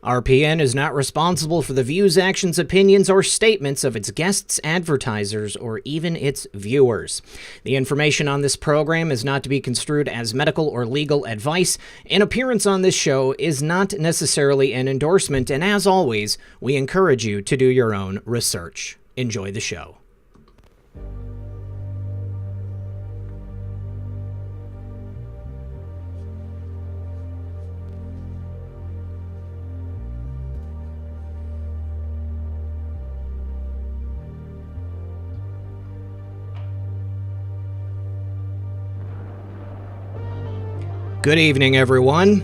RPN is not responsible for the views, actions, opinions, or statements of its guests, advertisers, or even its viewers. The information on this program is not to be construed as medical or legal advice. An appearance on this show is not necessarily an endorsement, and as always, we encourage you to do your own research. Enjoy the show. Good evening, everyone.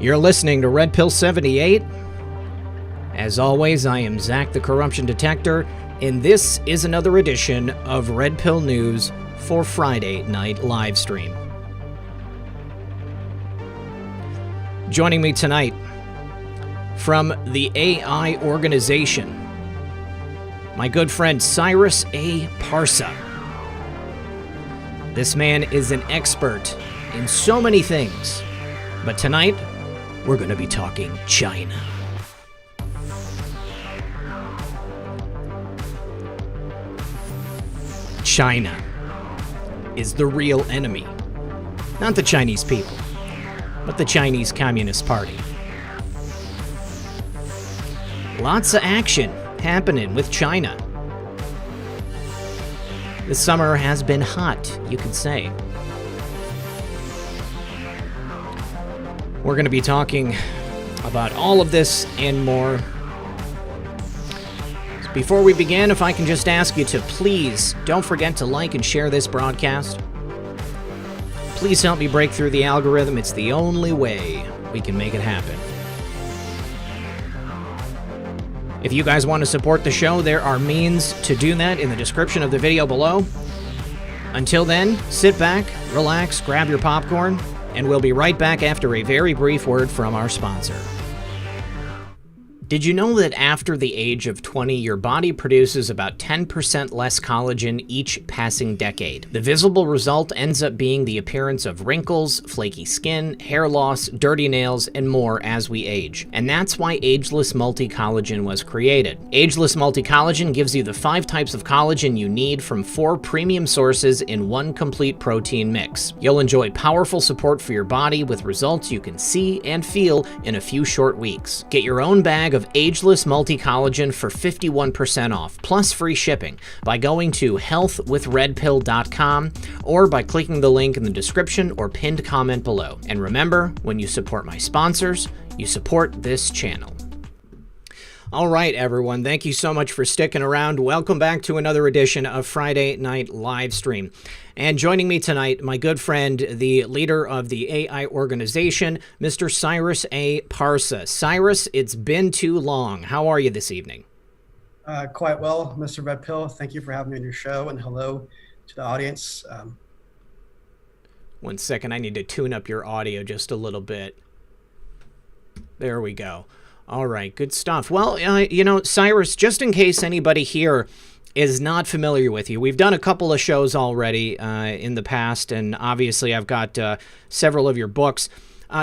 You're listening to Red Pill 78. As always, I am Zach the Corruption Detector, and this is another edition of Red Pill News for Friday Night Livestream. Joining me tonight from the AI organization, my good friend Cyrus A. Parsa. This man is an expert in so many things, but tonight we're going to be talking China. China is the real enemy. Not the Chinese people, but the Chinese Communist Party. Lots of action happening with China. The summer has been hot, you could say. We're going to be talking about all of this and more. Before we begin, if I can just ask you to please don't forget to like and share this broadcast. Please help me break through the algorithm. It's the only way we can make it happen. If you guys want to support the show, there are means to do that in the description of the video below. Until then, sit back, relax, grab your popcorn, and we'll be right back after a very brief word from our sponsor. Did you know that after the age of 20, your body produces about 10% less collagen each passing decade? The visible result ends up being the appearance of wrinkles, flaky skin, hair loss, dirty nails, and more as we age. And that's why Ageless Multi-Collagen was created. Ageless Multi-Collagen gives you the 5 types of collagen you need from 4 premium sources in one complete protein mix. You'll enjoy powerful support for your body with results you can see and feel in a few short weeks. Get your own bag of Ageless Multi-Collagen for 51% off, plus free shipping, by going to healthwithredpill.com or by clicking the link in the description or pinned comment below. And remember, when you support my sponsors, you support this channel. All right, everyone, thank you so much for sticking around. Welcome back to another edition of Friday Night Livestream. And joining me tonight, my good friend, the leader of the AI organization, Mr. Cyrus A. Parsa. Cyrus, it's been too long. How are you this evening? Quite well, Mr. Red Pill. Thank you for having me on your show, and hello to the audience. 1 second, I need to tune up your audio just a little bit. There we go. All right, good stuff. Well, you know, Cyrus, just in case anybody here is not familiar with you, we've done a couple of shows already in the past, and obviously I've got several of your books.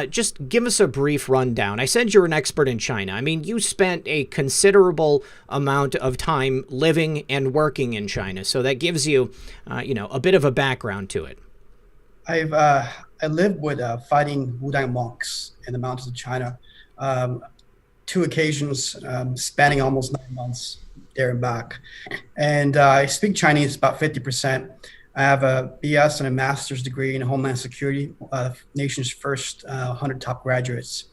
Just give us a brief rundown. I said you're an expert in China. I mean, you spent a considerable amount of time living and working in China, so that gives you, you know, a bit of a background to it. I lived with fighting Wudang monks in the mountains of China. 2 occasions spanning almost 9 months there and back. And I speak Chinese about 50%. I have a BS and a master's degree in Homeland Security, nation's first 100 top graduates.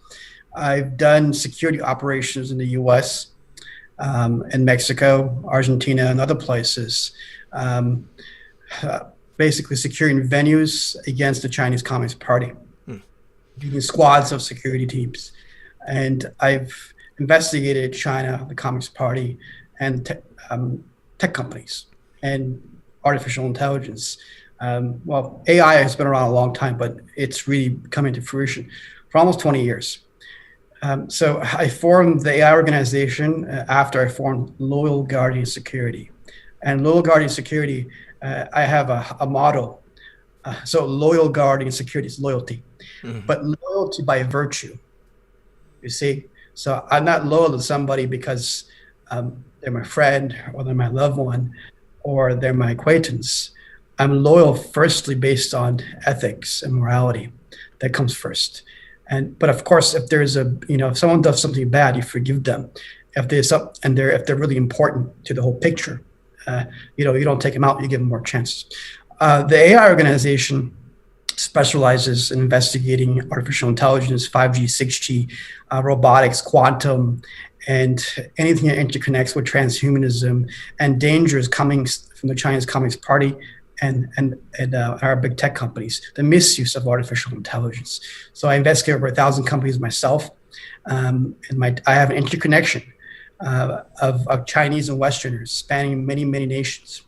I've done security operations in the US, in Mexico, Argentina, and other places, basically securing venues against the Chinese Communist Party, leading squads of security teams. And I've investigated China, the Communist Party, and tech companies and artificial intelligence. Well, AI has been around a long time, but it's really coming to fruition for almost 20 years. So I formed the AI organization after I formed Loyal Guardian Security. And Loyal Guardian Security, I have a model So loyal guard and security is loyalty, Mhm. but loyalty by virtue, you see. So I'm not loyal to somebody because they're my friend or they're my loved one or they're my acquaintance. I'm loyal firstly based on ethics and morality. That comes first. But of course, if there's if someone does something bad, you forgive them. If if they're really important to the whole picture, you don't take them out. You give them more chances. The AI organization specializes in investigating artificial intelligence, 5G, 6G, robotics, quantum, and anything that interconnects with transhumanism and dangers coming from the Chinese Communist Party and our big tech companies, the misuse of artificial intelligence. So I investigate over 1,000 companies myself, I have an interconnection of Chinese and Westerners spanning many, many nations,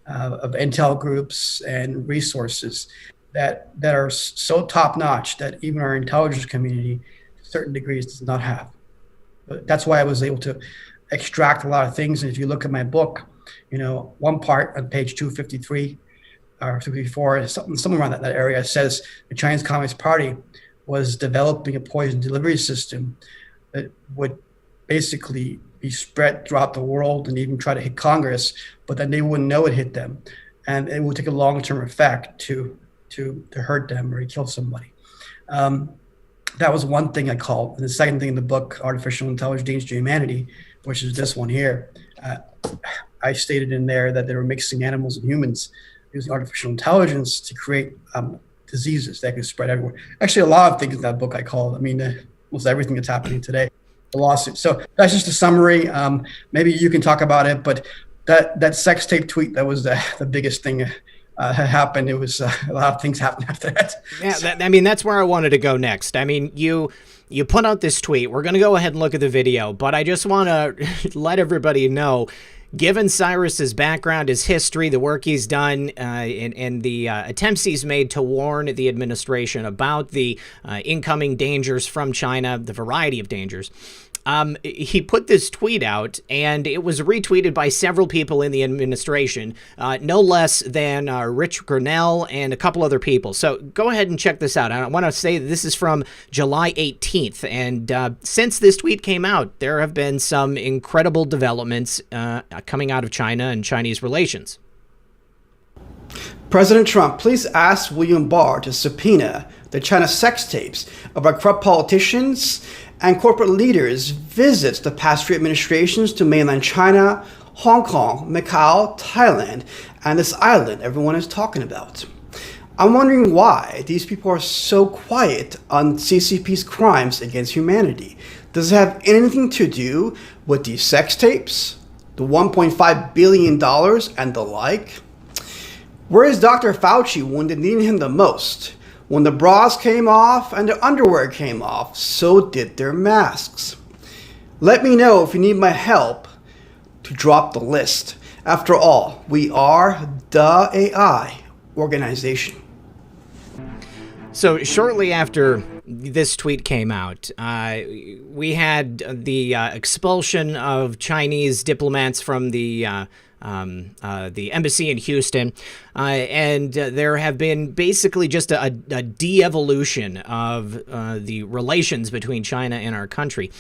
of intel groups and resources that are so top notch that even our intelligence community, to certain degrees, does not have. But that's why I was able to extract a lot of things. And if you look at my book, one part on page 253 or 254, somewhere around that area, says the Chinese Communist Party was developing a poison delivery system that would basically be spread throughout the world and even try to hit Congress, but then they wouldn't know it hit them. And it would take a long-term effect to hurt them or to kill somebody. That was one thing I called. And the second thing in the book, Artificial Intelligence, Danger to Humanity, which is this one here, I stated in there that they were mixing animals and humans using artificial intelligence to create diseases that could spread everywhere. Actually, a lot of things in that book I called. I mean, almost everything that's happening today, the lawsuit. So that's just a summary. Maybe you can talk about it, but that sex tape tweet, that was the biggest thing happened. It was a lot of things happened after that. Yeah, that's where I wanted to go next. I mean, you put out this tweet. We're going to go ahead and look at the video, but I just want to let everybody know, given Cyrus's background, his history, the work he's done, and the attempts he's made to warn the administration about the incoming dangers from China, the variety of dangers, he put this tweet out, and it was retweeted by several people in the administration, no less than Rich Grinnell and a couple other people. So go ahead and check this out. I want to say that this is from July 18th, and since this tweet came out, there have been some incredible developments coming out of China and Chinese relations. President Trump, please ask William Barr to subpoena the China sex tapes of our corrupt politicians and corporate leaders' visits the past 3 administrations to mainland China, Hong Kong, Macau, Thailand, and this island everyone is talking about. I'm wondering why these people are so quiet on CCP's crimes against humanity. Does it have anything to do with these sex tapes, the $1.5 billion and the like? Where is Dr. Fauci when they needed him the most? When the bras came off and their underwear came off, so did their masks. Let me know if you need my help to drop the list. After all, we are the AI organization. So shortly after this tweet came out, we had the expulsion of Chinese diplomats from the embassy in Houston, and there have been basically just a de-evolution of the relations between China and our country.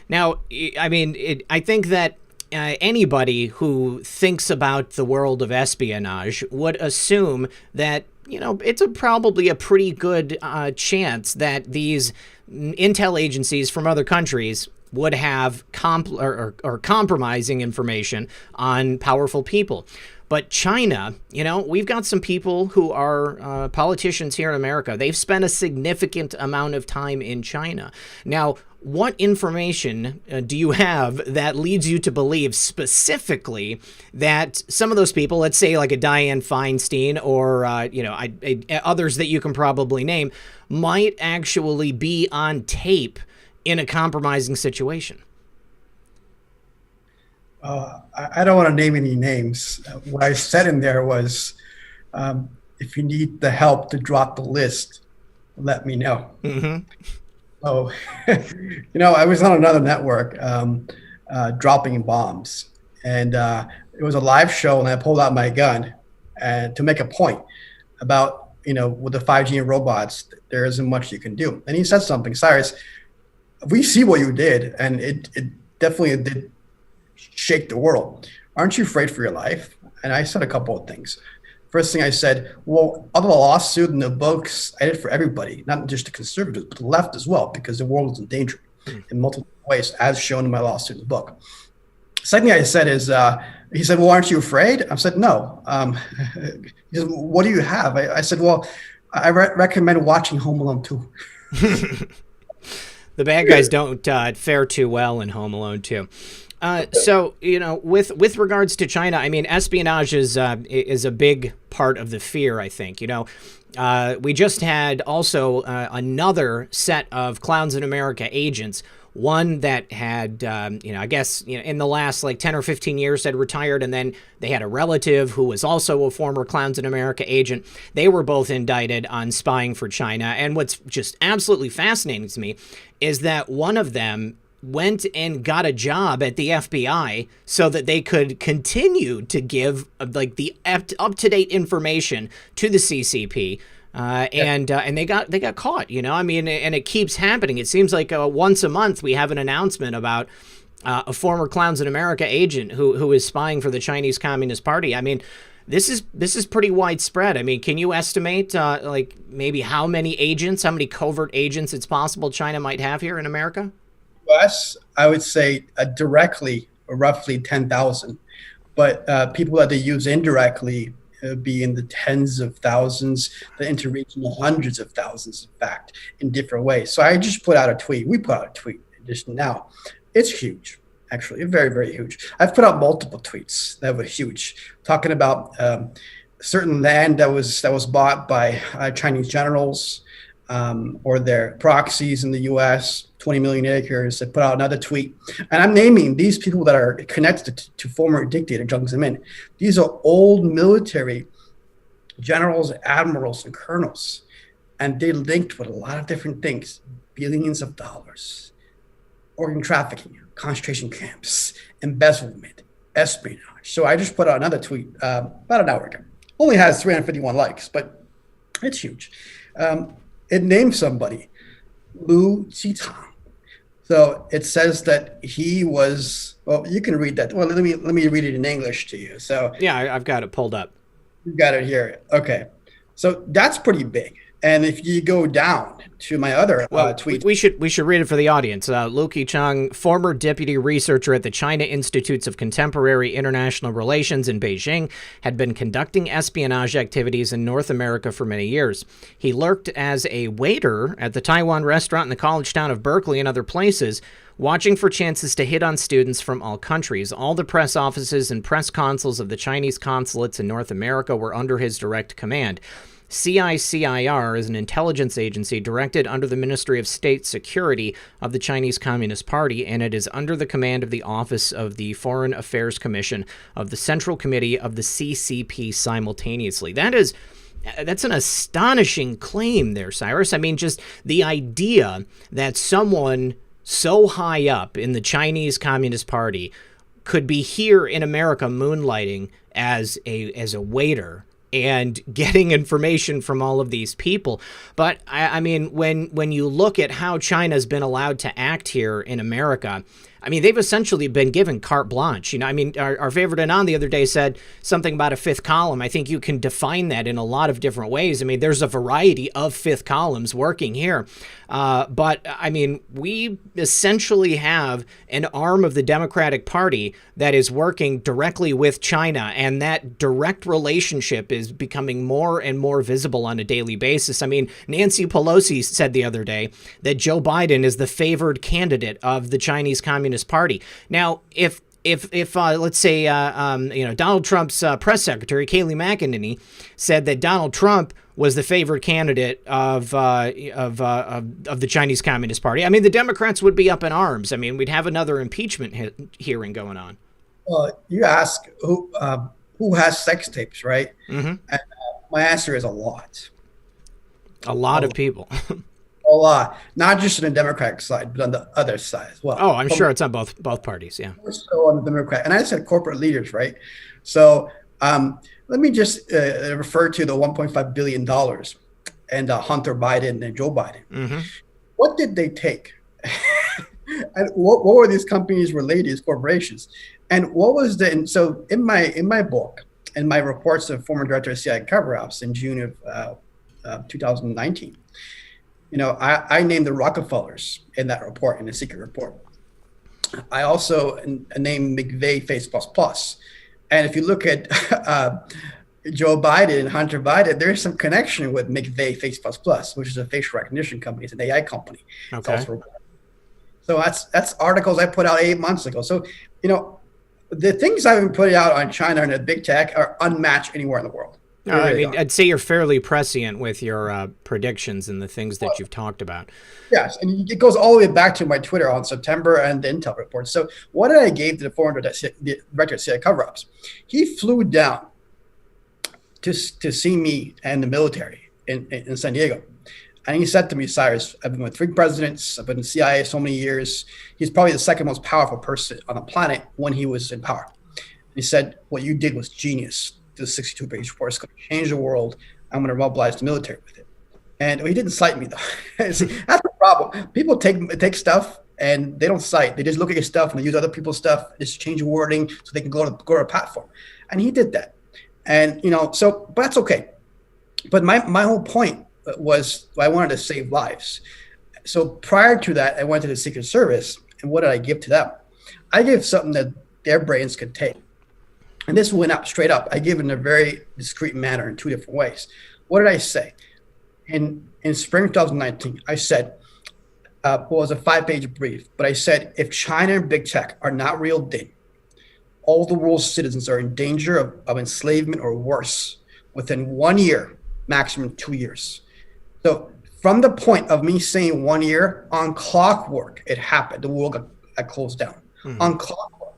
Now, I think that anybody who thinks about the world of espionage would assume that, it's probably a pretty good chance that these intel agencies from other countries would have compromising information on powerful people. But China, we've got some people who are politicians here in America. They've spent a significant amount of time in China. Now, what information do you have that leads you to believe specifically that some of those people, let's say like a Dianne Feinstein or, others that you can probably name, might actually be on tape in a compromising situation? I don't want to name any names. What I said in there was, if you need the help to drop the list, let me know. Mm-hmm. So, I was on another network dropping bombs, and it was a live show, and I pulled out my gun to make a point about, with the 5G and robots, there isn't much you can do. And he said something, Cyrus, we see what you did, and it definitely did shake the world. Aren't you afraid for your life? And I said a couple of things. First thing I said, well, other lawsuit and the books I did for everybody, not just the conservatives, but the left as well, because the world is in danger in multiple ways, as shown in my lawsuit in the book. Second thing I said is, he said, well, aren't you afraid? I said, no. He said, what do you have? I said, well, I recommend watching Home Alone 2. The bad guys don't fare too well in Home Alone 2. So, with regards to China, I mean, espionage is a big part of the fear, I think. We just had also another set of Clowns in America agents. One that had, I guess, in the last 10 or 15 years had retired, and then they had a relative who was also a former Clowns in America agent. They were both indicted on spying for China. And what's just absolutely fascinating to me is that one of them went and got a job at the FBI so that they could continue to give the up-to-date information to the CCP. And they got caught, I mean, and it keeps happening. It seems like once a month we have an announcement about a former Clowns in America agent who is spying for the Chinese Communist Party. I mean, this is pretty widespread. I mean, can you estimate maybe how many covert agents it's possible China might have here in America? US, I would say directly, roughly 10,000, but people that they use indirectly be in the tens of thousands, the interregional hundreds of thousands, in fact, in different ways. So I just put out a tweet. We put out a tweet just now. It's huge, actually, very, very huge. I've put out multiple tweets that were huge, talking about certain land that was bought by Chinese generals or their proxies in the U.S., 20 million acres. I put out another tweet, and I'm naming these people that are connected to former dictator Jiang Zemin. These are old military generals, admirals, and colonels, and they linked with a lot of different things, billions of dollars, organ trafficking, concentration camps, embezzlement, espionage. So I just put out another tweet about an hour ago. Only has 351 likes, but it's huge. It named somebody, Lu Qitang. So it says that he was, well, you can read that. Well, let me read it in English to you. So yeah, I've got it pulled up. You've got it here. Okay. So that's pretty big. And if you go down to my other tweet. We should read it for the audience. Lu Qichang, former deputy researcher at the China Institutes of Contemporary International Relations in Beijing, had been conducting espionage activities in North America for many years. He lurked as a waiter at the Taiwan restaurant in the college town of Berkeley and other places, watching for chances to hit on students from all countries. All the press offices and press consuls of the Chinese consulates in North America were under his direct command. CICIR is an intelligence agency directed under the Ministry of State Security of the Chinese Communist Party, and it is under the command of the Office of the Foreign Affairs Commission of the Central Committee of the CCP simultaneously. That's an astonishing claim there, Cyrus. I mean, just the idea that someone so high up in the Chinese Communist Party could be here in America moonlighting as a waiter and getting information from all of these people. But I mean, when you look at how China's been allowed to act here in America, I mean, they've essentially been given carte blanche. I mean, our favorite Anon the other day said something about a fifth column. I think you can define that in a lot of different ways. I mean, there's a variety of fifth columns working here. But I mean, we essentially have an arm of the Democratic Party that is working directly with China, and that direct relationship is becoming more and more visible on a daily basis. I mean, Nancy Pelosi said the other day that Joe Biden is the favored candidate of the Chinese Communist Party. Now, if let's say Donald Trump's press secretary Kayleigh McEnany said that Donald Trump was the favored candidate of the Chinese Communist Party, I mean, the Democrats would be up in arms. I mean, we'd have another impeachment hearing going on. Well, you ask who has sex tapes, right? Mm-hmm. And my answer is a lot. A lot of people. A lot, not just on the Democratic side, but on the other side as well. Oh, I'm sure it's on both parties, yeah. More so on the Democrat, and I said corporate leaders, right? So Let me just refer to the $1.5 billion and Hunter Biden and Joe Biden. Mm-hmm. What did they take? And what were these companies related, these corporations? And what was so in my book and my reports of former director of CIA cover-ups in June of 2019, I named the Rockefellers in that report, in the secret report. I also named McVeigh Face Plus Plus. And if you look at Joe Biden and Hunter Biden, there's some connection with McVeigh Face Plus Plus, which is a facial recognition company. It's an AI company. Okay. So that's articles I put out 8 months ago. So, the things I've been putting out on China and the big tech are unmatched anywhere in the world. I mean, I'd say you're fairly prescient with your predictions and the things that you've talked about. Yes, and it goes all the way back to my Twitter on September and the Intel report. So what did I give to the former director of CIA cover-ups? He flew down to see me and the military in San Diego. And he said to me, Cyrus, I've been with 3 presidents. I've been in the CIA so many years. He's probably the second most powerful person on the planet when he was in power. He said, what you did was genius. The 62-page report is going to change the world. I'm going to mobilize the military with it. And he didn't cite me, though. See, that's the problem. People take stuff and they don't cite. They just look at your stuff and they use other people's stuff, just change the wording so they can go to a platform. And he did that. And, but that's okay. But my whole point was I wanted to save lives. So prior to that, I went to the Secret Service, and what did I give to them? I gave something that their brains could take. And this went up straight up. I gave it in a very discreet manner in 2 different ways. What did I say? In spring 2019, I said, it was a 5-page brief, but I said, if China and big tech are not reeled in, all the world's citizens are in danger of enslavement or worse within 1 year, maximum 2 years. So from the point of me saying 1 year, on clockwork, it happened. The world got closed down. Mm-hmm. On clockwork.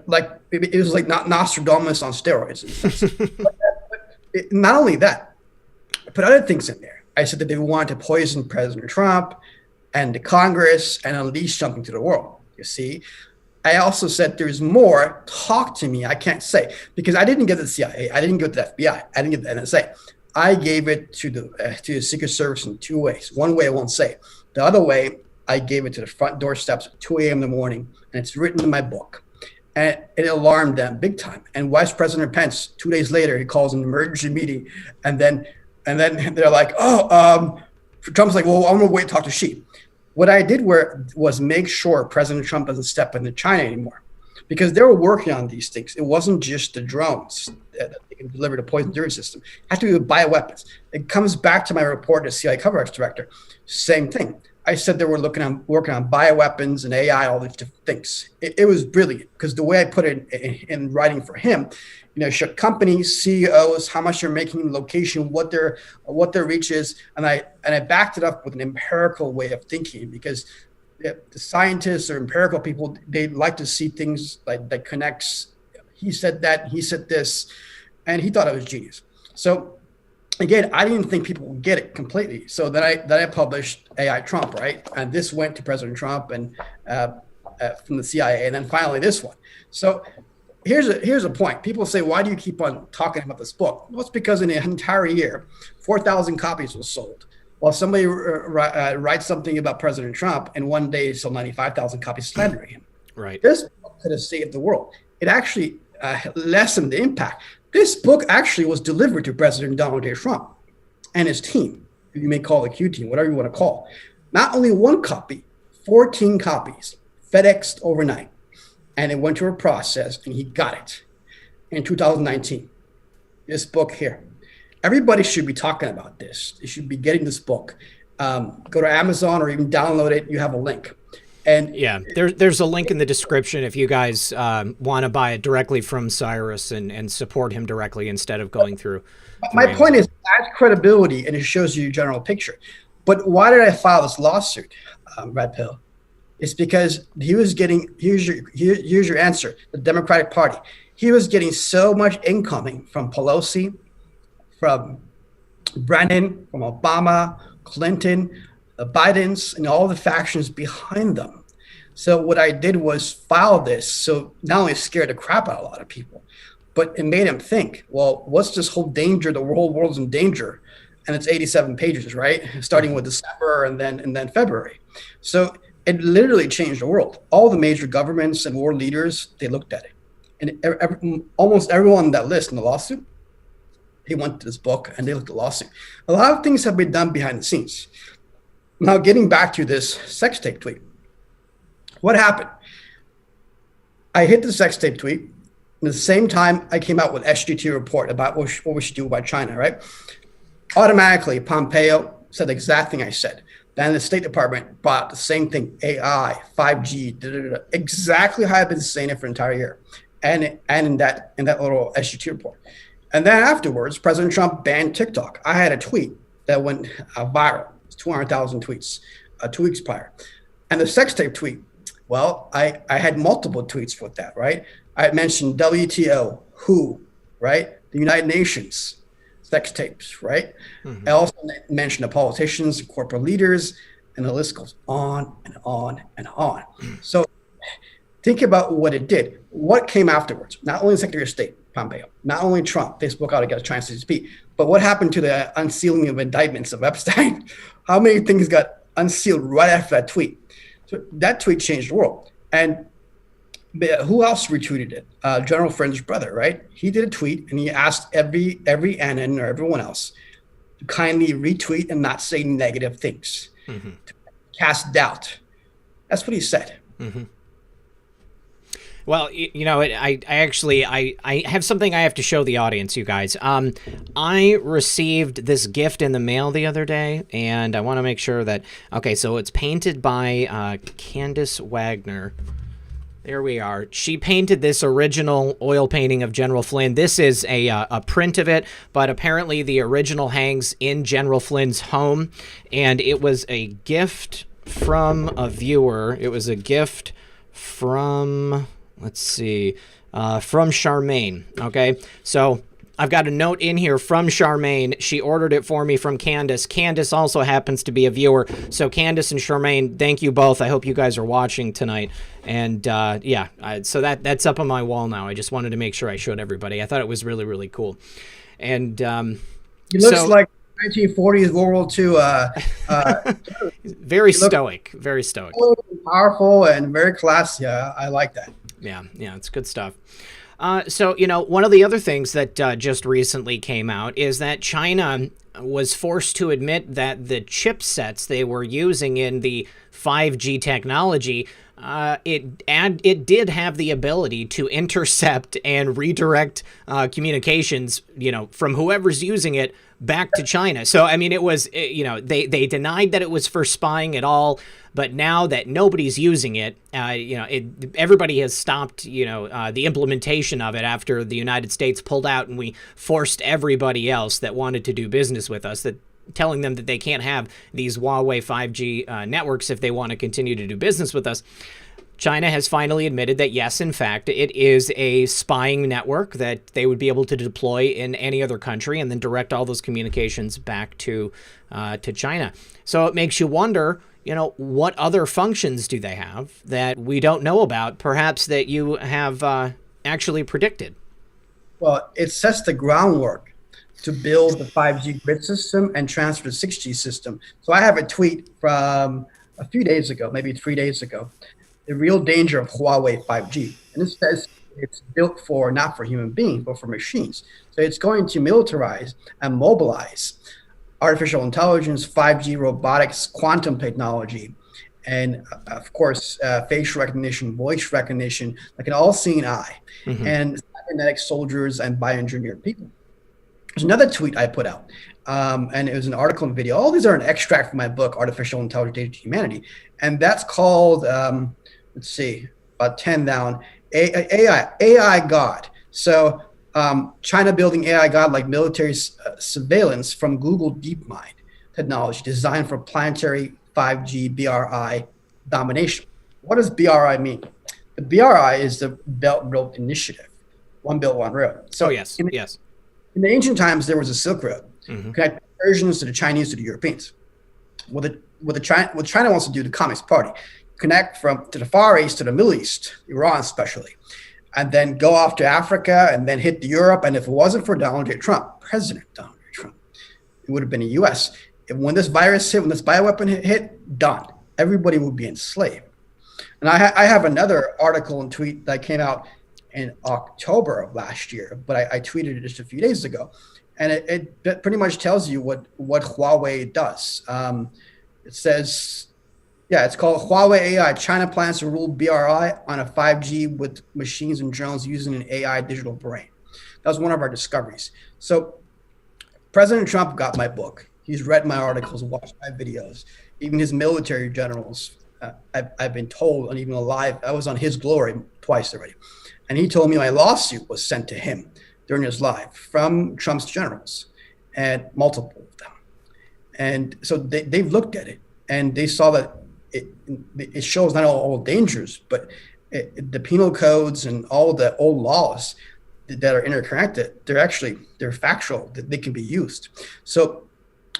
Like it was like not Nostradamus on steroids. but not only that, I put other things in there. I said that they wanted to poison President Trump and the Congress and unleash something to the world. You see, I also said there's more. Talk to me. I can't say because I didn't get the CIA. I didn't get the FBI. I didn't get the NSA. I gave it to the Secret Service in 2 ways. One way I won't say. The other way, I gave it to the front door steps at 2 a.m. in the morning, and it's written in my book. And it alarmed them big time. And Vice President Pence, 2 days later, he calls an emergency meeting, and then they're like, Trump's like, well, I'm gonna wait and talk to Xi. What I did was make sure President Trump doesn't step into China anymore, because they were working on these things. It wasn't just the drones that they can deliver the poison delivery system. It had to be with bioweapons. It comes back to my report as CIA cover-ups director. Same thing. I said they were working on bioweapons and AI, all these different things. It was brilliant because the way I put it in writing for him, showed companies, CEOs, how much they're making, location, what their reach is, and I backed it up with an empirical way of thinking because the scientists or empirical people, they like to see things like that connects. He said that, he said this, and he thought it was genius. So again, I didn't think people would get it completely. So then I published AI Trump, right? And this went to President Trump and from the CIA, and then finally this one. So here's a point. People say, why do you keep on talking about this book? Well, it's because in an entire year, 4,000 copies was sold. While somebody writes something about President Trump, and one day they sold 95,000 copies slandering him. Right. This book could have saved the world. It actually lessened the impact. This book actually was delivered to President Donald J. Trump and his team. You may call the Q team, whatever you want to call. Not only one copy, 14 copies, FedExed overnight. And it went through a process, and he got it in 2019. This book here. Everybody should be talking about this. They should be getting this book. Go to Amazon or even download it. You have a link. And yeah, there's a link in the description if you guys want to buy it directly from Cyrus and support him directly instead of going through. My point is, it adds credibility and it shows you your general picture. But why did I file this lawsuit, Red Pill? It's because he was getting, here's your answer, the Democratic Party. He was getting so much incoming from Pelosi, from Brennan, from Obama, Clinton, the Bidens, and all the factions behind them. So what I did was file this. So not only scared the crap out of a lot of people, but it made him think, well, what's this whole danger? The whole world's in danger. And it's 87 pages, right? Starting with December and then February. So it literally changed the world. All the major governments and world leaders, they looked at it. And almost everyone on that list in the lawsuit, they went to this book and they looked at the lawsuit. A lot of things have been done behind the scenes. Now, getting back to this sex tape tweet. What happened? I hit the sex tape tweet. At the same time, I came out with SGT report about what we should do about China, right? Automatically, Pompeo said the exact thing I said. Then the State Department brought the same thing, AI, 5G, exactly how I've been saying it for an entire year, and in that little SGT report. And then afterwards, President Trump banned TikTok. I had a tweet that went viral. It's 200,000 tweets 2 weeks prior. And the sex tape tweet, well, I had multiple tweets with that, right? I mentioned WTO, WHO, right? The United Nations, sex tapes, right? I also mentioned the politicians, corporate leaders, and the list goes on and on and on. So think about what it did. What came afterwards? Not only the Secretary of State, Pompeo, not only Trump, they spoke out against China's CCP, but what happened to the unsealing of indictments of Epstein? How many things got unsealed right after that tweet? So that tweet changed the world. And who else retweeted it? General Friend's brother, right? He did a tweet and he asked every Annan or everyone else to kindly retweet and not say negative things, to cast doubt. That's what he said. Well, you know, I actually have something I have to show the audience, you guys. I received this gift in the mail the other day, and I want to make sure that, okay, so it's painted by Candace Wagner. There we are. She painted this original oil painting of General Flynn. This is a print of it, but apparently the original hangs in General Flynn's home, and it was a gift from a viewer. It was a gift from, let's see, from Charmaine, okay? So I've got a note in here from Charmaine. She ordered it for me from Candace. Candace also happens to be a viewer. So Candace and Charmaine, thank you both. I hope you guys are watching tonight. And yeah, so that's up on my wall now. I just wanted to make sure I showed everybody. I thought it was really, really cool. And he looks like 1940s World War II. Very stoic, very stoic. Powerful and very classy. I like that. Yeah, it's good stuff. So, you know, one of the other things that just recently came out is that China was forced to admit that the chipsets they were using in the 5G technology, it did have the ability to intercept and redirect communications, you know, from whoever's using it back to China. So, I mean, it was, you know, they denied that it was for spying at all. But now that nobody's using it, you know, everybody has stopped, you know, the implementation of it after the United States pulled out and we forced everybody else that wanted to do business with us, that telling them that they can't have these Huawei 5G networks if they want to continue to do business with us. China has finally admitted that, yes, in fact, it is a spying network that they would be able to deploy in any other country and then direct all those communications back to China. So it makes you wonder, you know, what other functions do they have that we don't know about, perhaps that you have actually predicted? Well, it sets the groundwork to build the 5G grid system and transfer the 6G system. So I have a tweet from a few days ago, maybe 3 days ago, the real danger of Huawei 5G. And it says it's built for, not for human beings, but for machines. So it's going to militarize and mobilize artificial intelligence, 5G robotics, quantum technology, and of course, facial recognition, voice recognition, like an all-seeing eye, and cybernetic soldiers and bioengineered people. There's another tweet I put out, and it was an article and video. All these are an extract from my book, Artificial Intelligence Data to Humanity, and that's called, let's see, about 10 down, AI God. So China building AI God like military surveillance from Google DeepMind technology designed for planetary 5G BRI domination. What does BRI mean? The BRI is the Belt and Road Initiative, One Belt, One Road. So yes. In the ancient times, there was a Silk Road, connect the Persians to the Chinese to the Europeans. What China wants to do, the Communist Party, connect to the Far East to the Middle East, Iran especially. and then go off to Africa and then hit Europe. And if it wasn't for Donald J. Trump, President Donald J. Trump, it would have been the US. When this virus hit, when this bioweapon hit, done. Everybody would be enslaved. And I have another article and tweet that came out in October of last year, but I tweeted it just a few days ago. And it pretty much tells you what Huawei does. It says, it's called Huawei AI. China plans to rule BRI on a 5G with machines and drones using an AI digital brain. That was one of our discoveries. So President Trump got my book. He's read my articles, watched my videos. Even his military generals, I've been told, and even alive, I was on his glory twice already. And he told me my lawsuit was sent to him during his live from Trump's generals, and multiple of them. And so they've looked at it, and they saw that it shows not all dangers, but the penal codes and all the old laws that are interconnected, they're factual, that they can be used. So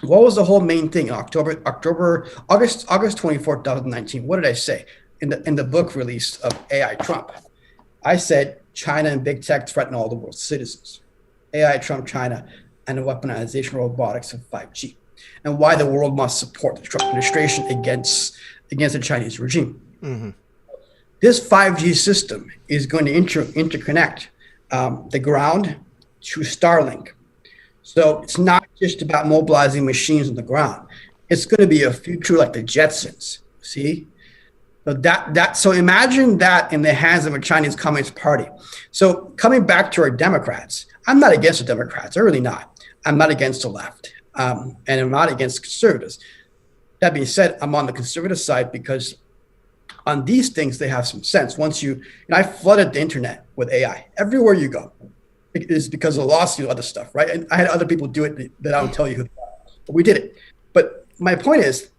what was the whole main thing in August 24th, 2019? What did I say in the book release of AI Trump? I said China and big tech threaten all the world's citizens. AI Trump, China, and the weaponization of robotics of 5G, and why the world must support the Trump administration against the Chinese regime. Mm-hmm. This 5G system is going to interconnect the ground to Starlink. So it's not just about mobilizing machines on the ground. It's going to be a future like the Jetsons. See? So imagine that in the hands of a Chinese Communist Party. So coming back to our Democrats, I'm not against the Democrats. I'm really not. I'm not against the left, and I'm not against conservatives. That being said, I'm on the conservative side because on these things they have some sense. I flooded the internet with AI everywhere you go. It is because of lawsuit, other stuff, right? And I had other people do it that I don't tell you who they are, but we did it. But my point is,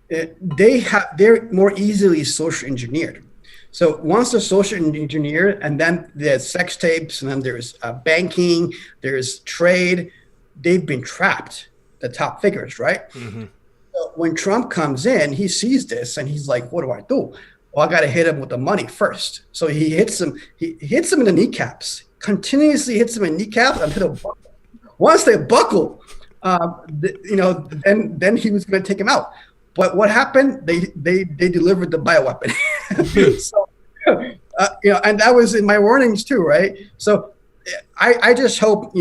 they're more easily social engineered. So once they're social engineered, and then there's sex tapes, and then there's banking, there's trade, they've been trapped, the top figures, right? Mm-hmm. So when Trump comes in, he sees this and he's like, what do I do? Well, I got to hit him with the money first. So he hits him in the kneecaps, continuously hits him in kneecaps until they buckle. Once they buckle, then he was going to take him out. But what happened? They delivered the bioweapon. So, and that was in my warnings too, right? So I just hope,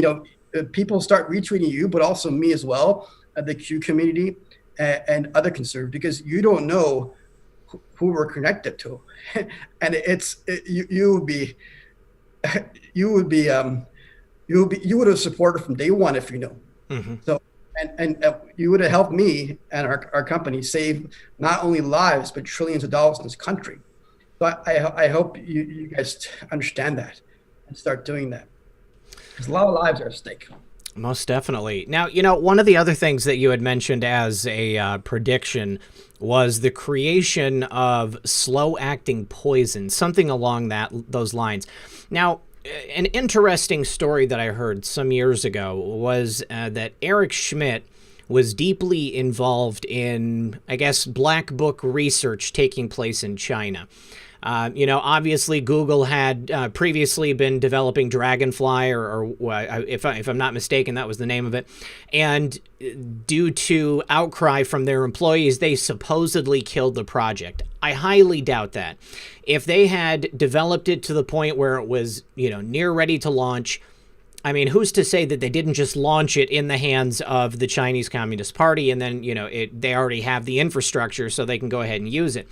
people start retweeting you, but also me as well, the Q community and other conservatives, because you don't know who we're connected to, and you would have supported from day one if you know. Mm-hmm. So and you would have helped me and our company save not only lives but trillions of dollars in this country. So I hope you guys understand that and start doing that, because a lot of lives are at stake. Most definitely. Now, one of the other things that you had mentioned as a prediction was the creation of slow-acting poison, something along those lines. Now, an interesting story that I heard some years ago was that Eric Schmidt was deeply involved in, I guess, black book research taking place in China. Obviously Google had previously been developing Dragonfly, or if I'm not mistaken, that was the name of it. And due to outcry from their employees, they supposedly killed the project. I highly doubt that. If they had developed it to the point where it was, near ready to launch, I mean, who's to say that they didn't just launch it in the hands of the Chinese Communist Party, and then, they already have the infrastructure so they can go ahead and use it.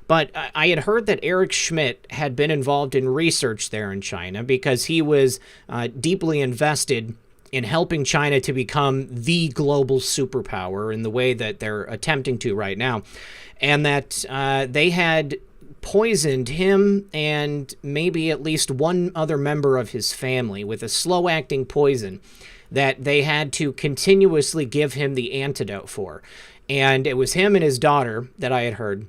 But I had heard that Eric Schmidt had been involved in research there in China because he was deeply invested in helping China to become the global superpower in the way that they're attempting to right now. And that they had poisoned him and maybe at least one other member of his family with a slow-acting poison that they had to continuously give him the antidote for. And it was him and his daughter that I had heard.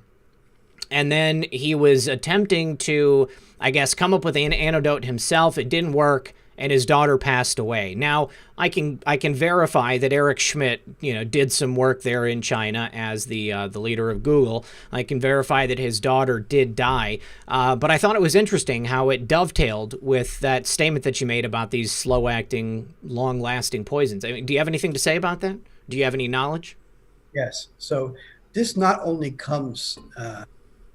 And then he was attempting to, I guess, come up with an antidote himself. It didn't work. and his daughter passed away. Now, I can verify that Eric Schmidt, did some work there in China as the leader of Google. I can verify that his daughter did die. But I thought it was interesting how it dovetailed with that statement that you made about these slow-acting, long-lasting poisons. I mean, do you have anything to say about that? Do you have any knowledge? Yes. So this not only comes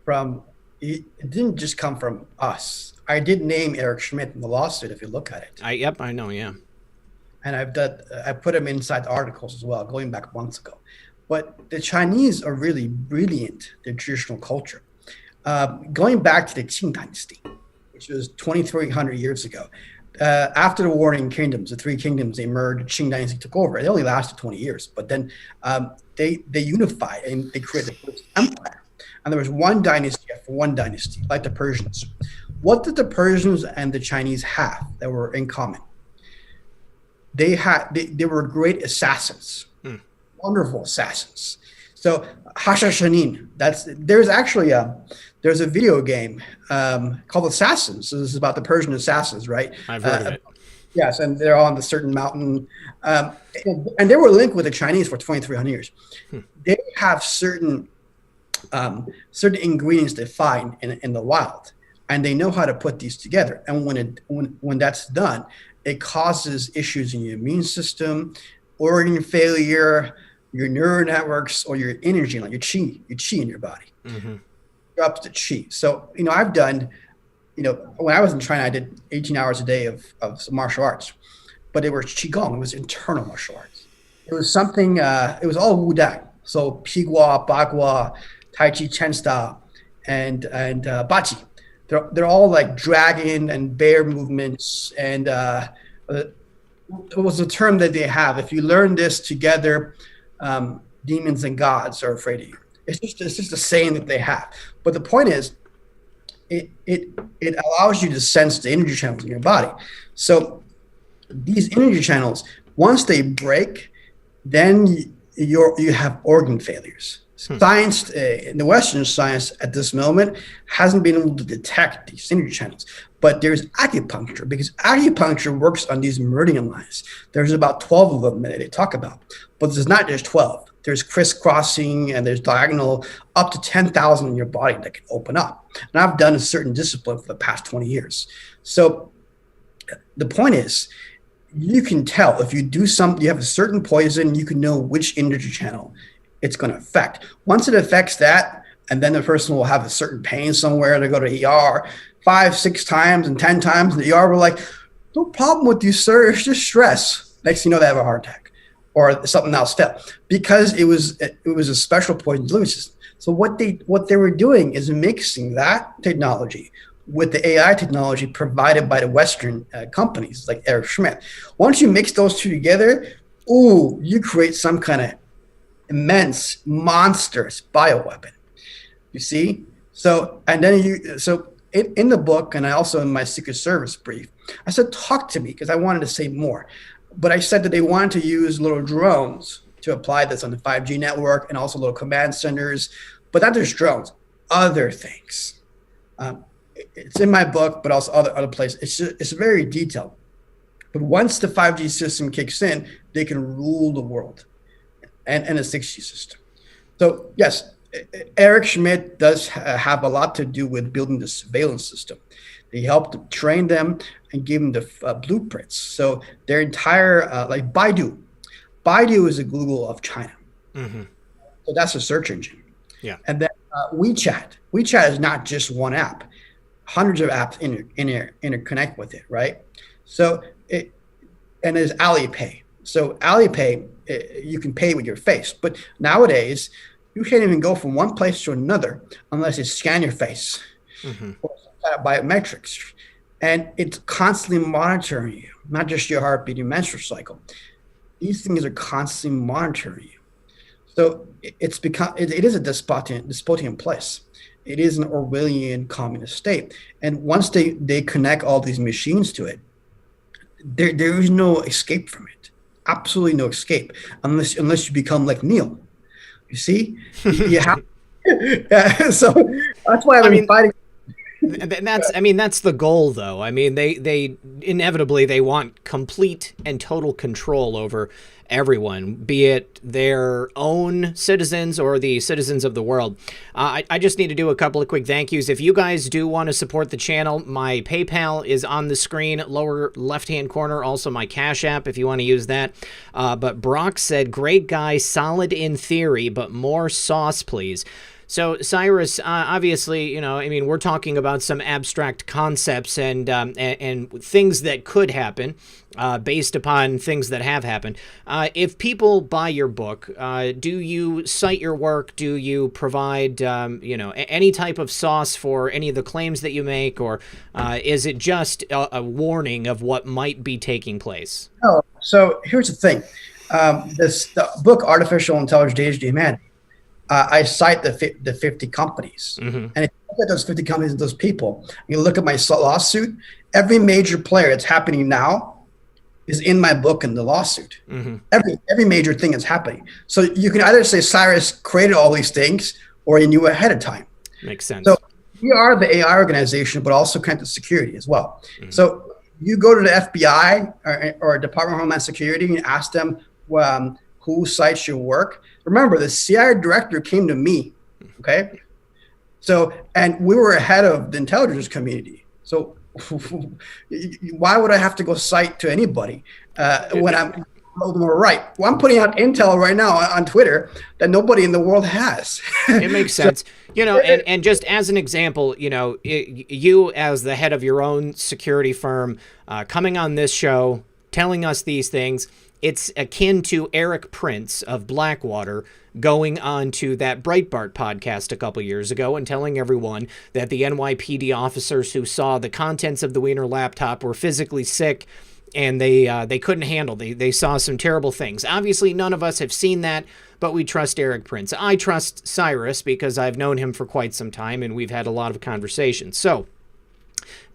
from, it didn't just come from us. I did name Eric Schmidt in the lawsuit if you look at it. Yep, I know, yeah. And I put him inside the articles as well, going back months ago. But the Chinese are really brilliant, their traditional culture. Going back to the Qing Dynasty, which was 2,300 years ago, after the Warring Kingdoms, the three kingdoms, they merged, Qing Dynasty took over. It only lasted 20 years, but then they unified and they created the first empire. And there was one dynasty after one dynasty, like the Persians. What did the Persians and the Chinese have that were in common? They were great assassins, wonderful assassins. So Hashashanin, there's actually there's a video game called Assassins. So this is about the Persian assassins, right? I've heard of it. Yes, and they're on the certain mountain, and they were linked with the Chinese for 2,300 years. They have certain ingredients they find in the wild, and they know how to put these together. And when that's done, it causes issues in your immune system, organ failure, your neural networks, or your energy, like your chi in your body. Drops the chi. So I've done, when I was in China, I did 18 hours a day of martial arts, but it was qigong. It was internal martial arts. It was something. It was all wudang. So pigua, bagua, tai chi, chen style, and bachi. They're all like dragon and bear movements, and it was a term that they have. If you learn this together, demons and gods are afraid of you. It's just a saying that they have. But the point is, it allows you to sense the energy channels in your body. So these energy channels, once they break, then you have organ failures. Science, in the Western science at this moment, hasn't been able to detect these energy channels. But there's acupuncture, because acupuncture works on these meridian lines. There's about 12 of them that they talk about. But there's not just 12. There's crisscrossing and there's diagonal, up to 10,000 in your body that can open up. And I've done a certain discipline for the past 20 years. So the point is, you can tell if you do something, you have a certain poison, you can know which energy channel it's going to affect. Once it affects that, and then the person will have a certain pain somewhere, they go to ER 5, 6 times and 10 times, and the ER will like, no problem with you, sir, it's just stress. Next thing you know, they have a heart attack or something else fell, because it was a special poison delivery system. So what they were doing is mixing that technology with the AI technology provided by the Western companies like Eric Schmidt. Once you mix those two together, you create some kind of immense, monstrous bioweapon. You see? So, and then in the book, and I also in my Secret Service brief, I said, talk to me, because I wanted to say more. But I said that they wanted to use little drones to apply this on the 5G network, and also little command centers, but not just drones, other things. It's in my book, but also other places. It's very detailed. But once the 5G system kicks in, they can rule the world, and a 6G system. So yes, Eric Schmidt does have a lot to do with building the surveillance system. He helped train them and give them the blueprints. So their entire, like Baidu is a Google of China. So that's a search engine. Yeah. And then WeChat is not just one app. Hundreds of apps interconnect with it, right? So and there's Alipay. So Alipay, you can pay with your face, but nowadays you can't even go from one place to another unless you scan your face or some kind of biometrics. And it's constantly monitoring you, not just your heartbeat, your menstrual cycle. These things are constantly monitoring you. So it is a despotian place. It is an Orwellian communist state. And once they connect all these machines to it, there is no escape from it. Absolutely no escape unless you become like Neil. You see? You have so that's why I've been fighting. that's the goal, though. I mean, they inevitably they want complete and total control over everyone, be it their own citizens or the citizens of the world. I just need to do a couple of quick thank yous. If you guys do want to support the channel, my PayPal is on the screen, lower left-hand corner. Also, my Cash App, if you want to use that. But Brock said, great guy, solid in theory, but more sauce, please. So, Cyrus, obviously, you know, I mean, we're talking about some abstract concepts and things that could happen based upon things that have happened. If people buy your book, do you cite your work? Do you provide, you know, any type of sauce for any of the claims that you make? Or is it just a warning of what might be taking place? Oh, so here's the thing. The book, Artificial Intelligence, Data to Humanity, I cite the 50 companies. And if you look at those 50 companies and those people, you look at my lawsuit, every major player that's happening now is in my book in the lawsuit. Every major thing is happening. So you can either say Cyrus created all these things or he knew ahead of time. Makes sense. So we are the AI organization, but also connected security as well. So you go to the FBI or Department of Homeland Security and ask them who cites your work. Remember, the CIA director came to me, okay? So, and we were ahead of the intelligence community. So why would I have to go cite to anybody when I'm right? Well, I'm putting out intel right now on Twitter that nobody in the world has. It makes sense. You know, and just as an example, you know, you as the head of your own security firm coming on this show, telling us these things, it's akin to Eric Prince of Blackwater going on to that Breitbart podcast a couple years ago and telling everyone that the NYPD officers who saw the contents of the Wiener laptop were physically sick and they couldn't handle. They saw some terrible things. Obviously, none of us have seen that, but we trust Eric Prince. I trust Cyrus because I've known him for quite some time and we've had a lot of conversations. So,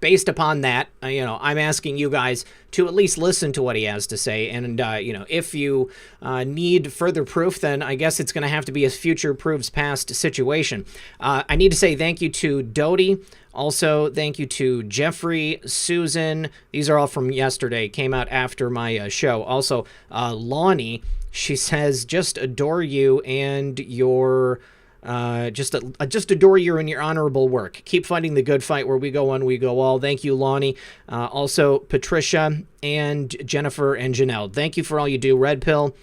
based upon that, you know, I'm asking you guys to at least listen to what he has to say. And, you know, if you need further proof, then I guess it's going to have to be a future proves past situation. I need to say thank you to Doty. Also, thank you to Jeffrey, Susan. These are all from yesterday, came out after my show. Also, Lonnie, she says, just adore you and your... just adore you and your honorable work. Keep fighting the good fight. Where we go one, we go all. Thank you, Lonnie. Also, Patricia and Jennifer and Janelle. Thank you for all you do. Red Pill.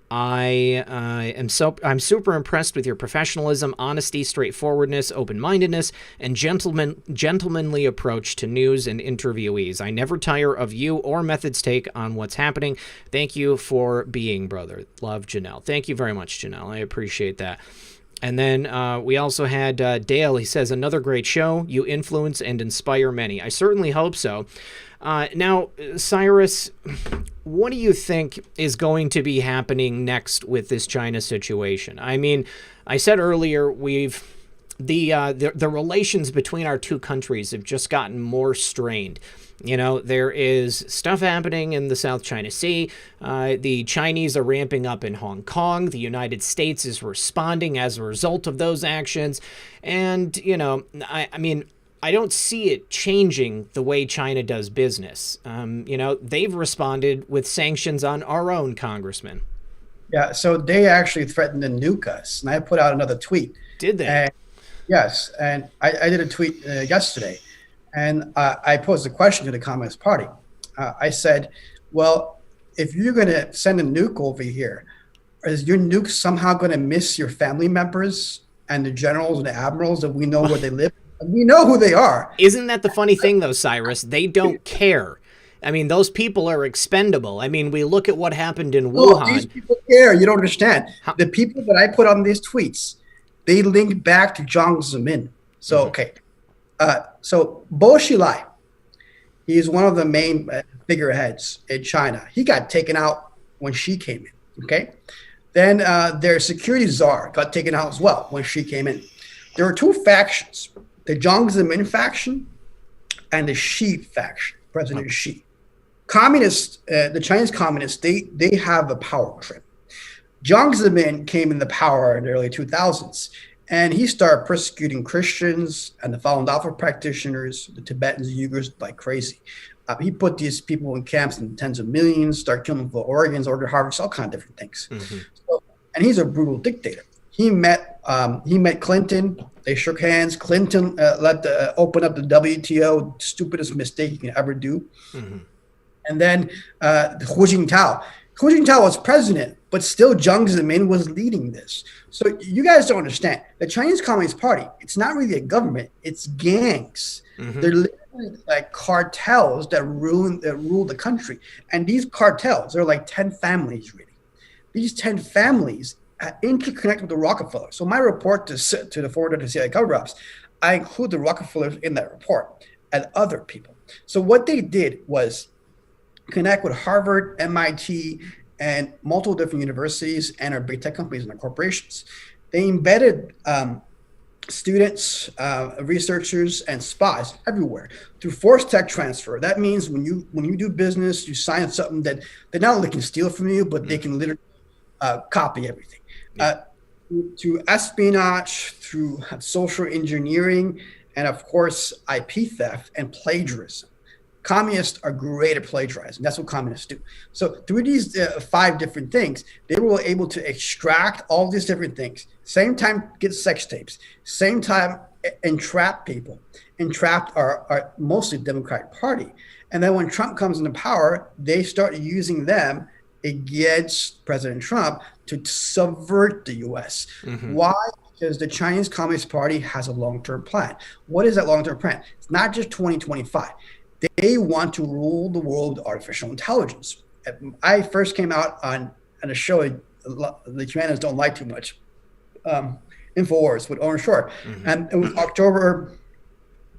I'm super impressed with your professionalism, honesty, straightforwardness, open-mindedness, and gentlemanly approach to news and interviewees. I never tire of you or Method's take on what's happening. Thank you for being brother. Love, Janelle. Thank you very much, Janelle. I appreciate that. And then we also had Dale. He says, another great show. You influence and inspire many. I certainly hope so. Now, Cyrus, what do you think is going to be happening next with this China situation? I mean, I said earlier, the relations between our two countries have just gotten more strained. You know, there is stuff happening in the South China Sea. The Chinese are ramping up in Hong Kong. The United States is responding as a result of those actions. And, you know, I mean, I don't see it changing the way China does business. You know, they've responded with sanctions on our own congressmen. Yeah, so they actually threatened to nuke us. And I put out another tweet. Did they? And, yes, and I did a tweet yesterday. And I posed a question to the Communist Party. I said, well, if you're going to send a nuke over here, is your nuke somehow going to miss your family members and the generals and the admirals that we know where they live? We know who they are. Isn't that the funny thing, though, Cyrus? They don't care. I mean, those people are expendable. I mean, we look at what happened in Wuhan. No, these people care. You don't understand. The people that I put on these tweets, they link back to Jiang Zemin. So, okay. So Bo Xilai, he's one of the main figureheads in China. He got taken out when she came in, okay? Then their security czar got taken out as well when she came in. There are two factions, the Jiang Zemin faction and the Xi faction, President Xi. Communists, the Chinese communists, they have a power trip. Jiang Zemin came in the power in the early 2000s, And he started persecuting Christians and the Falun Dafa practitioners, the Tibetans, Uyghurs, like crazy. He put these people in camps in tens of millions, started killing them for organs, organ harvest, all kinds of different things. So, and he's a brutal dictator. He met Clinton. They shook hands. Clinton open up the WTO, stupidest mistake you can ever do. And then Hu Jintao. Hu Jintao was president, but still Jiang Zemin was leading this. So you guys don't understand. The Chinese Communist Party, it's not really a government. It's gangs. They're literally like cartels that rule the country. And these cartels, they're like 10 families, really. These 10 families interconnect with the Rockefellers. So my report to the forwarder to CIA cover-ups, I include the Rockefellers in that report and other people. So what they did was connect with Harvard, MIT, and multiple different universities and our big tech companies and our corporations. They embedded students, researchers, and spies everywhere through forced tech transfer. That means when you do business, you sign something that they not only can steal from you, but they can literally copy everything. Through espionage, through social engineering, and of course, IP theft and plagiarism. Communists are great at plagiarizing. That's what communists do. So through these 5 different things, they were able to extract all these different things. Same time, get sex tapes. Same time, entrap people. Entrapped our mostly Democratic Party. And then when Trump comes into power, they start using them against President Trump to subvert the U.S. Why? Because the Chinese Communist Party has a long-term plan. What is that long-term plan? It's not just 2025. They want to rule the world with artificial intelligence. I first came out on a show the Humanas don't like too much, InfoWars with Owen Shore. And it was October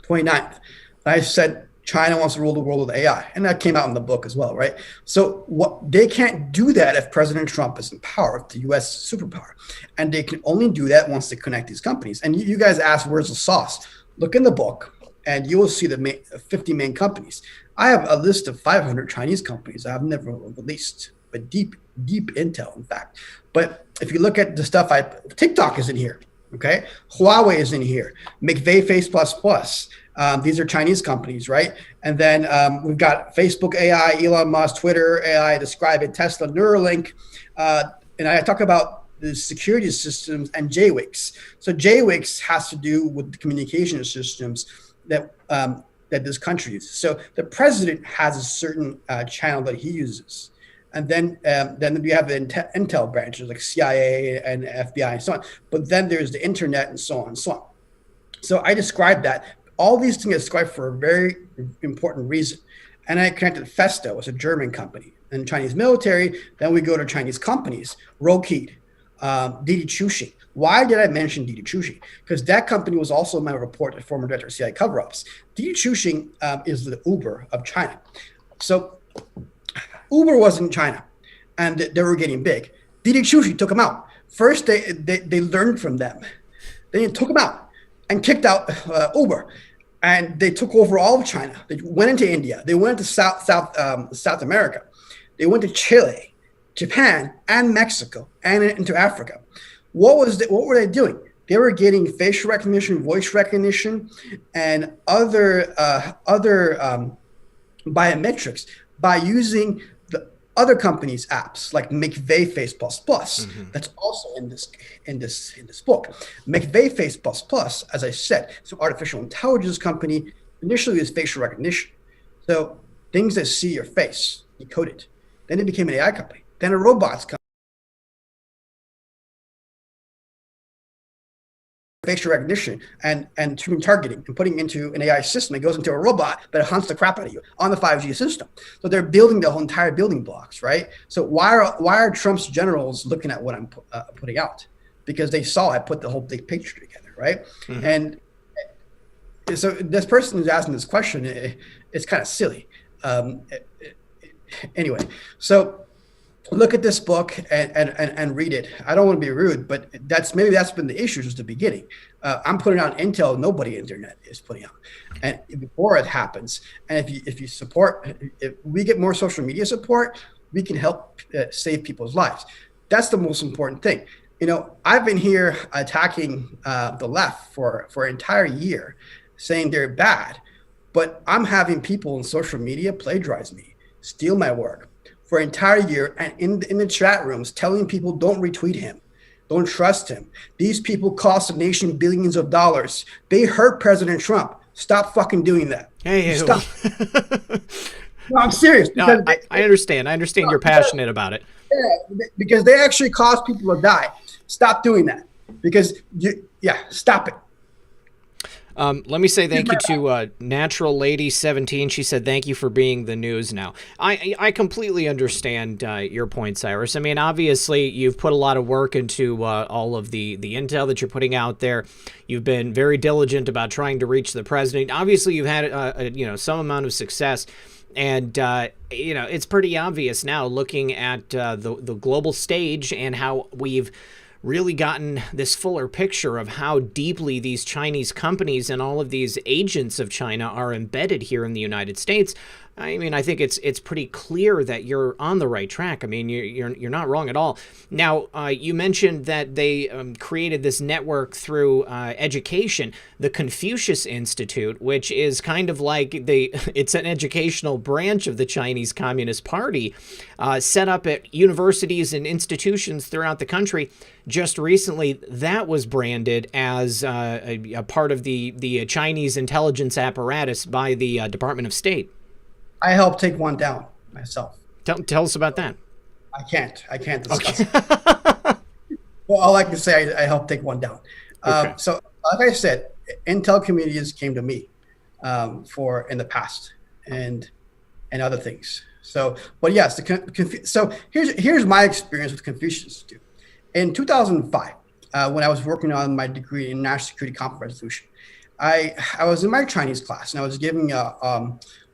29th. I said, China wants to rule the world with AI. And that came out in the book as well, right? So they can't do that if President Trump is in power, if the U.S. is superpower. And they can only do that once they connect these companies. And you guys ask, where's the sauce? Look in the book. And you will see the 50 main companies. I have a list of 500 Chinese companies I've never released, but deep intel, in fact. But if you look at the stuff, TikTok is in here, okay? Huawei is in here. McVeigh These are Chinese companies, right? And then we've got Facebook AI, Elon Musk, Twitter AI, Describe It, Tesla, Neuralink. And I talk about the security systems and JWICs. So JWICs has to do with the communication systems that this country uses. So the president has a certain channel that he uses, and then we have the intel branches like CIA and FBI and so on. But then there's the internet and so on and so on. So I described that. All these things are described for a very important reason. And I connected Festo, it's a German company, and Chinese military. Then we go to Chinese companies, Rokeed, Didi Chuxing. Why did I mention Didi Chuxing? Because that company was also in my report to former director of CIA cover-ups. Didi Chuxing is the Uber of China. So Uber was in China, and they were getting big. Didi Chuxing took them out. First, they learned from them. They took them out and kicked out Uber. And they took over all of China. They went into India. They went into South America. They went to Chile, Japan, and Mexico, and into Africa. What were they doing? They were getting facial recognition, voice recognition, and other biometrics by using the other companies' apps like McVeigh Face Plus Plus. That's also in this book. McVeigh Face Plus Plus, as I said, it's an artificial intelligence company. Initially, it was facial recognition, so things that see your face, decoded. Then it became an AI company. Then a robots company. Facial recognition and human targeting and putting into an AI system. It goes into a robot, but it hunts the crap out of you on the 5G system. So they're building the whole entire building blocks, right? So why are Trump's generals looking at what I'm putting out? Because they saw I put the whole big picture together, right? And so this person who's asking this question, it's kind of silly. Anyway, so look at this book and read it. I don't want to be rude, but that's been the issue since the beginning. I'm putting out intel nobody on the internet is putting out, and before it happens. And if you support, if we get more social media support, we can help save people's lives. That's the most important thing. I've been here attacking the left for an entire year, saying they're bad, but I'm having people on social media plagiarize me, steal my work for an entire year, and in the chat rooms telling people don't retweet him, don't trust him. These people cost the nation billions of dollars. They hurt President Trump. Stop fucking doing that. Hey, stop. No, I'm serious. No, I understand. I understand you're passionate about it. Yeah, because they actually cause people to die. Stop doing that. Because stop it. Let me say thank you to Natural Lady 17. She said thank you for being the news now. I completely understand your point, Cyrus. I mean, obviously you've put a lot of work into all of the intel that you're putting out there. You've been very diligent about trying to reach the president. Obviously, you've had some amount of success. And, it's pretty obvious now looking at the global stage and how we've really gotten this fuller picture of how deeply these Chinese companies and all of these agents of China are embedded here in the United States. I mean, I think it's pretty clear that you're on the right track. I mean, you're not wrong at all. Now, you mentioned that they created this network through education, the Confucius Institute, which is kind of like it's an educational branch of the Chinese Communist Party, set up at universities and institutions throughout the country. Just recently, that was branded as a part of the Chinese intelligence apparatus by the Department of State. I helped take one down myself. Tell us about that. I can't discuss it. Well, all I can say, I helped take one down. Okay. So, like I said, intel communities came to me in the past and other things. So, but yes, so here's my experience with Confucius Institute. In 2005, when I was working on my degree in national security conflict resolution, I was in my Chinese class and I was giving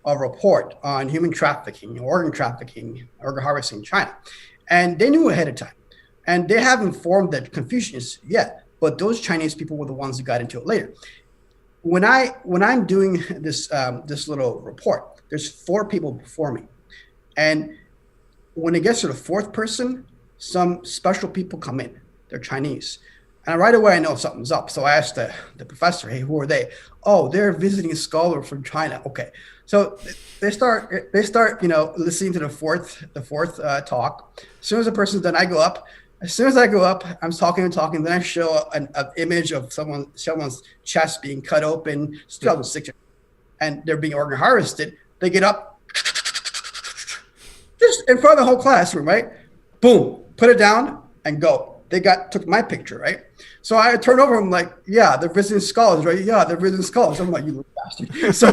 a report on human trafficking, organ harvesting in China. And they knew ahead of time. And they haven't formed the Confucius yet, but those Chinese people were the ones who got into it later. When I'm doing this little report, there's 4 people before me. And when it gets to the 4th person, some special people come in. They're Chinese. And right away, I know something's up. So I asked the professor, hey, who are they? Oh, they're a visiting scholar from China. Okay. So they start, listening to the fourth talk. As soon as the person's done, I go up. As soon as I go up, I'm talking. Then I show an image of someone's chest being cut open, still the signature, and they're being organ harvested. They get up, just in front of the whole classroom, right? Boom, put it down and go. They took my picture, right? So I turn over, I'm like, yeah, they're visiting scholars, right? Yeah, they're visiting scholars. I'm like, you little bastard. So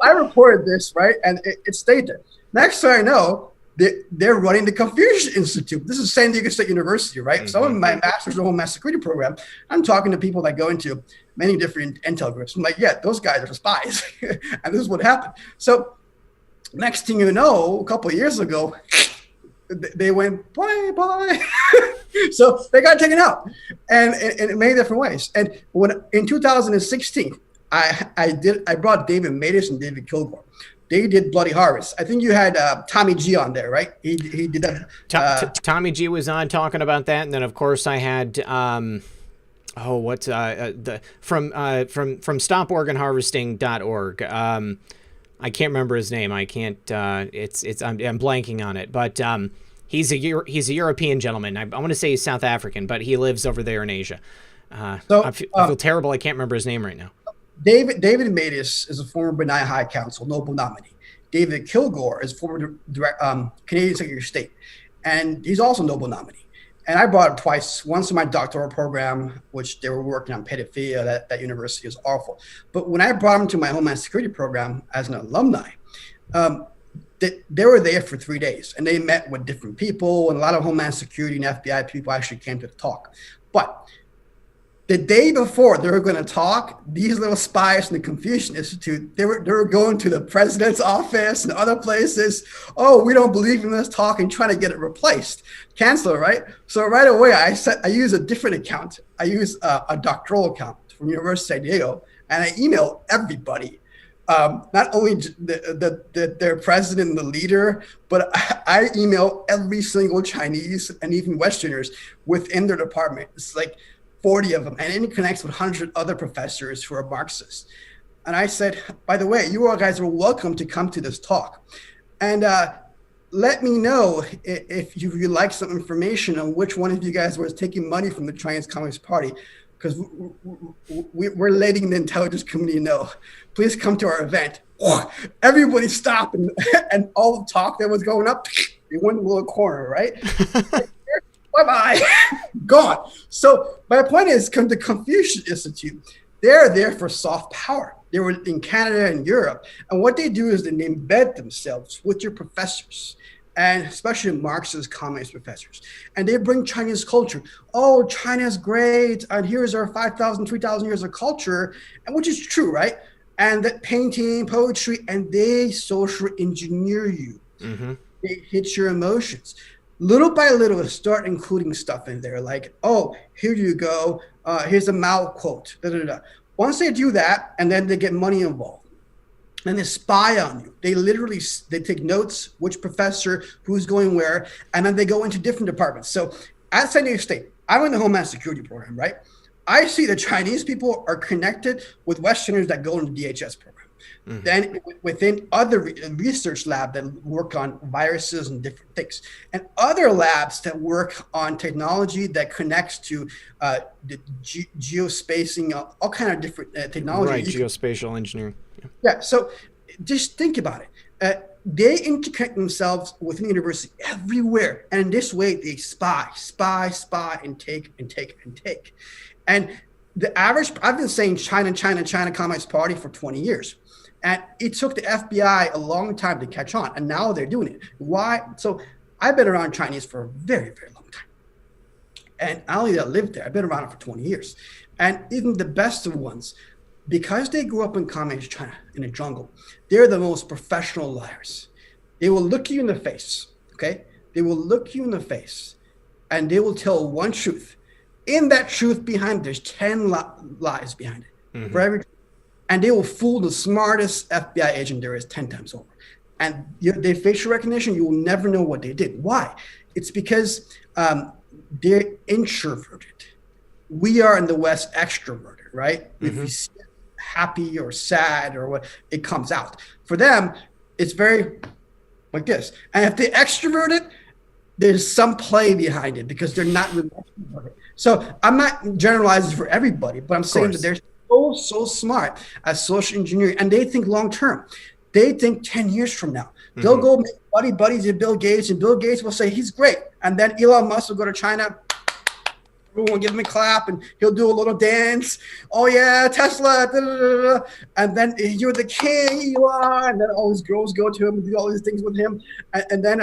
I reported this, right? And it stayed there. Next thing I know, they're running the Confucius Institute. This is San Diego State University, right? Mm-hmm. So I'm in my master's in Homeland Security program. I'm talking to people that go into many different intel groups. I'm like, yeah, those guys are spies. And this is what happened. So next thing you know, a couple of years ago, they went bye. So they got taken out, and in many different ways. And when in 2016, I brought David Matus and David Kilgore. They did Bloody Harvest. I think you had Tommy G on there, right? He did that. Tommy G was on talking about that, and then of course I had from StopOrganHarvesting.org. I can't remember his name. I can't. I'm blanking on it, but he's a European gentleman. I want to say he's South African, but he lives over there in Asia. I feel terrible. I can't remember his name right now. David Matus is a former Benai High Council Nobel nominee. David Kilgore is former Canadian Secretary of State, and he's also a Nobel nominee. And I brought him twice, once in my doctoral program, which they were working on pedophilia. That university is awful. But when I brought him to my Homeland Security program as an alumni, they were there for 3 days, and they met with different people, and a lot of Homeland Security and FBI people actually came to the talk. But the day before they were going to talk, these little spies from the Confucius Institute, they were going to the president's office and other places. Oh, we don't believe in this talk, and trying to get it replaced, cancel it, right? So right away, I use a different account. I use a doctoral account from University of San Diego, and I emailed everybody not only their president and the leader, but I email every single Chinese and even Westerners within their department. It's like 40 of them, and it connects with 100 other professors who are Marxists. And I said, by the way, you all guys are welcome to come to this talk. And let me know if you like some information on which one of you guys was taking money from the Chinese Communist Party, because we're letting the intelligence community know. Please come to our event. Everybody stopped, and all the talk that was going up, it went in a little corner, right? Bye-bye, gone. So my point is, come to Confucius Institute. They're there for soft power. They were in Canada and Europe. And what they do is they embed themselves with your professors, and especially Marxist communist professors. And they bring Chinese culture. Oh, China's great. And here's our 5,000, 3,000 years of culture, and which is true, right? And that painting, poetry, and they social engineer you. Mm-hmm. They hit your emotions. Little by little, start including stuff in there like, oh, here you go. Here's a Mao quote. Da, da, da. Once they do that, and then they get money involved, and they spy on you. They take notes, which professor, who's going where, and then they go into different departments. So at San Diego State, I'm in the Homeland Security program, right? I see the Chinese people are connected with Westerners that go into the DHS program. Mm-hmm. Then within other research labs that work on viruses and different things, and other labs that work on technology that connects to the geospacing, all kind of different technology. Right, geospatial engineering. Yeah, so just think about it. They interconnect themselves within the university everywhere, and in this way, they spy, and take. And the average, I've been saying China Communist Party for 20 years. And it took the FBI a long time to catch on, and now they're doing it. Why? So I've been around Chinese for a very, very long time. And I only lived there. I've been around it for 20 years. And even the best of ones, because they grew up in communist China, in a jungle, they're the most professional liars. They will look you in the face, okay? They will look you in the face, and they will tell one truth. In that truth behind, there's 10 lies behind it. Mm-hmm. For every, and they will fool the smartest FBI agent there is 10 times over. And their facial recognition, you will never know what they did. Why? It's because they're introverted. We are in the West extroverted, right? Mm-hmm. If you see happy or sad or what, it comes out. For them, it's very like this. And if they're extroverted, there's some play behind it because they're not really extroverted. So I'm not generalizing for everybody, but I'm saying that they're so smart at social engineering, and they think long term. They think 10 years from now. Mm-hmm. They'll go make buddies with Bill Gates, and Bill Gates will say he's great. And then Elon Musk will go to China. Everyone will give him a clap, and he'll do a little dance. Oh yeah, Tesla. Da, da, da, da. And then you're the king, Elon. And then all his girls go to him and do all these things with him. And then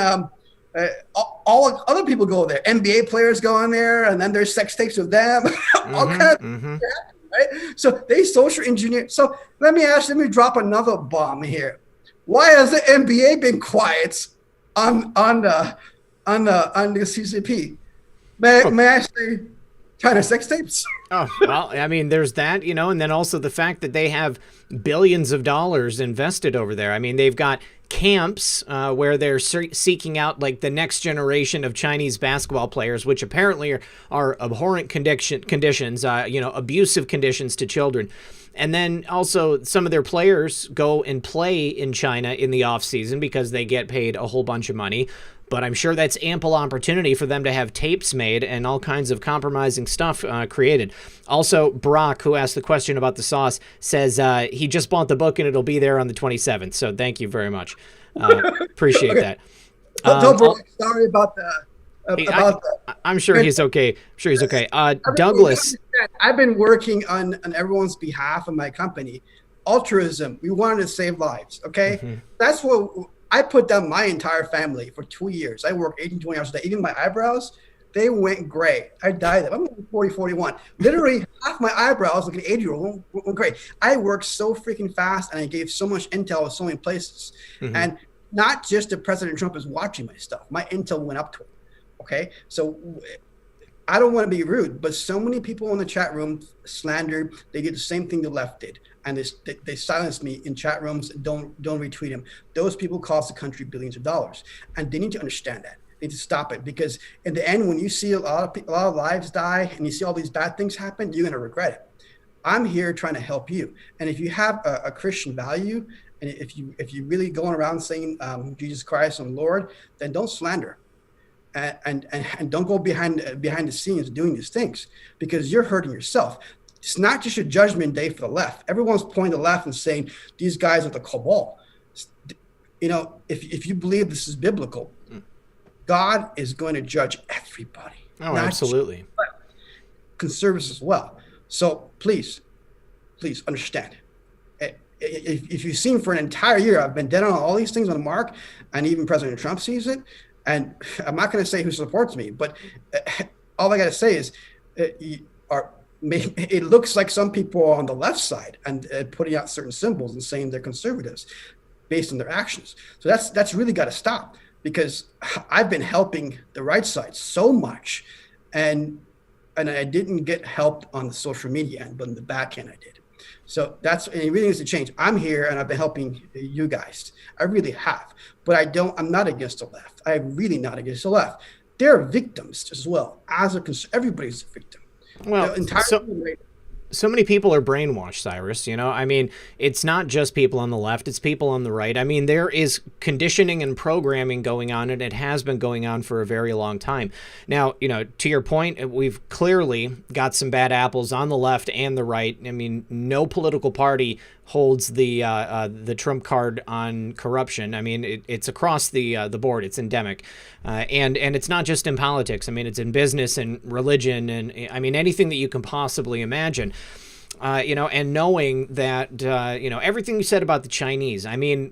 all other people go there. NBA players go in there, and then there's sex tapes with them. All kinds of things. Right? So they social engineer. So let me drop another bomb here. Why has the NBA been quiet on the CCP? May I say China sex tapes? Oh, well, I mean, there's that, and then also the fact that they have billions of dollars invested over there. I mean, they've got camps where they're seeking out like the next generation of Chinese basketball players, which apparently are abhorrent conditions, abusive conditions to children. And then also some of their players go and play in China in the off season because they get paid a whole bunch of money. But I'm sure that's ample opportunity for them to have tapes made and all kinds of compromising stuff created. Also, Brock, who asked the question about the sauce, says he just bought the book and it'll be there on the 27th. So thank you very much. Appreciate that. Sorry about that. I'm sure he's okay. Douglas. I've been working on everyone's behalf of my company. Altruism. We wanted to save lives. Okay. Mm-hmm. That's what I put down my entire family for 2 years. I worked 18, 20 hours a day. Even my eyebrows, they went gray. I dyed them. I'm 40, 41. Literally half my eyebrows, like an 80-year-old, went gray. I worked so freaking fast, and I gave so much intel in so many places. Mm-hmm. And not just that President Trump is watching my stuff. My intel went up to him. Okay? So I don't want to be rude, but so many people in the chat room slandered. They did the same thing the left did. and they silence me in chat rooms and don't retweet him. Those people cost the country billions of dollars, and they need to understand that. They need to stop it, because in the end, when you see a lot of lives die and you see all these bad things happen, you're going to regret it. I'm here trying to help you, and if you have a Christian value, and if you really going around saying Jesus Christ and Lord, then don't slander. And don't go behind the scenes doing these things, because you're hurting yourself. It's not just a judgment day for the left. Everyone's pointing to the left and saying these guys are the cabal. You know, if you believe this is biblical, God is going to judge everybody. Oh, absolutely. Conservatives as well. So please understand. If you've seen for an entire year, I've been dead on all these things on the mark, and even President Trump sees it. And I'm not going to say who supports me, but all I got to say is it looks like some people are on the left side and putting out certain symbols and saying they're conservatives based on their actions. So that's really got to stop, because I've been helping the right side so much, and I didn't get helped on the social media end, but in the back end I did. So it really needs to change. I'm here and I've been helping you guys. I really have, but I'm not against the left. I'm really not against the left. They're victims as well. Everybody's a victim. Well, so many people are brainwashed, Cyrus. You know, I mean, it's not just people on the left, it's people on the right. I mean, there is conditioning and programming going on, and it has been going on for a very long time. Now, you know, to your point, we've clearly got some bad apples on the left and the right. I mean, no political party holds the trump card on corruption. I mean, it's across the board. It's endemic. And it's not just in politics. I mean, it's in business and religion, and I mean, anything that you can possibly imagine. You know, and knowing that, you know, everything you said about the Chinese, I mean,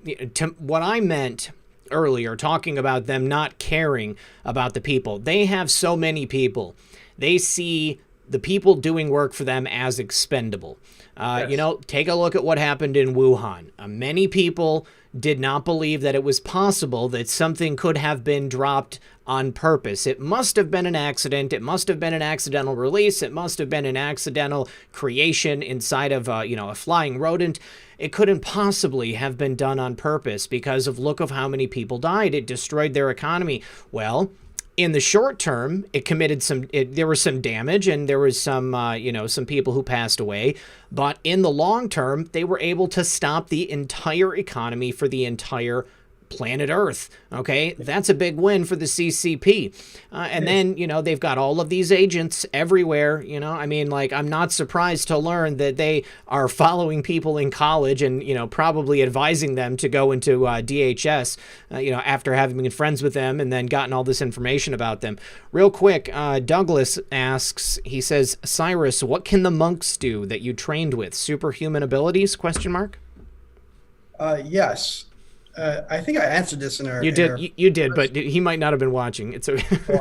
what I meant earlier, talking about them not caring about the people, they have so many people. They see the people doing work for them as expendable. Yes. You know, take a look at what happened in Wuhan. Many people did not believe that it was possible that something could have been dropped on purpose. It must have been an accident. It must have been an accidental release. It must have been an accidental creation inside of, you know, a flying rodent. It couldn't possibly have been done on purpose because of look of how many people died. It destroyed their economy. Well, in the short term, there was some damage, and there was some, you know, some people who passed away. But in the long term, they were able to stop the entire economy for the entire planet Earth. Okay, that's a big win for the CCP. And then, you know, they've got all of these agents everywhere. You know, I mean, like, I'm not surprised to learn that they are following people in college and, you know, probably advising them to go into DHS, you know, after having been friends with them and then gotten all this information about them. Real quick, Douglas asks, he says, Cyrus, what can the monks do that you trained with? Superhuman abilities? ? Yes. I think I answered this in our. You did, but he might not have been watching. It's okay.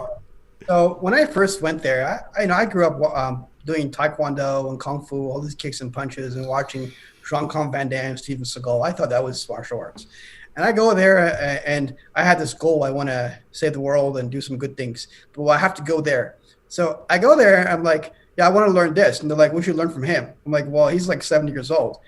So when I first went there, I grew up doing Taekwondo and Kung Fu, all these kicks and punches, and watching Jean-Claude Van Damme, Steven Seagal. I thought that was martial arts. And I go there, and I had this goal. I want to save the world and do some good things, but I have to go there. So I go there, and I'm like, yeah, I want to learn this. And they're like, we should learn from him. I'm like, well, he's like 70 years old.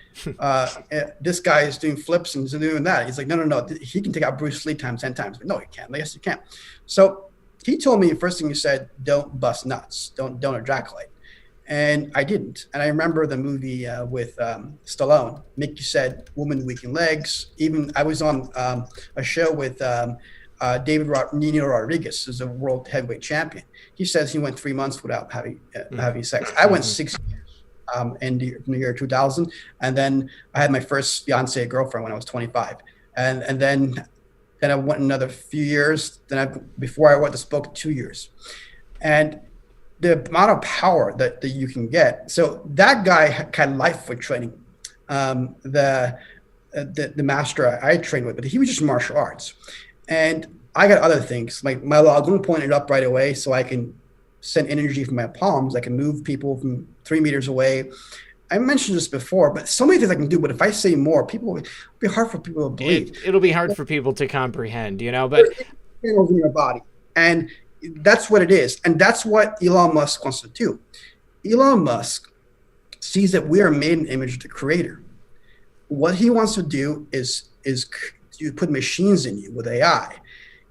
This guy is doing flips and doing that. He's like, no. He can take out Bruce Lee times 10 times. But no, he can't. Yes, he can. So he told me, the first thing he said, don't bust nuts. Don't ejaculate. And I didn't. And I remember the movie with Stallone. Mickey said, woman with weakened legs. Even I was on a show with Nino Rodriguez, who's a world heavyweight champion. He says he went 3 months without having sex. I went 6 years in the year 2000, and then I had my first fiancée girlfriend when I was 25, and then I went another few years. Before I went to spoke 2 years, and the amount of power that you can get. So that guy had life with training. The master I trained with, but he was just martial arts. And I got other things, like my login pointed up right away, so I can send energy from my palms. I can move people from 3 meters away. I mentioned this before, but so many things I can do. But if I say more, it'll be hard for people to believe. It'll be hard for people to comprehend, you know. But channels in your body, and that's what it is, and that's what Elon Musk wants to do. Elon Musk sees that we are made in the image of the Creator. what he wants to do is you put machines in you with AI,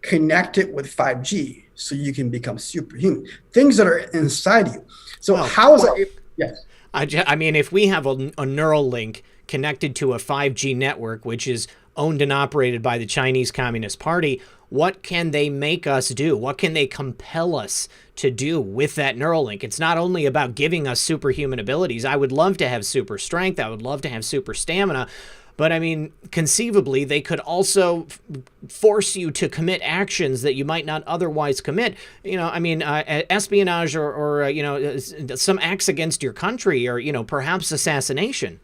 connect it with 5G so you can become superhuman. Things that are inside you. So how is that? Yes. I mean, if we have a neural link connected to a 5G network, which is owned and operated by the Chinese Communist Party, what can they make us do? What can they compel us to do with that neural link? It's not only about giving us superhuman abilities. I would love to have super strength. I would love to have super stamina. But I mean, conceivably, they could also force you to commit actions that you might not otherwise commit. You know, I mean, espionage or you know, some acts against your country, or, you know, perhaps assassination.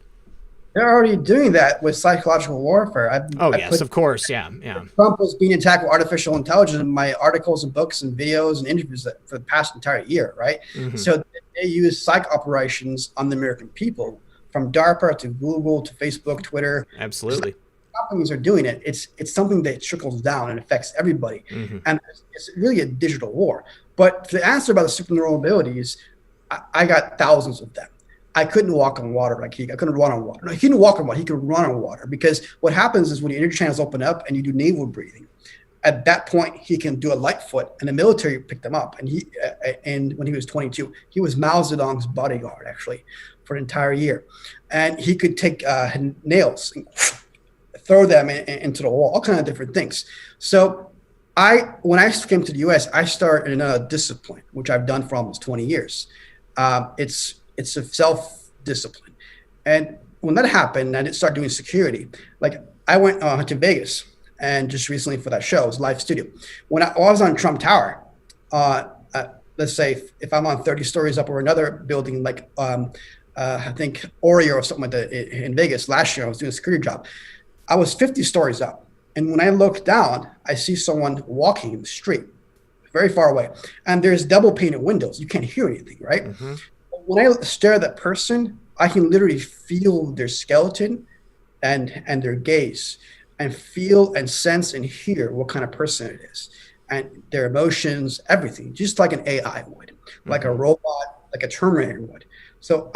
They're already doing that with psychological warfare. Yes, of course. Yeah. Trump was being attacked with artificial intelligence in my articles and books and videos and interviews for the past entire year, right? Mm-hmm. So they use psych operations on the American people, from DARPA to Google to Facebook, Twitter. Absolutely. Companies are doing it. It's something that trickles down and affects everybody. Mm-hmm. And it's really a digital war. But to answer about the superneural abilities, I got thousands of them. I couldn't walk on water like I couldn't run on water. No, he couldn't walk on water. He could run on water, because what happens is when your energy channels open up and you do navel breathing, at that point he can do a light foot, and the military picked him up. And when he was 22, he was Mao Zedong's bodyguard actually for an entire year, and he could take nails and throw them into the wall, all kinds of different things. So when I came to the U.S., I started in a discipline which I've done for almost 20 years. It's a self-discipline. And when that happened, I didn't start doing security. Like, I went to Vegas, and just recently for that show, it was live studio. When I was on Trump Tower, let's say if I'm on 30 stories up or another building, like I think Oreo or something like that in Vegas last year, I was doing a security job. I was 50 stories up. And when I look down, I see someone walking in the street very far away. And there's double painted windows. You can't hear anything, right? Mm-hmm. When I stare at that person, I can literally feel their skeleton and their gaze, and feel and sense and hear what kind of person it is, and their emotions, everything, just like an AI would, like a robot, like a Terminator would. So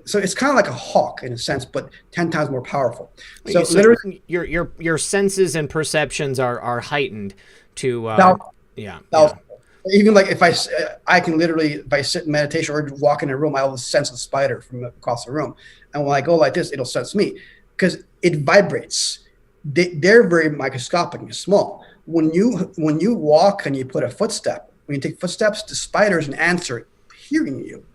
so it's kind of like a hawk in a sense, but 10 times more powerful. So literally, your senses and perceptions are heightened to yeah. Even like if I can literally, if I sit in meditation or walk in a room, I will sense a spider from across the room. And when I go like this, it'll sense me because it vibrates. They're very microscopic and small. When you walk and you put a footstep, when you take footsteps, the spiders and ants are hearing you,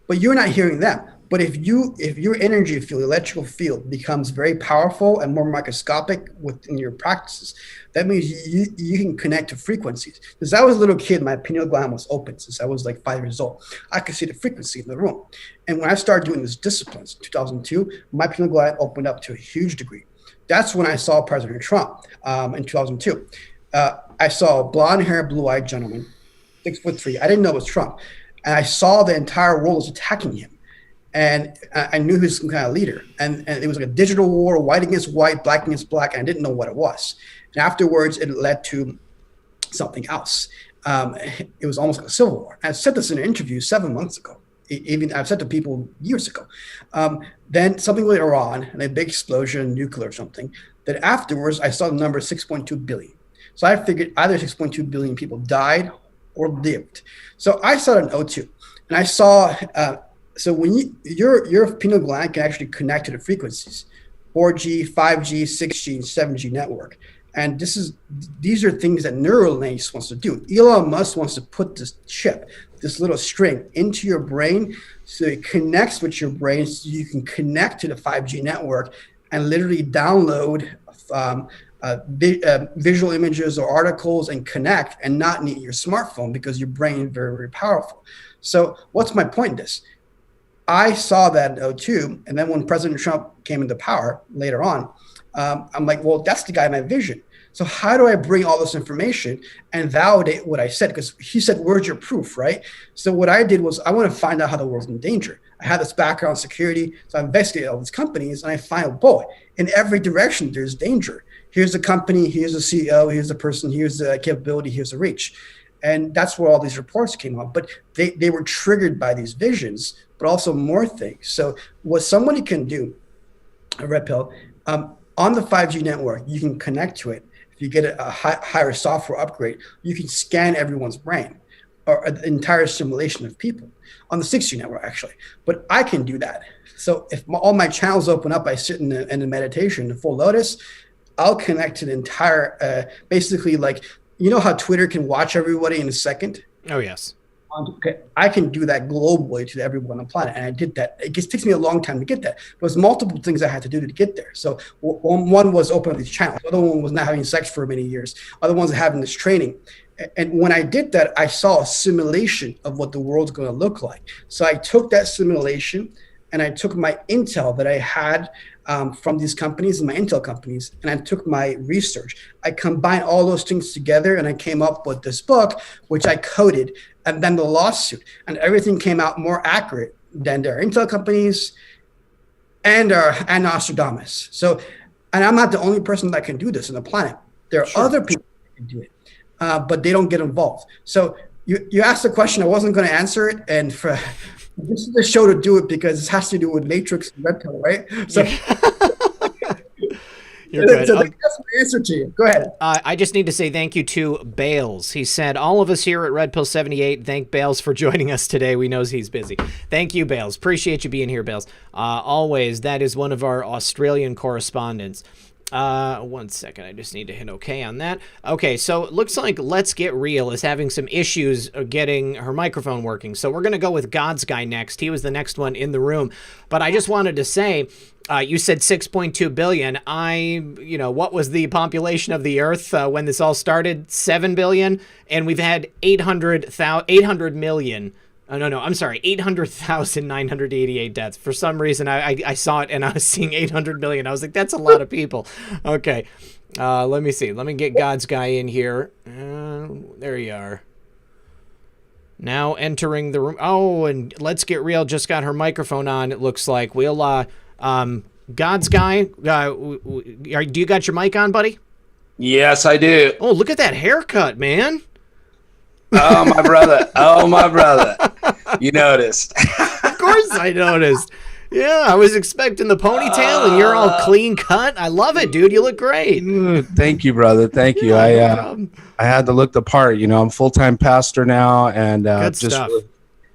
but you're not hearing them. But if your energy field, electrical field, becomes very powerful and more microscopic within your practices, that means you can connect to frequencies. Because I was a little kid, my pineal gland was open since I was like 5 years old. I could see the frequency in the room. And when I started doing these disciplines in 2002, my pineal gland opened up to a huge degree. That's when I saw President Trump in 2002. I saw a blonde haired, blue-eyed gentleman, 6'3". I didn't know it was Trump. And I saw the entire world was attacking him. And I knew he was some kind of leader. And it was like a digital war, white against white, black against black, and I didn't know what it was. And afterwards, it led to something else. It was almost like a civil war. I said this in an interview 7 months ago. Even I've said to people years ago. Then something with Iran, and a big explosion, nuclear or something. Then afterwards, I saw the number 6.2 billion. So I figured either 6.2 billion people died or lived. So I saw it in O2. And I saw... So when your pineal gland can actually connect to the frequencies, 4G, 5G, 6G, and 7G network. And these are things that Neuralink wants to do. Elon Musk wants to put this chip, this little string, into your brain so it connects with your brain so you can connect to the 5G network and literally download visual images or articles and connect and not need your smartphone because your brain is very, very powerful. So what's my point in this? I saw that in 2002, and then when President Trump came into power later on, I'm like, well, that's the guy in my vision. So how do I bring all this information and validate what I said? Because he said, where's your proof, right? So what I did was I want to find out how the world's in danger. I had this background in security, so I investigated all these companies, and I find, boy, in every direction, there's danger. Here's the company, here's the CEO, here's the person, here's the capability, here's the reach. And that's where all these reports came up. But they were triggered by these visions, but also more things. So what somebody can do a red pill. On the 5G network, you can connect to it. If you get a higher software upgrade, you can scan everyone's brain or an entire simulation of people on the 6G network, actually. But I can do that. So if all my channels open up, I sit in a meditation, the full lotus, I'll connect to the entire, basically like, you know how Twitter can watch everybody in a second? Oh, yes. Okay, I can do that globally to everyone on the planet, and I did that. It just takes me a long time to get that. There was multiple things I had to do to get there. So one was open up these channels. The other one was not having sex for many years. Other ones are having this training. And when I did that, I saw a simulation of what the world's going to look like. So I took that simulation and I took my intel that I had from these companies and my intel companies, and I took my research. I combined all those things together and I came up with this book, which I coded, and then the lawsuit, and everything came out more accurate than their intel companies and Nostradamus. So, and I'm not the only person that can do this on the planet. There are other people that can do it, but they don't get involved. So you asked a question, I wasn't going to answer it, and this is the show to do it because it has to do with Matrix and Red Pill, right? So You're good. So that's my answer to you. Go ahead. I just need to say thank you to Bales. He said, all of us here at Red Pill 78 thank Bales for joining us today. We know he's busy. Thank you, Bales. Appreciate you being here, Bales. Always, that is one of our Australian correspondents. 1 second. I just need to hit OK on that. Okay, so it looks like Let's Get Real is having some issues getting her microphone working. So we're going to go with God's Guy next. He was the next one in the room. But I just wanted to say, you said 6.2 billion. What was the population of the Earth when this all started? 7 billion. And we've had 800 million. I'm sorry, 800,988 deaths. For some reason, I saw it and I was seeing 800 million. I was like, that's a lot of people. Okay, let me see. Let me get God's Guy in here. There you are. Now entering the room. Oh, and Let's Get Real just got her microphone on, it looks like. We'll, God's Guy, do you got your mic on, buddy? Yes, I do. Oh, look at that haircut, man. Oh, my brother. Oh, my brother. You noticed. Of course I noticed. Yeah, I was expecting the ponytail, and you're all clean cut. I love it, dude. You look great. Thank you, brother. Thank you. I had to look the part. You know, I'm full-time pastor now, and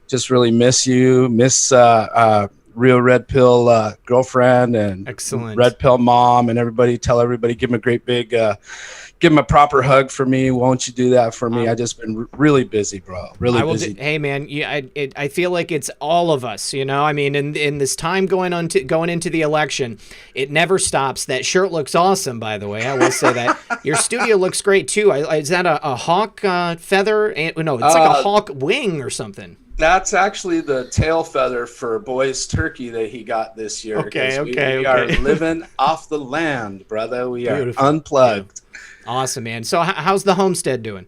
just really miss you. Miss Real Red Pill girlfriend and excellent Red Pill mom and everybody. Tell everybody, give them a great big, give them a proper hug for me. Won't you do that for me? I just been really busy, bro. Really busy. Hey, man, I feel like it's all of us. You know, I mean, in this time going into the election, it never stops. That shirt looks awesome, by the way. I will say that your studio looks great too. Is that a hawk feather? No, it's like a hawk wing or something. That's actually the tail feather for Boy's turkey that he got this year. Okay. We are living off the land, brother. We are unplugged. Yeah. Awesome, man. So how's the homestead doing?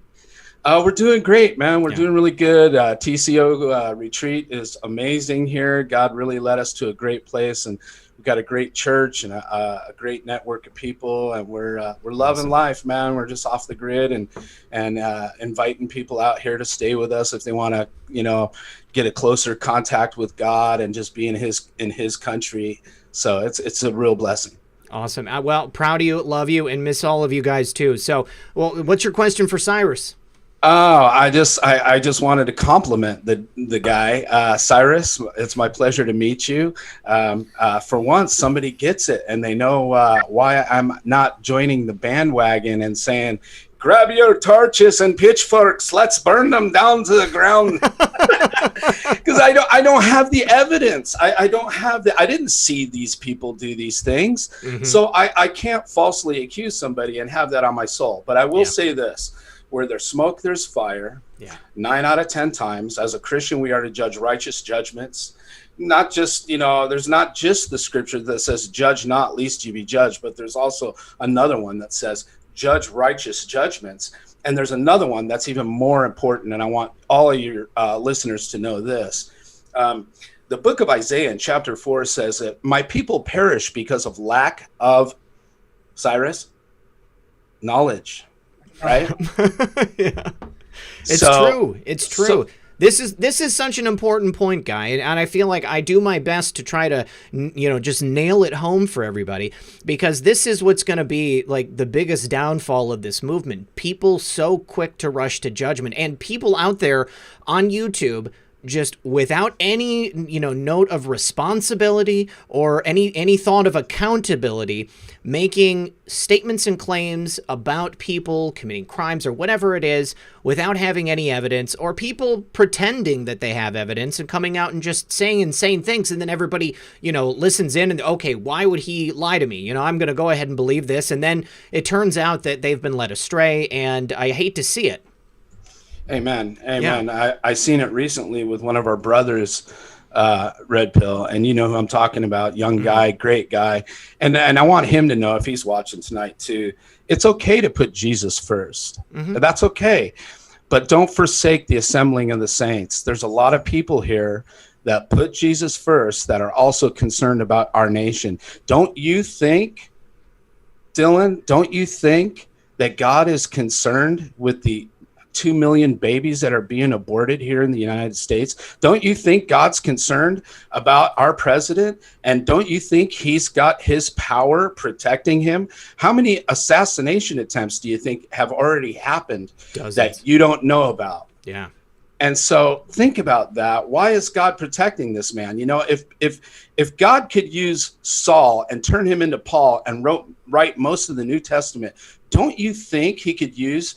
We're doing great, man. We're doing really good. TCO retreat is amazing here. God really led us to a great place, and we've got a great church and a great network of people, and we're loving life, man. We're just off the grid and inviting people out here to stay with us if they want to, get a closer contact with God and just be in His country. So it's a real blessing. Awesome. Well, proud of you, love you, and miss all of you guys too. So, well, what's your question for Cyrus? Oh, I just wanted to compliment the guy, Cyrus. It's my pleasure to meet you. For once, somebody gets it and they know why I'm not joining the bandwagon and saying, grab your torches and pitchforks, let's burn them down to the ground. Because I don't have the evidence. I don't have I didn't see these people do these things. Mm-hmm. So I can't falsely accuse somebody and have that on my soul. But I will say this. Where there's smoke, there's fire. 9 out of 10 times, as a Christian, we are to judge righteous judgments. Not just, there's not just the scripture that says, judge not, lest you be judged, but there's also another one that says, judge righteous judgments. And there's another one that's even more important, and I want all of your listeners to know this. The book of Isaiah in chapter 4 says that my people perish because of lack of, Cyrus, knowledge. Right? Yeah. It's true. This is such an important point, Guy, and I feel like I do my best to try to, just nail it home for everybody, because this is what's going to be like the biggest downfall of this movement. People so quick to rush to judgment, and people out there on YouTube just without any, note of responsibility or any thought of accountability, making statements and claims about people committing crimes or whatever it is without having any evidence, or people pretending that they have evidence and coming out and just saying insane things. And then everybody, listens in and, okay, why would he lie to me? I'm going to go ahead and believe this. And then it turns out that they've been led astray, and I hate to see it. Amen. Yeah. I seen it recently with one of our brothers, Red Pill, and you know who I'm talking about, young guy, great guy. And I want him to know, if he's watching tonight too, it's okay to put Jesus first. That's okay. But don't forsake the assembling of the saints. There's a lot of people here that put Jesus first that are also concerned about our nation. Don't you think, Dylan, that God is concerned with the 2 million babies that are being aborted here in the United States? Don't you think God's concerned about our president? And don't you think he's got his power protecting him? How many assassination attempts do you think have already happened that you don't know about? Yeah. And so think about that. Why is God protecting this man? If God could use Saul and turn him into Paul and write most of the New Testament, don't you think he could use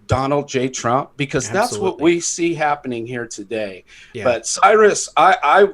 Donald J. Trump? Because that's what we see happening here today. Yeah. But Cyrus, I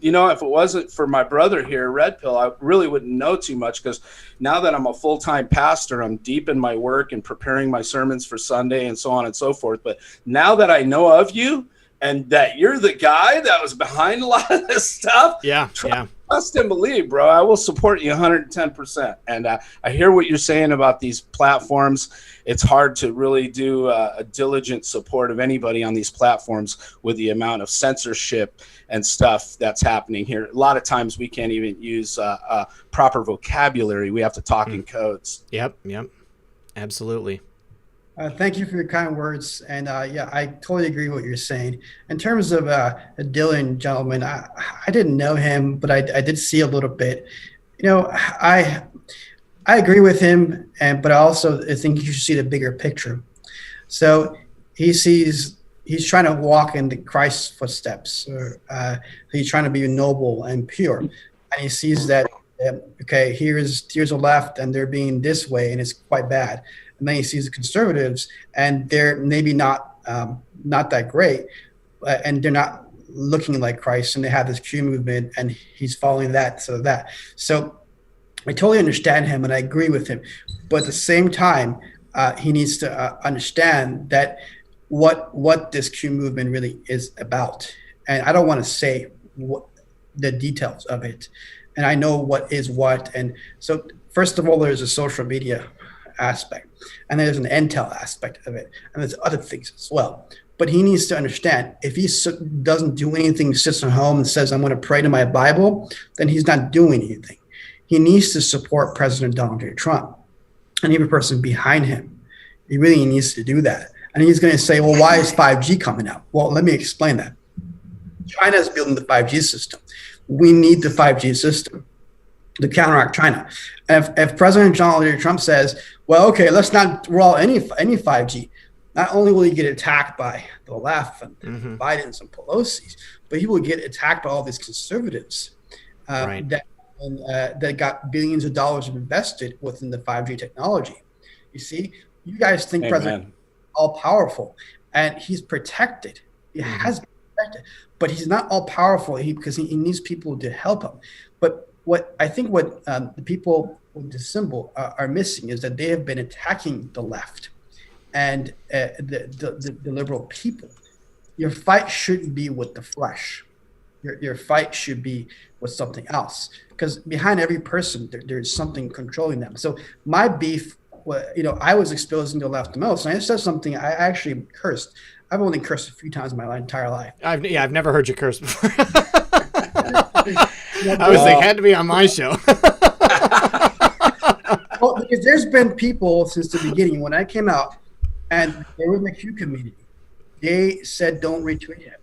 if it wasn't for my brother here, Red Pill, I really wouldn't know too much, because now that I'm a full-time pastor, I'm deep in my work and preparing my sermons for Sunday and so on and so forth. But now that I know of you and that you're the guy that was behind a lot of this stuff, trust and believe, bro. I will support you 110%. And I hear what you're saying about these platforms. It's hard to really do a diligent support of anybody on these platforms with the amount of censorship and stuff that's happening here. A lot of times we can't even use proper vocabulary. We have to talk in codes. Yep. Absolutely. Thank you for your kind words. And I totally agree with what you're saying. In terms of Dylan, gentlemen, I didn't know him, but I did see a little bit. I agree with him, but I also think you should see the bigger picture. So he's trying to walk into Christ's footsteps. He's trying to be noble and pure. And he sees that, here's a left, and they're being this way, and it's quite bad. And then he sees the conservatives, and they're maybe not that great, and they're not looking like Christ, and they have this Q movement, and he's following that. So I totally understand him, and I agree with him. But at the same time, he needs to understand that what this Q movement really is about. And I don't want to say what the details of it. And I know what is what. And so, first of all, there's a social media aspect, and there's an intel aspect of it, and there's other things as well. But he needs to understand, if he doesn't do anything, sits at home and says, I'm going to pray to my Bible, then he's not doing anything. He needs to support President Donald J. Trump and every person behind him. He really needs to do that. And he's going to say, well, why is 5G coming out? Well, let me explain that. China is building the 5G system. We need the 5G system to counteract China. If President Donald J. Trump says, well, okay, let's not roll any 5G, not only will he get attacked by the left and Biden's and Pelosi's, but he will get attacked by all these conservatives that got billions of dollars invested within the 5G technology. You see, you guys think President is all powerful, and he's protected. He has been protected, but he's not all powerful because he needs people to help him. But what the people with the symbol are missing is that they have been attacking the left and the liberal people. Your fight shouldn't be with the flesh. Your fight should be with something else, because behind every person there's something controlling them. So my beef, I was exposing the left the most, and I said something I actually cursed. I've only cursed a few times in my entire life. I've never heard you curse before. I was like, had to be on my show. Well, because there's been people since the beginning when I came out, and they were in the Q community. they said don't retweet him.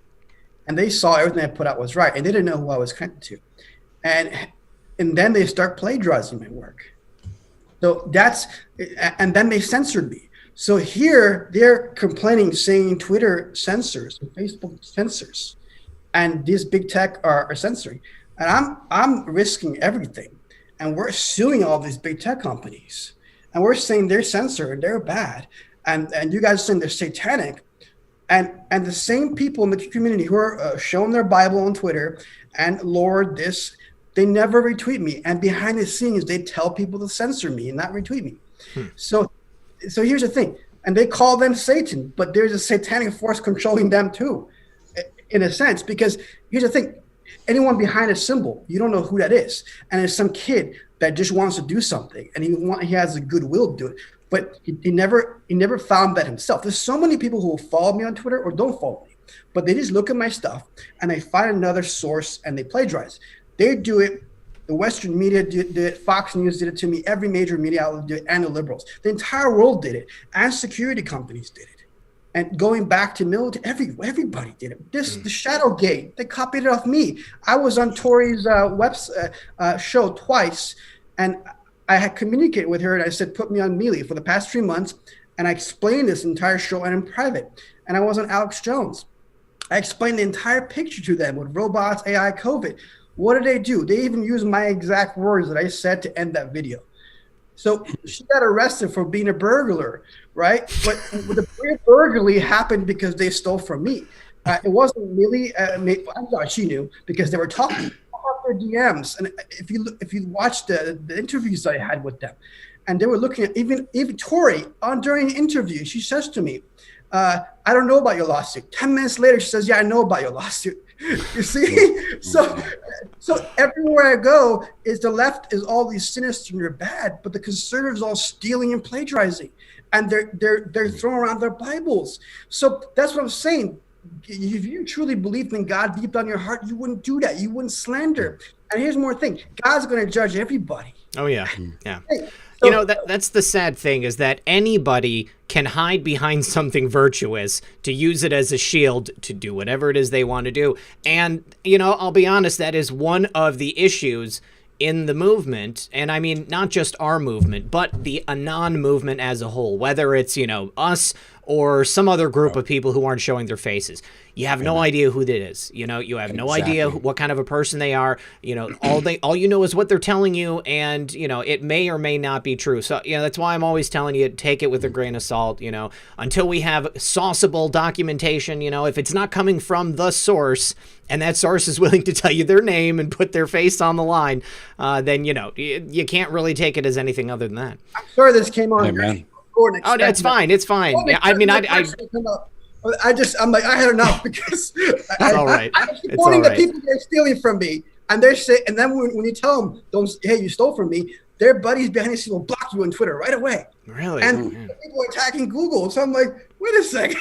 And they saw everything I put out was right, and they didn't know who I was connected to. And then they start plagiarizing my work. So and then they censored me. So here they're complaining, saying Twitter censors, and Facebook censors, and these big tech are censoring. And I'm risking everything. And we're suing all these big tech companies. And we're saying they're censored, they're bad. And you guys are saying they're satanic. And the same people in the community who are showing their Bible on Twitter and Lord this, they never retweet me. And behind the scenes, they tell people to censor me and not retweet me. So here's the thing. And they call them Satan, but there's a satanic force controlling them too, in a sense. Because here's the thing. Anyone behind a symbol, you don't know who that is. And it's some kid that just wants to do something, and he has a goodwill to do it. But he never found that himself. There's so many people who follow me on Twitter or don't follow me, but they just look at my stuff and they find another source and they plagiarize. They do it. The Western media did it. Fox News did it to me. Every major media outlet did it, and the liberals. The entire world did it, and security companies did it. And going back to military, everybody did it. The Shadowgate, they copied it off me. I was on Tori's show twice, and I had communicated with her, and I said, put me on Mealy for the past 3 months, and I explained this entire show and in private. And I was on Alex Jones. I explained the entire picture to them with robots, AI, COVID. What did they do? They even used my exact words that I said to end that video. So she got arrested for being a burglar, right? But the burglary happened because they stole from me. It wasn't really. I thought she knew because they were talking about their DMs. And if you watch the interviews I had with them, and they were looking at even Tori during the interview, she says to me, "I don't know about your lawsuit." 10 minutes later, she says, "Yeah, I know about your lawsuit." You see, so everywhere I go is the left is all these sinister and they're bad, but the conservatives all stealing and plagiarizing, and they're throwing around their Bibles. So that's what I'm saying. If you truly believed in God deep down your heart, you wouldn't do that. You wouldn't slander. And here's more thing: God's going to judge everybody. Oh yeah, yeah. Hey, you know, that's the sad thing, is that anybody can hide behind something virtuous to use it as a shield to do whatever it is they want to do. And, you know, I'll be honest, that is one of the issues in the movement. And I mean, not just our movement, but the Anon movement as a whole, whether it's, you know, us or some other group of people who aren't showing their faces. You have no idea who that is. You know, you have no idea what kind of a person they are. You know, all you know is what they're telling you, and, you know, it may or may not be true. So, you know, that's why I'm always telling you, take it with a grain of salt, you know, until we have sauceable documentation. You know, if it's not coming from the source, and that source is willing to tell you their name and put their face on the line, then, you know, you can't really take it as anything other than that. I'm sorry this came on. Amen. Oh, that's fine. It's fine. Yeah, I mean, I'm like, I had enough because it's all right. I'm supporting the people that are stealing from me, and they're saying, and then when you tell them, hey, you stole from me, their buddies behind the scenes will block you on Twitter right away. Really? And people are attacking Google. So I'm like, wait a second.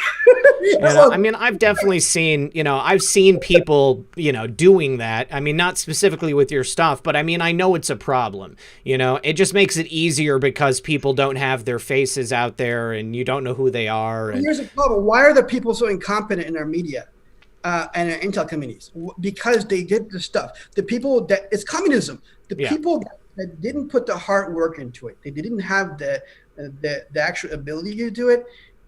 I mean, I've definitely seen, you know, I've seen people, you know, doing that. I mean, not specifically with your stuff, but I mean, I know it's a problem. You know, it just makes it easier because people don't have their faces out there and you don't know who they are. And here's the problem. Why are the people so incompetent in our media and our intel communities? Because they did the stuff. The people that, it's communism. The people that didn't put the hard work into it, they didn't have the actual ability to do it,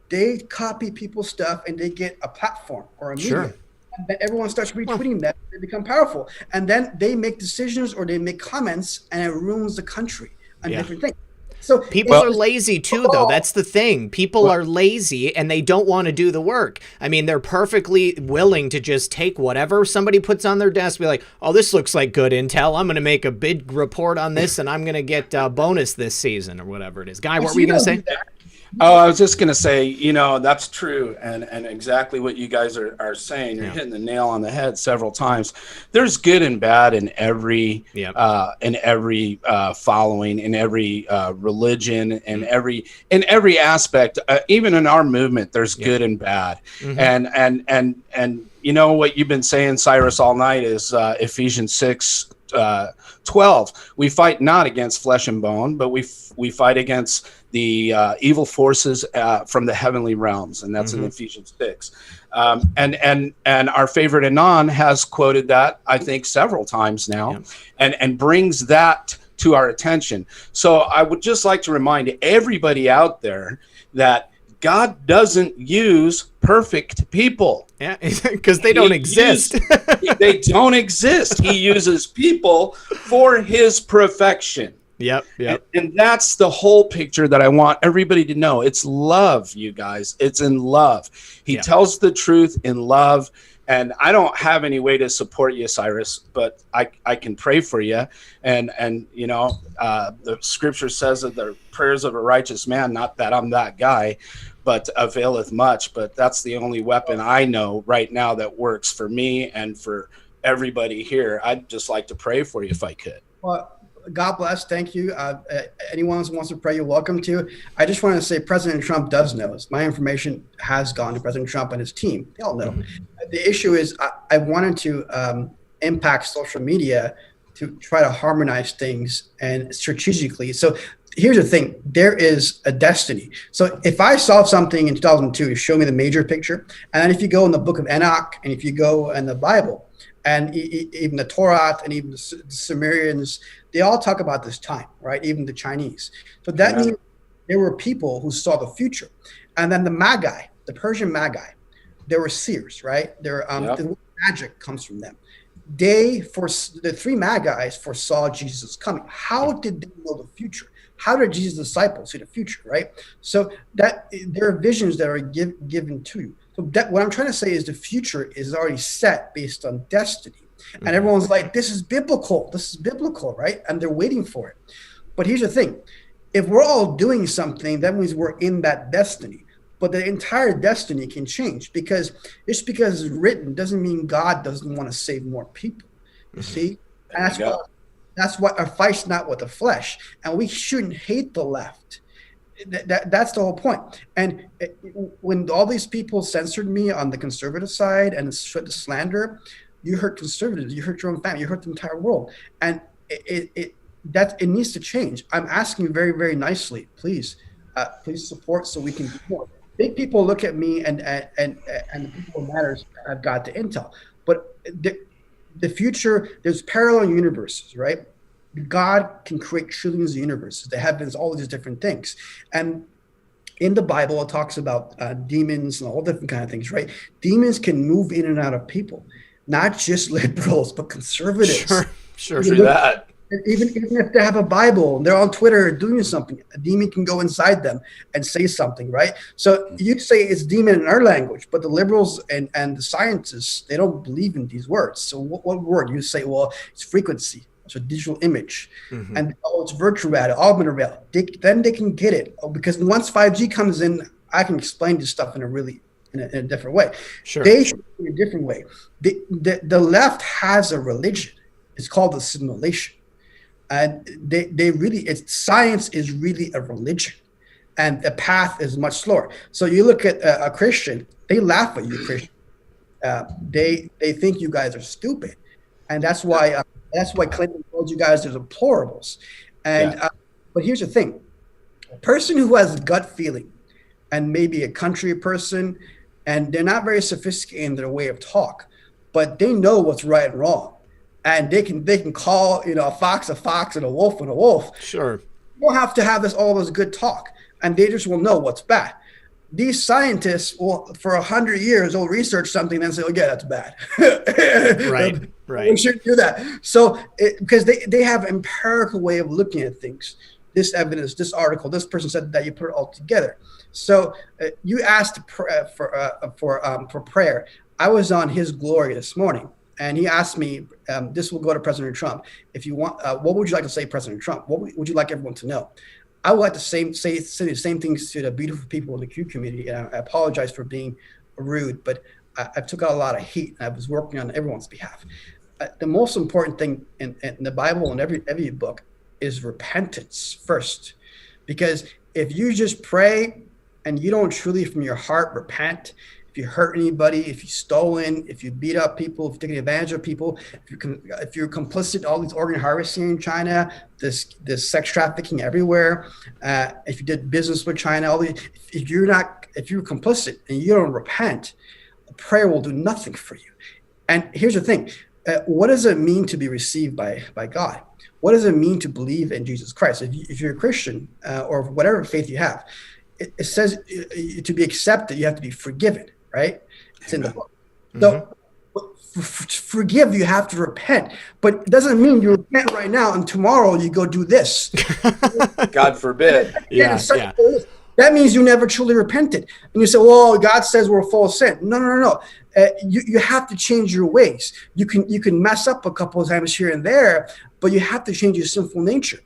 they copy people's stuff and they get a platform or a media. Sure. And then everyone starts retweeting that, they become powerful. And then they make decisions or they make comments and it ruins the country and different things. So people are lazy too, though. That's the thing. People are lazy and they don't want to do the work. I mean, they're perfectly willing to just take whatever somebody puts on their desk, be like, oh, this looks like good intel. I'm going to make a big report on this and I'm going to get a bonus this season or whatever it is. Guy, what were you going to say? Oh, I was just going to say, you know, that's true. And exactly what you guys are saying. You're hitting the nail on the head several times. There's good and bad in every following, in every religion, in every aspect. Even in our movement, there's good and bad. And you know what you've been saying, Cyrus, all night is Ephesians 6. 12. We fight not against flesh and bone, but we fight against the evil forces from the heavenly realms, and that's in Ephesians 6. And our favorite Anon has quoted that, I think, several times now, and brings that to our attention. So I would just like to remind everybody out there that God doesn't use perfect people. Yeah, because they don't exist. They don't exist. He uses people for his perfection. Yep. And that's the whole picture that I want everybody to know. It's love, you guys. It's in love. He tells the truth in love. And I don't have any way to support you, Cyrus, but I can pray for you. And you know, the scripture says that the prayers of a righteous man, not that I'm that guy, but availeth much. But that's the only weapon I know right now that works for me and for everybody here. I'd just like to pray for you if I could. Well, God bless. Thank you. Anyone who wants to pray, you're welcome to. I just want to say President Trump does know. My information has gone to President Trump and his team. They all know. The issue is I wanted to impact social media to try to harmonize things and strategically. So here's the thing. There is a destiny. So if I saw something in 2002, show me the major picture. And then if you go in the book of Enoch, and if you go in the Bible, and even the Torah and even the Sumerians, they all talk about this time, right? Even the Chinese. So that means there were people who saw the future. And then the Magi, the Persian Magi, they were seers, right? The magic comes from them. The three Magi foresaw Jesus coming. How did they know the future? How did Jesus' disciples see the future, right? So that there are visions that are given to you. So what I'm trying to say is the future is already set based on destiny. And everyone's like, this is biblical, right? And they're waiting for it. But here's the thing. If we're all doing something, that means we're in that destiny. But the entire destiny can change, because just because it's written doesn't mean God doesn't want to save more people. You see? And that's why our fight's not with the flesh. And we shouldn't hate the left. That's the whole point. And when all these people censored me on the conservative side and the slander, you hurt conservatives, you hurt your own family, you hurt the entire world. And it needs to change. I'm asking very, very nicely, please support so we can do more. Big people look at me and the people who matters have got the intel. But the future, there's parallel universes, right? God can create trillions of universes. There have been all these different things. And in the Bible, it talks about demons and all different kind of things, right? Demons can move in and out of people, not just liberals, but conservatives. Sure, that. Even if they have a Bible and they're on Twitter doing something, a demon can go inside them and say something, right? So you say it's demon in our language, but the liberals and the scientists, they don't believe in these words. So what word? You say, well, it's frequency. It's a digital image. And it's virtual reality, augmented reality. Then they can get it, because once 5G comes in, I can explain this stuff in a different way. Sure. They should in a different way. The left has a religion. It's called assimilation. And science is really a religion, and the path is much slower. So you look at a Christian, they laugh at you, Christian. They think you guys are stupid, and that's why Clinton told you guys they're deplorables. And but here's the thing: a person who has gut feeling, and maybe a country person, and they're not very sophisticated in their way of talk, but they know what's right and wrong. And they can call a fox and a wolf. Sure. You don't have to have all this good talk, and they just will know what's bad. These scientists will, for 100 years, will research something and say, "Oh yeah, that's bad." Right. We shouldn't do that. So because they have an empirical way of looking at things. This evidence, this article, this person said that, you put it all together. So you asked for prayer. I was on His Glory this morning. And he asked me, this will go to President Trump. If you want, what would you like to say, President Trump? What would you like everyone to know? I would like to say the same things to the beautiful people in the Q community. And I apologize for being rude, but I took out a lot of heat, and I was working on everyone's behalf. The most important thing in the Bible and every book is repentance first. Because if you just pray and you don't truly from your heart repent, if you hurt anybody, if you stolen, if you beat up people, if you're taking advantage of people, if you're complicit in all these organ harvesting in China, this sex trafficking everywhere, if you did business with China, if you're complicit and you don't repent, prayer will do nothing for you. And here's the thing. What does it mean to be received by God? What does it mean to believe in Jesus Christ? If you're a Christian or whatever faith you have, it says to be accepted, you have to be forgiven, right? It's in the book. So forgive, you have to repent. But it doesn't mean you repent right now and tomorrow you go do this. God forbid. Yeah. That means you never truly repented. And you say, well, God says we're full of sin. No. You have to change your ways. You can mess up a couple of times here and there, but you have to change your sinful nature.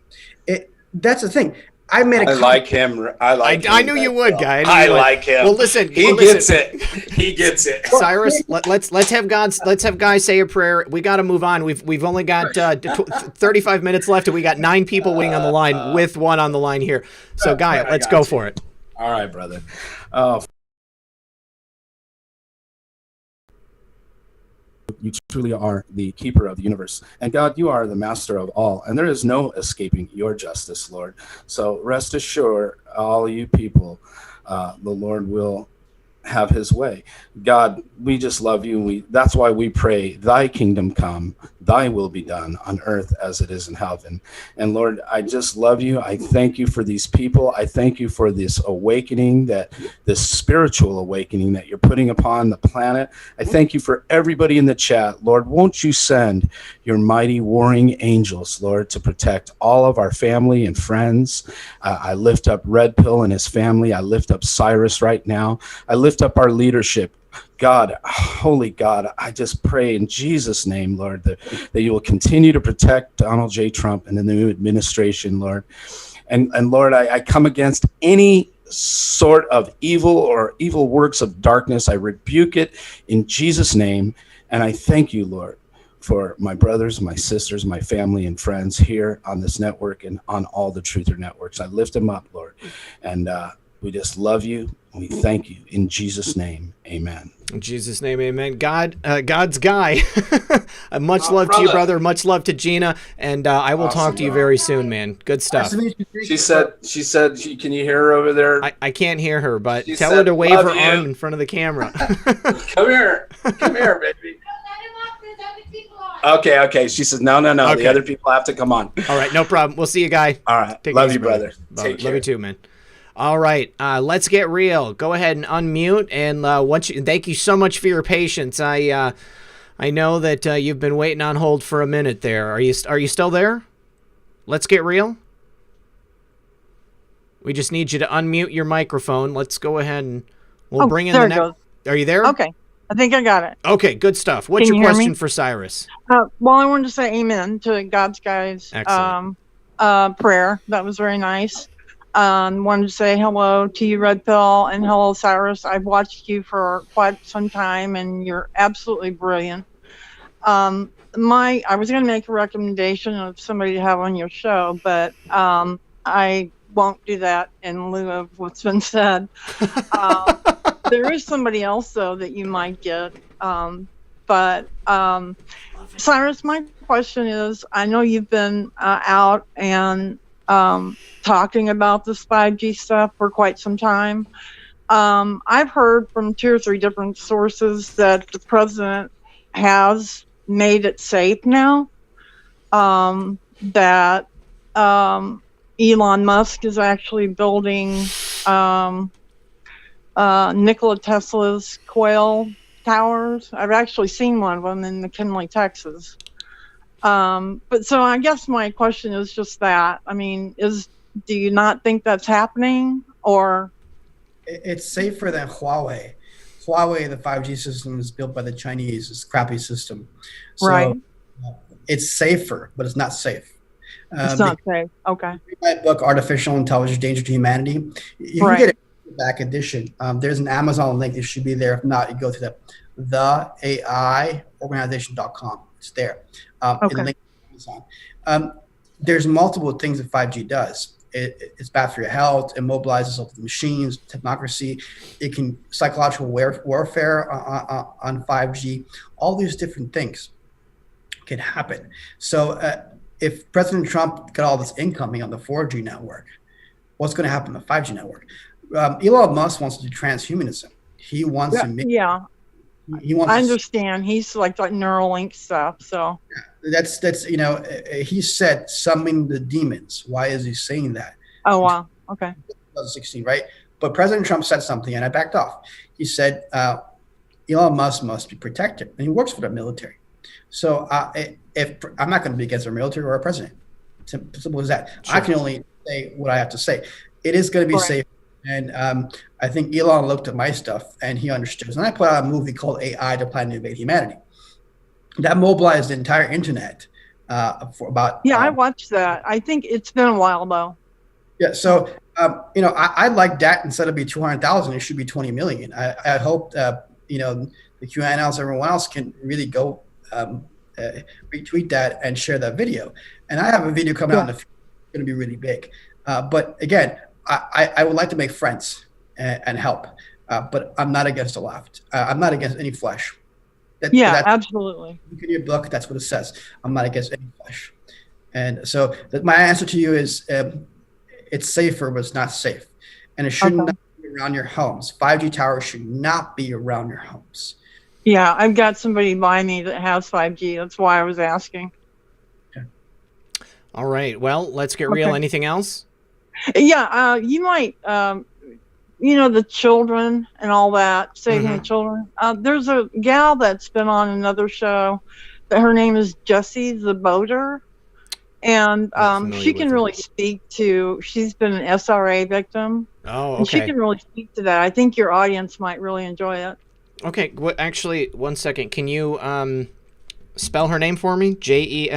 That's the thing. I like him. I knew you would, guy. I like him. Well, listen. He gets it. He gets it. Cyrus, let's have Guy say a prayer. We got to move on. We've only got 35 minutes left, and we got 9 people waiting on the line with one on the line here. So, Guy, let's go for it. All right, brother. You truly are the keeper of the universe. And God, you are the master of all. And there is no escaping your justice, Lord. So rest assured, all you people, the Lord will have his way. God, we just love you. That's why we pray, thy kingdom come, thy will be done on earth as it is in heaven. And Lord, I just love you. I thank you for these people. I thank you for this awakening, this spiritual awakening that you're putting upon the planet. I thank you for everybody in the chat. Lord, won't you send your mighty warring angels, Lord, to protect all of our family and friends. I lift up Red Pill and his family. I lift up Cyrus right now. I lift up our leadership. God, holy God, I just pray in Jesus' name, Lord, that you will continue to protect Donald J. Trump and the new administration, Lord. And Lord, I come against any sort of evil works of darkness. I rebuke it in Jesus' name. And I thank you, Lord, for my brothers, my sisters, my family and friends here on this network and on all the Truther networks. I lift them up, Lord. And we just love you. We thank you in Jesus' name. Amen. In Jesus' name, amen. God's Guy. Much love to you, brother. Much love to Gina. And I will talk to you very soon, man. Good stuff. She said, can you hear her over there? I can't hear her, but tell her to wave her arm in front of the camera. Come here, baby. Okay. She says, no. Okay. The other people have to come on. All right, no problem. We'll see you, Guy. All right. Love you, brother. Take care. Love you too, man. All right, let's get real. Go ahead and unmute, and thank you so much for your patience. I know that you've been waiting on hold for a minute there. Are you still there? Let's get real. We just need you to unmute your microphone. Let's go ahead and we'll bring in the next. Are you there? Okay, I think I got it. Okay, good stuff. What's your question for Cyrus? Well, I wanted to say amen to God's Guy's prayer. That was very nice. Wanted to say hello to you, Red Pill, and hello, Cyrus. I've watched you for quite some time, and you're absolutely brilliant. I was going to make a recommendation of somebody to have on your show, but I won't do that in lieu of what's been said. There is somebody else, though, that you might get. But Cyrus, my question is, I know you've been out and talking about this 5G stuff for quite some time. I've heard from 2 or 3 different sources that the president has made it safe now, that Elon Musk is actually building Nikola Tesla's Quail Towers. I've actually seen one of them in McKinley, Texas. But so I guess my question is just that. I mean, do you not think that's happening, or? It's safer than Huawei. Huawei, the 5G system is built by the Chinese. It's a crappy system. So, right. It's safer, but it's not safe. It's not safe. Okay. My book, Artificial Intelligence, Danger to Humanity. You can get a back edition. There's an Amazon link. It should be there. If not, you go to the AIorganization.com. It's there. Okay. There's multiple things that 5G does. It's bad for your health. It mobilizes all the machines, technocracy. It can psychological warfare on 5G. All these different things can happen. So if President Trump got all this incoming on the 4G network, what's going to happen on the 5G network? Elon Musk wants to do transhumanism. He wants to make. Yeah. He wants. I understand. He's like Neuralink stuff. So. That's he said summon the demons. Why is he saying that? Oh wow. Okay. 2016, right? But President Trump said something, and I backed off. He said Elon Musk must be protected, and he works for the military. So if I'm not going to be against a military or a president, simple as that. Sure. I can only say what I have to say. It is going to be safe. And I think Elon looked at my stuff and he understood. And I put out a movie called AI, The Plan to Invade Humanity. That mobilized the entire internet for about. Yeah, I watched that. I think it's been a while though. Yeah, so I'd like that instead of be 200,000, it should be 20 million. I hope the QAnons, everyone else can really go retweet that and share that video. And I have a video coming out in the future. It's going to be really big. But again, I would like to make friends and help, but I'm not against the left. I'm not against any flesh. Absolutely. Look in your book, that's what it says. I'm not against any flesh. And so my answer to you is it's safer, but it's not safe. And it should not be around your homes. 5G towers should not be around your homes. Yeah, I've got somebody by me that has 5G. That's why I was asking. Okay. All right. Well, let's get real. Anything else? Yeah, you might, the children and all that, saving the children. There's a gal that's been on another show that her name is Jessie the Boater. And she can really speak to, she's been an SRA victim. Oh, okay. And she can really speak to that. I think your audience might really enjoy it. Okay. Actually, one second. Can you spell her name for me? Jessie?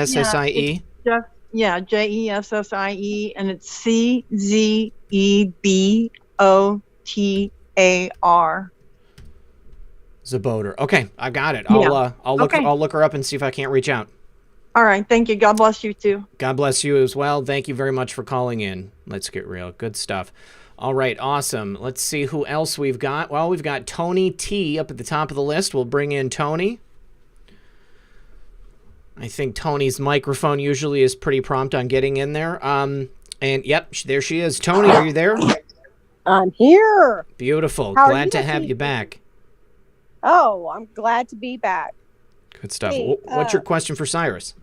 Yeah, Jessie, and it's Czebotar. Zaboter. Okay, I got it. I'll look her up and see if I can't reach out. All right, thank you. God bless you too. God bless you as well. Thank you very much for calling in. Let's get real. Good stuff. All right, awesome. Let's see who else we've got. Well, we've got Tony T up at the top of the list. We'll bring in Tony. I think Tony's microphone usually is pretty prompt on getting in there. And yep, there she is. Tony, are you there? I'm here. Beautiful. Glad to have you back. Oh, I'm glad to be back. Good stuff. Hey, what's your question for Cyrus?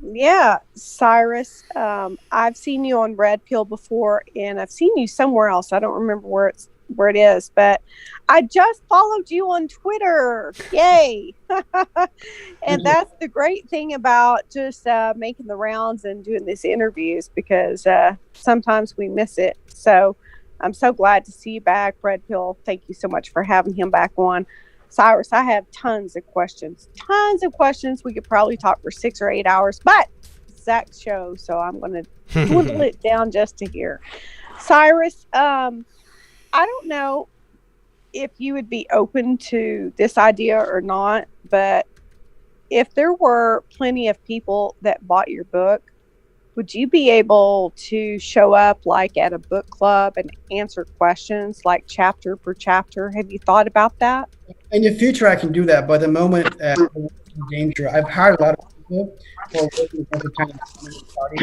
Yeah, Cyrus, I've seen you on Red Pill before, and I've seen you somewhere else. I don't remember where it is, but I just followed you on Twitter. Yay. And that's the great thing about just making the rounds and doing these interviews, because sometimes we miss it. So I'm so glad to see you back, Red Pill. Thank you so much for having him back on. Cyrus, I have tons of questions. We could probably talk for 6 or 8 hours, but it's Zach's show, so I'm going to dwindle it down just to hear. Cyrus, I don't know if you would be open to this idea or not, but if there were plenty of people that bought your book, would you be able to show up like at a book club and answer questions like chapter per chapter? Have you thought about that? In the future, I can do that. But at the moment, in danger. I've hired a lot of people who are working for the China Communist Party.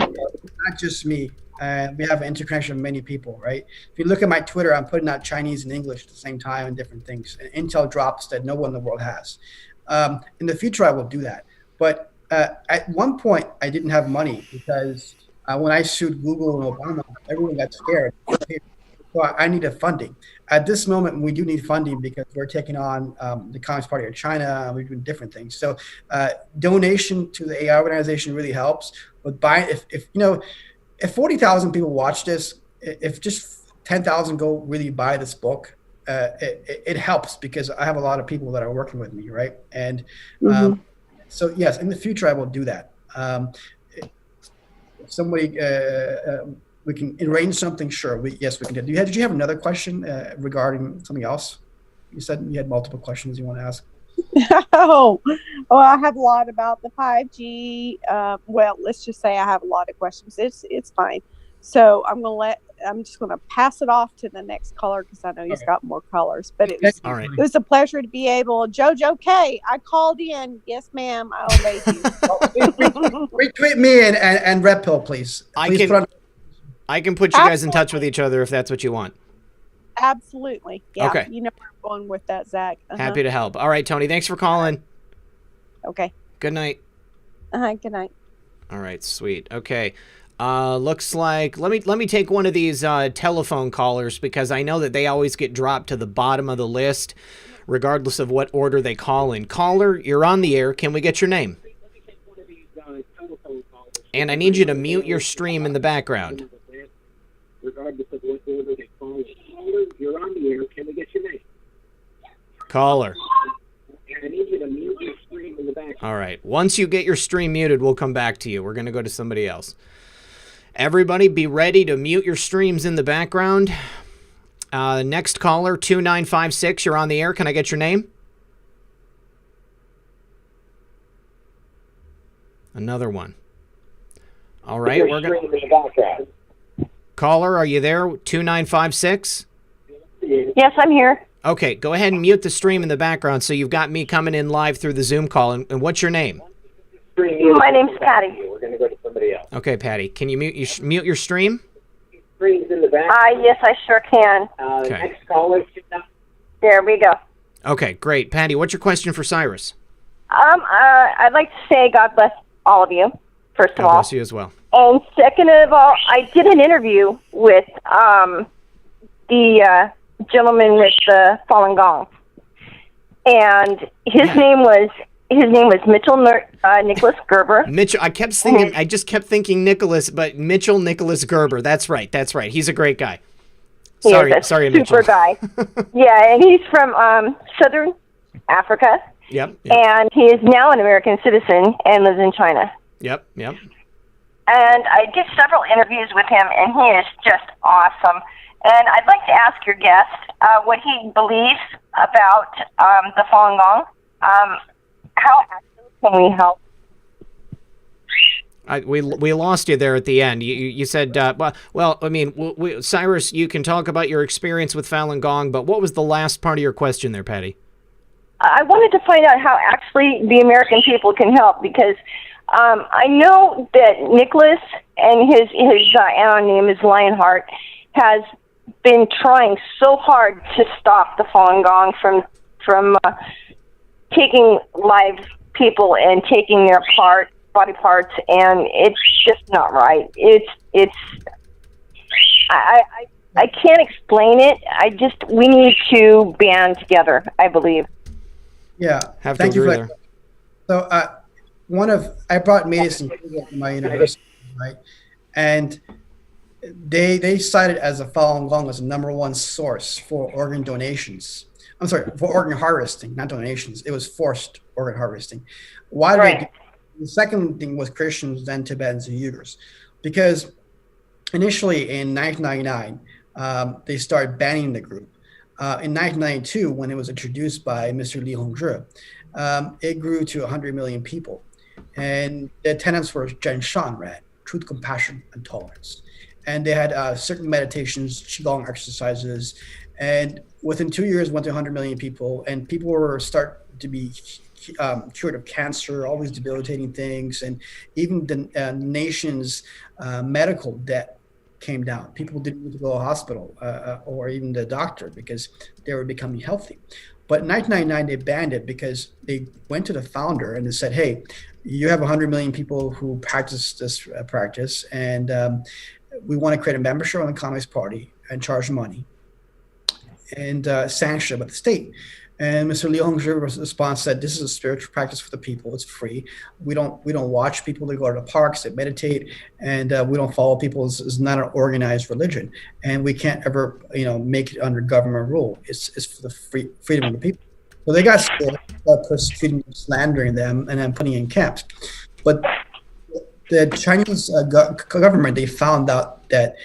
It's not just me. We have an interconnection of many people, right? If you look at my Twitter, I'm putting out Chinese and English at the same time and different things. And intel drops that no one in the world has. In the future, I will do that. But at one point, I didn't have money because when I sued Google and Obama, everyone got scared. So I needed funding. At this moment, we do need funding because we're taking on the Communist Party of China. We're doing different things. So donation to the AI organization really helps. But if 40,000 people watch this, if just 10,000 go really buy this book, it helps because I have a lot of people that are working with me, right? And so yes, in the future I will do that. If somebody we can arrange something, sure. Yes, we can do. Did you have another question regarding something else? You said you had multiple questions you want to ask. Oh, well, I have a lot about the 5G. Well, let's just say I have a lot of questions. It's fine. So I'm just gonna pass it off to the next caller because I know he's got more callers. But it was All right. it was a pleasure to be able. Jojo K, I called in. Yes, ma'am. I obeyed you. Retweet me and Red Pill, please. I Please can- put on- I can put you guys in touch with each other if that's what you want. Absolutely. Yeah. Okay. You know where I'm going with that, Zach. Happy to help. All right, Tony, thanks for calling. Okay. Good night. Good night. All right, sweet. Okay. Looks like let me take one of these telephone callers because I know that they always get dropped to the bottom of the list regardless of what order they call in. Caller, you're on the air. Can we get your name? And I need you to mute your stream in the background. Regardless of what order they call it. You're on the air. Can we get your name? Caller. And I need you to mute your stream in the background. All right. Once you get your stream muted, we'll come back to you. We're going to go to somebody else. Everybody be ready to mute your streams in the background. Next caller, 2956. You're on the air. Can I get your name? Another one. All right. We're going to... Caller, are you there? 2956? Yes, I'm here. Okay, go ahead and mute the stream in the background so you've got me coming in live through the Zoom call. And what's your name? My name's Patty. We're going to go to somebody else. Okay, Patty. Can you mute your stream? Screen's in the back. Yes, I sure can. Okay. Next caller. There we go. Okay, great. Patty, what's your question for Cyrus? I'd like to say God bless all of you, first of God all. bless you as well. And second of all, I did an interview with the gentleman with the Falun Gong, and his name was Mitchell Nicholas Gerber. Mitchell, I kept thinking, I just kept thinking Nicholas, but Mitchell Nicholas Gerber. That's right. He's a great guy. Sorry, super Mitchell. guy. Yeah, and he's from Southern Africa. Yep. And he is now an American citizen and lives in China. Yep. And I did several interviews with him, and he is just awesome. And I'd like to ask your guest what he believes about the Falun Gong. How actually can we help? We lost you there at the end. You said, well, I mean, Cyrus, you can talk about your experience with Falun Gong, but what was the last part of your question there, Patty? I wanted to find out how actually the American people can help, because I know that Nicholas and his name is Lionheart has been trying so hard to stop the Falun Gong from taking live people and taking their body parts, and it's just not right. I can't explain it. We need to band together, I believe. Yeah. Have Thank to you agree for there. So I brought medicine to my university, right? And they cited as a Falun Gong as the #1 source for organ donations. I'm sorry, for organ harvesting, not donations. It was forced organ harvesting. Why did they do? The second thing was Christians, then Tibetans and Uyghurs, because initially in 1999 they started banning the group. In 1992, when it was introduced by Mr. Li Hongzhi, it grew to 100 million people. And the tenets were Zhen Shan Ran, truth, compassion, and tolerance. And they had certain meditations, Qigong exercises. And within 2 years, went to 100 million people. And people were starting to be cured of cancer, all these debilitating things. And even the nation's medical debt came down. People didn't need to go to the hospital or even the doctor because they were becoming healthy. But in 1999, they banned it because they went to the founder and they said, hey, you have 100 million people who practice this practice, and we want to create a membership on the Communist Party and charge money and sanction it by the state. And Mr. Li Hongzhi's response said, this is a spiritual practice for the people. It's free. We don't watch people. They go to the parks, they meditate, and we don't follow people. It's not an organized religion. And we can't ever, make it under government rule. It's for the freedom of the people. So they got scared, persecuting, slandering them, and then putting in camps. But the Chinese government, they found out that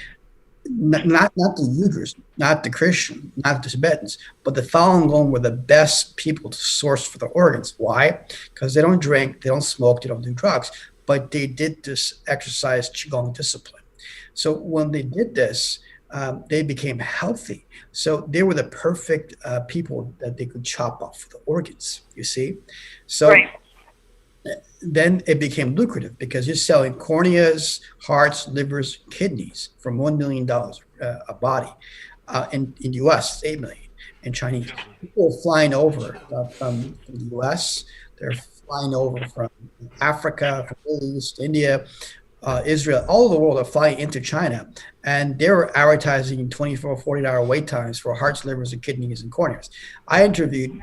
not the Uyghurs, not the Christians, not the Tibetans, but the Falun Gong were the best people to source for the organs. Why? Because they don't drink, they don't smoke, they don't do drugs, but they did this exercise Qigong discipline. So when they did this, they became healthy. So they were the perfect people that they could chop off the organs, you see? So then it became lucrative because you're selling corneas, hearts, livers, kidneys from $1 million a body. In US, $8 million. In Chinese, people are flying over from the US. They're flying over from Africa, from the Middle East, India, Israel, all over the world are flying into China. And they were advertising 24, 48-hour wait times for hearts, livers, and kidneys and corneas. I interviewed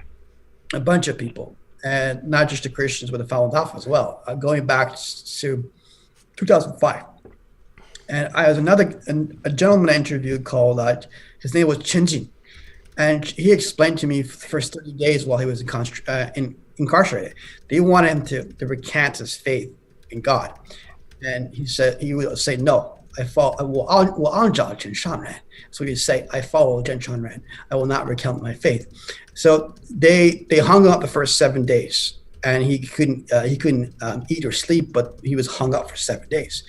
a bunch of people, and not just the Christians, but the Falun Dafa as well, going back to 2005. And I was a gentleman I interviewed called, his name was Chen Jin. And he explained to me for the first 30 days while he was incarcerated, they wanted him to recant his faith in God. And he said, he would say, no, I follow, so he'd say, I follow Zhen Shanren. I will not recount my faith. So they hung him up the first 7 days, and he couldn't eat or sleep, but he was hung up for 7 days.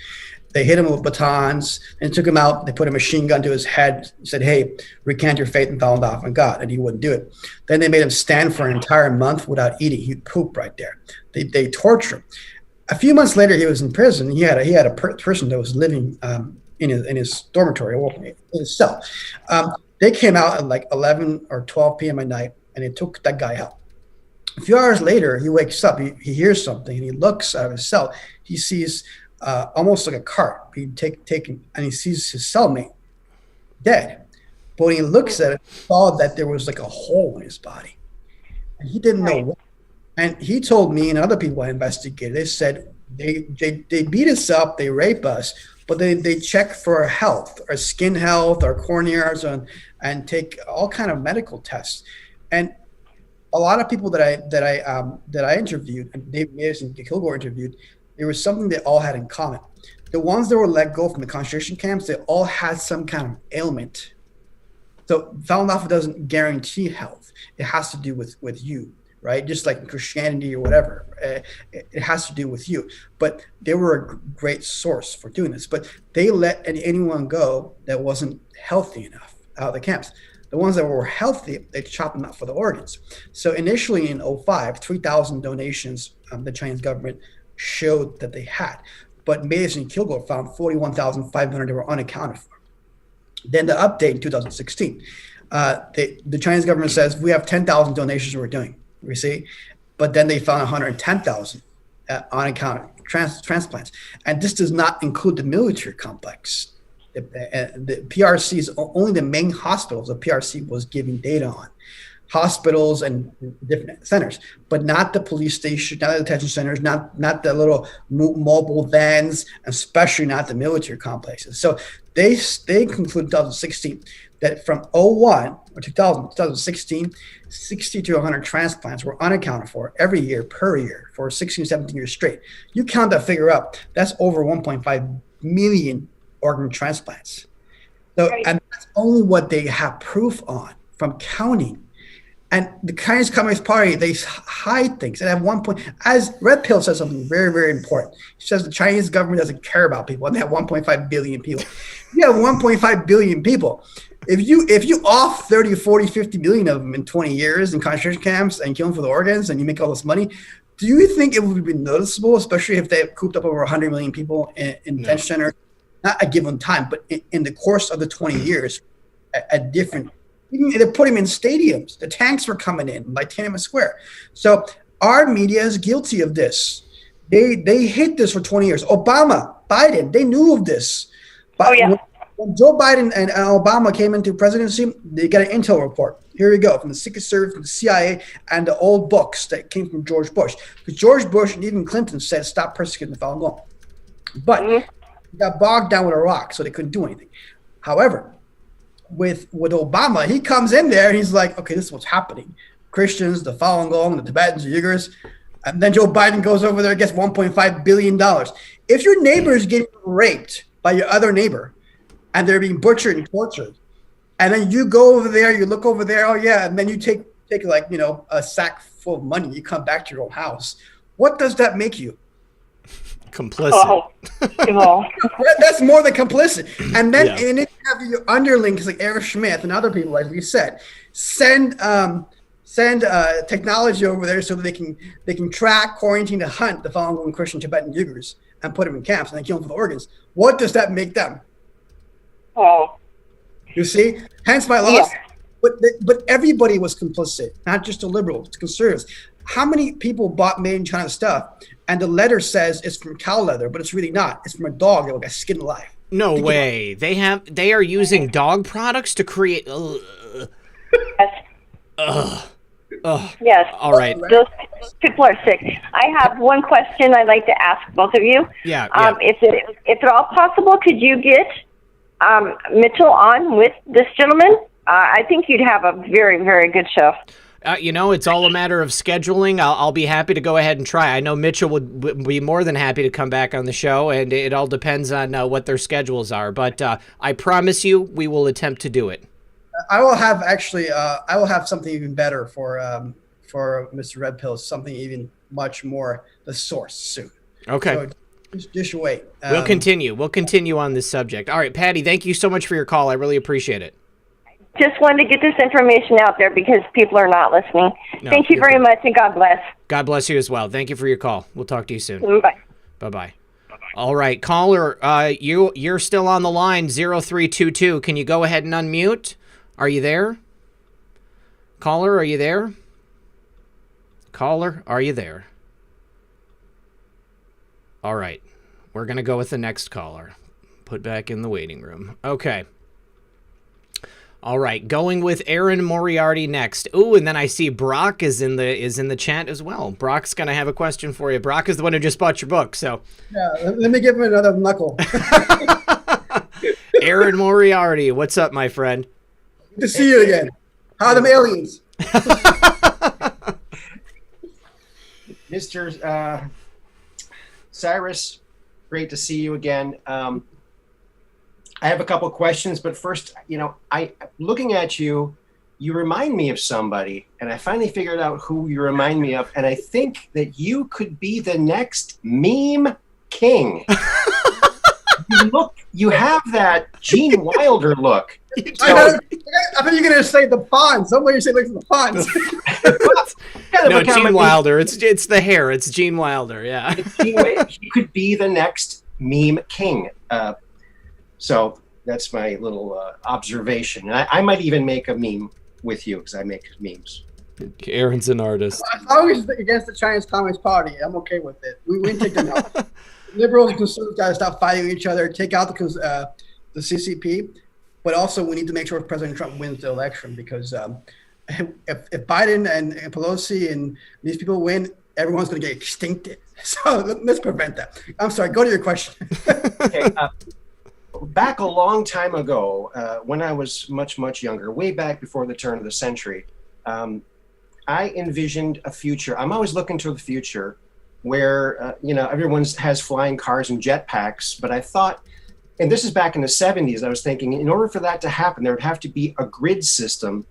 They hit him with batons and took him out. They put a machine gun to his head, said, hey, recant your faith in Falun Dafa and God, and he wouldn't do it. Then they made him stand for an entire month without eating. He'd poop right there. They torture him. A few months later, he was in prison. He had a person that was living in his dormitory, in his cell. They came out at like 11 or 12 p.m. at night, and they took that guy out. A few hours later, he wakes up. He hears something, and he looks out of his cell. He sees almost like a cart being taken, and he sees his cellmate dead. But when he looks at it, he saw that there was like a hole in his body, and he didn't know what. And he told me and other people I investigated, they said they beat us up, they rape us, but they check for our health, our skin health, our corneas, and take all kind of medical tests. And a lot of people that I interviewed, and Dave Mayers and Kilgore interviewed, there was something they all had in common. The ones that were let go from the concentration camps, they all had some kind of ailment. So Falun Dafa doesn't guarantee health. It has to do with you, right? Just like Christianity or whatever. It has to do with you. But they were a great source for doing this. But they let anyone go that wasn't healthy enough out of the camps. The ones that were healthy, they chopped them up for the organs. So initially in 2005, 3,000 donations the Chinese government showed that they had. But Mayers and Kilgore found 41,500 that were unaccounted for. Then the update in 2016, the Chinese government says, we have 10,000 donations we're doing, you see? But then they found 110,000 unaccounted transplants. And this does not include the military complex. The PRC is only the main hospitals the PRC was giving data on. Hospitals and different centers, but not the police station, not the detention centers, not the little mobile vans, especially not the military complexes. So they concluded 2016 that from 2001 or 2016, 60 to 100 transplants were unaccounted for every year per year for 16, 17 years straight. You count that figure up, that's over 1.5 million organ transplants. So, and that's only what they have proof on from counting. And the Chinese Communist Party, they hide things. And at one point, as Red Pill says something very, very important. He says the Chinese government doesn't care about people, and they have 1.5 billion people. You have 1.5 billion people. If you off 30, 40, 50 billion of them in 20 years in concentration camps and kill them for the organs, and you make all this money, do you think it would be noticeable, especially if they cooped up over 100 million people in detention centers? Not a given time, but in the course of the 20 years, at different. They put him in stadiums. The tanks were coming in like Tiananmen Square. So our media is guilty of this. They hid this for 20 years. Obama, Biden, they knew of this. But when Joe Biden and Obama came into presidency, they got an intel report. Here we go, from the Secret Service, from the CIA, and the old books that came from George Bush. Because George Bush and even Clinton said, stop persecuting the Falun Gong. But they got bogged down with Iraq, so they couldn't do anything. However, with Obama, he comes in there and he's like, okay, this is what's happening. Christians, the Falun Gong, the Tibetans, the Uyghurs. And then Joe Biden goes over there and gets $1.5 billion. If your neighbor is getting raped by your other neighbor and they're being butchered and tortured, and then you go over there, you look over there, oh yeah, and then you take like, you know, a sack full of money, you come back to your own house. What does that make you? Complicit. Oh, well, That's more than complicit. And then, Yeah. and then you have your underlings like Eric Schmidt and other people, like we said, send technology over there so that they can track, quarantine, and hunt the Falun Gong Christian Tibetan Uyghurs and put them in camps and then kill them for the organs. What does that make them? oh, You see? Hence my loss. Yeah. But everybody was complicit, not just the liberals, the conservatives. How many people bought made in China stuff and the letter says it's from cow leather, but it's really not. It's from a dog that got skinned alive. No way. They are using dog products to create. yes. Ugh. Yes. All right. Those people are sick. I have one question I'd like to ask both of you. Yeah. If at all possible, could you get Mitchell on with this gentleman? I think you'd have a very, very good show. It's all a matter of scheduling. I'll be happy to go ahead and try. I know Mitchell would be more than happy to come back on the show, and it all depends on what their schedules are. But I promise you, we will attempt to do it. I will have something even better for Mr. Red Pill, something even much more the source soon. Okay. So just wait. We'll continue. We'll continue on this subject. All right, Patty, thank you so much for your call. I really appreciate it. Just wanted to get this information out there because people are not listening. No, Thank you very much, and God bless. God bless you as well. Thank you for your call. We'll talk to you soon. Bye. Bye-bye. All right, caller, you're still on the line, 0322. Can you go ahead and unmute? Are you there? Caller, are you there? Caller, are you there? All right, we're going to go with the next caller. Put back in the waiting room. Okay. All right, going with Aaron Moriarty next. Ooh, and then I see Brock is in the chat as well. Brock's going to have a question for you. Brock is the one who just bought your book, so. Yeah, let me give him another knuckle. Aaron Moriarty, what's up, my friend? Good to see you again. How are them aliens? Mr. Cyrus, great to see you again. I have a couple questions, but first, looking at you, you remind me of somebody, and I finally figured out who you remind me of, and I think that you could be the next meme king. You have that Gene Wilder look. I thought you were going to say the Fonz. Somebody say like the Fonz. No, Gene Wilder. It's the hair. It's Gene Wilder. Yeah. You could be the next meme king. So that's my little observation. I might even make a meme with you because I make memes. Aaron's an artist. As long as it's against the Chinese Communist Party, I'm okay with it. We can take them out. Liberals and conservatives got to stop fighting each other, take out the CCP, but also we need to make sure President Trump wins the election because if Biden and Pelosi and these people win, everyone's going to get extincted. So let's prevent that. I'm sorry. Go to your question. Okay. Back a long time ago, when I was much, much younger, way back before the turn of the century, I envisioned a future. I'm always looking to the future where, everyone has flying cars and jetpacks. But I thought, and this is back in the 70s, I was thinking, in order for that to happen, there would have to be a grid system,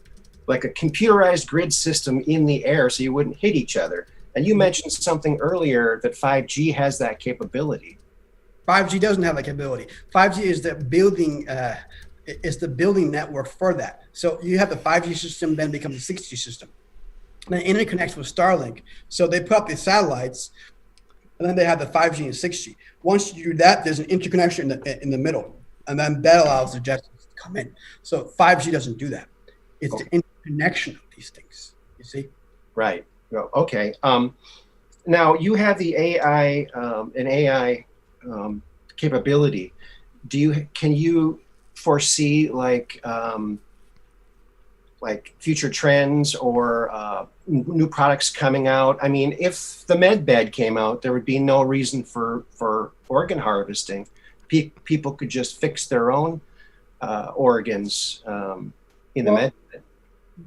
like a computerized grid system in the air so you wouldn't hit each other. And you mentioned something earlier that 5G has that capability. 5G doesn't have that capability. 5G is the building network for that. So you have the 5G system, then becomes a 6G system. Then it interconnects with Starlink. So they put up the satellites, and then they have the 5G and 6G. Once you do that, there's an interconnection in the middle, and then that allows the jets to come in. So 5G doesn't do that. It's the interconnection of these things. You see? Right. Well, okay. Now you have the AI capability. Can you foresee like future trends or new products coming out? I mean, if the med bed came out, there would be no reason for organ harvesting. People could just fix their own organs in the med bed.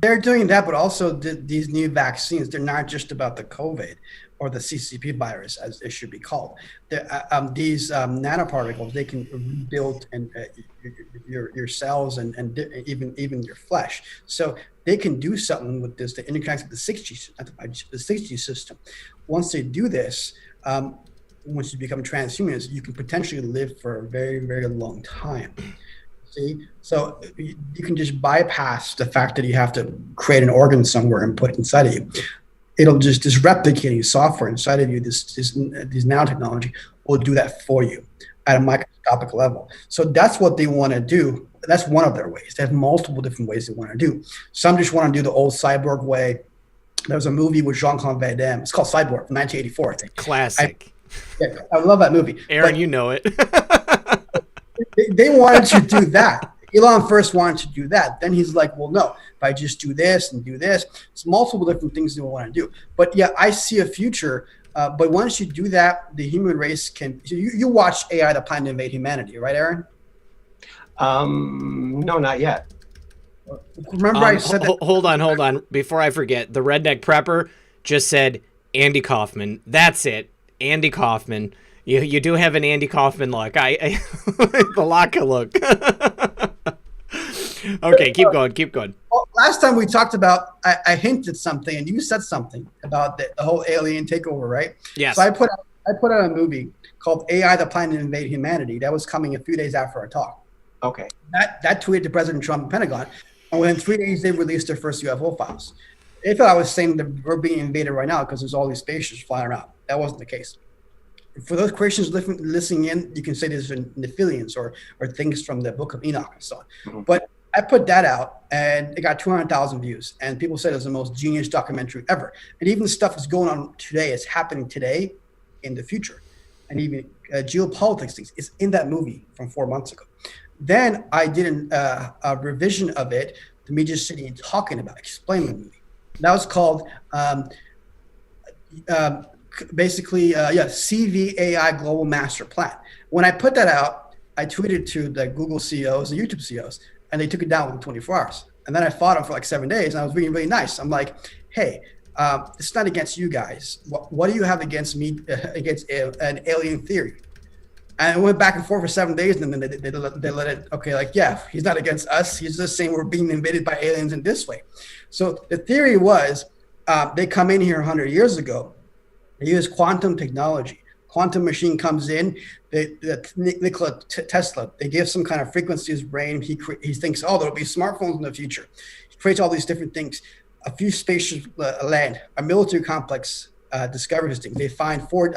They're doing that, but also these new vaccines, they're not just about the COVID or the CCP virus, as it should be called. These nanoparticles, they can rebuild your cells and even your flesh. So they can do something with this to interconnect with the 6G, not the 5G, the 6G system. Once they do this, once you become transhumanist, you can potentially live for a very, very long time. See, so you can just bypass the fact that you have to create an organ somewhere and put it inside of you. It'll just, this replicating software inside of you, this nanotechnology will do that for you at a microscopic level. So that's what they want to do. That's one of their ways. They have multiple different ways they want to do. Some just want to do the old cyborg way. There was a movie with Jean-Claude Van Damme. It's called Cyborg from 1984, I think. Classic. I love that movie. Aaron, you know it. They wanted to do that. Elon first wanted to do that. Then he's like, well, no, if I just do this and do this, it's multiple different things they want to do. But yeah, I see a future. But once you do that, the human race can, you watch AI, The Plan to Invade Humanity, right, Aaron? No, not yet. Remember I said that. Hold on. Before I forget, the Redneck Prepper just said Andy Kaufman. That's it. Andy Kaufman. You do have an Andy Kaufman look. The Laka look. Okay, keep going. Well, last time we talked about, I hinted something, and you said something about the whole alien takeover, right? Yes. So I put out a movie called AI: The Plan to Invade Humanity. That was coming a few days after our talk. Okay. That tweeted to President Trump and Pentagon, and within 3 days they released their first UFO files. They thought I was saying that we're being invaded right now because there's all these spaceships flying around. That wasn't the case. For those Christians listening in, you can say there's Nephilians or things from the Book of Enoch and so on. Mm-hmm. But I put that out, and it got 200,000 views, and people said it was the most genius documentary ever. And even stuff that's going on today, is happening today in the future. And even geopolitics things is in that movie from 4 months ago. Then I did a revision of it, to me just sitting and talking about, explaining the movie. That was called CVAI Global Master Plan. When I put that out, I tweeted to the Google CEOs, the YouTube CEOs, and they took it down within 24 hours. And then I fought them for like 7 days, and I was being really nice. I'm like, hey, it's not against you guys. What do you have against me, against an alien theory? And it went back and forth for 7 days, and then they let it, okay, like, yeah, he's not against us. He's just saying we're being invaded by aliens in this way. So the theory was they come in here 100 years ago. They use quantum technology. Quantum machine comes in. Nikola Tesla, they give some kind of frequency to his brain. He thinks, oh, there'll be smartphones in the future. He creates all these different things. A few spaceships land. A military complex discovers things. They find four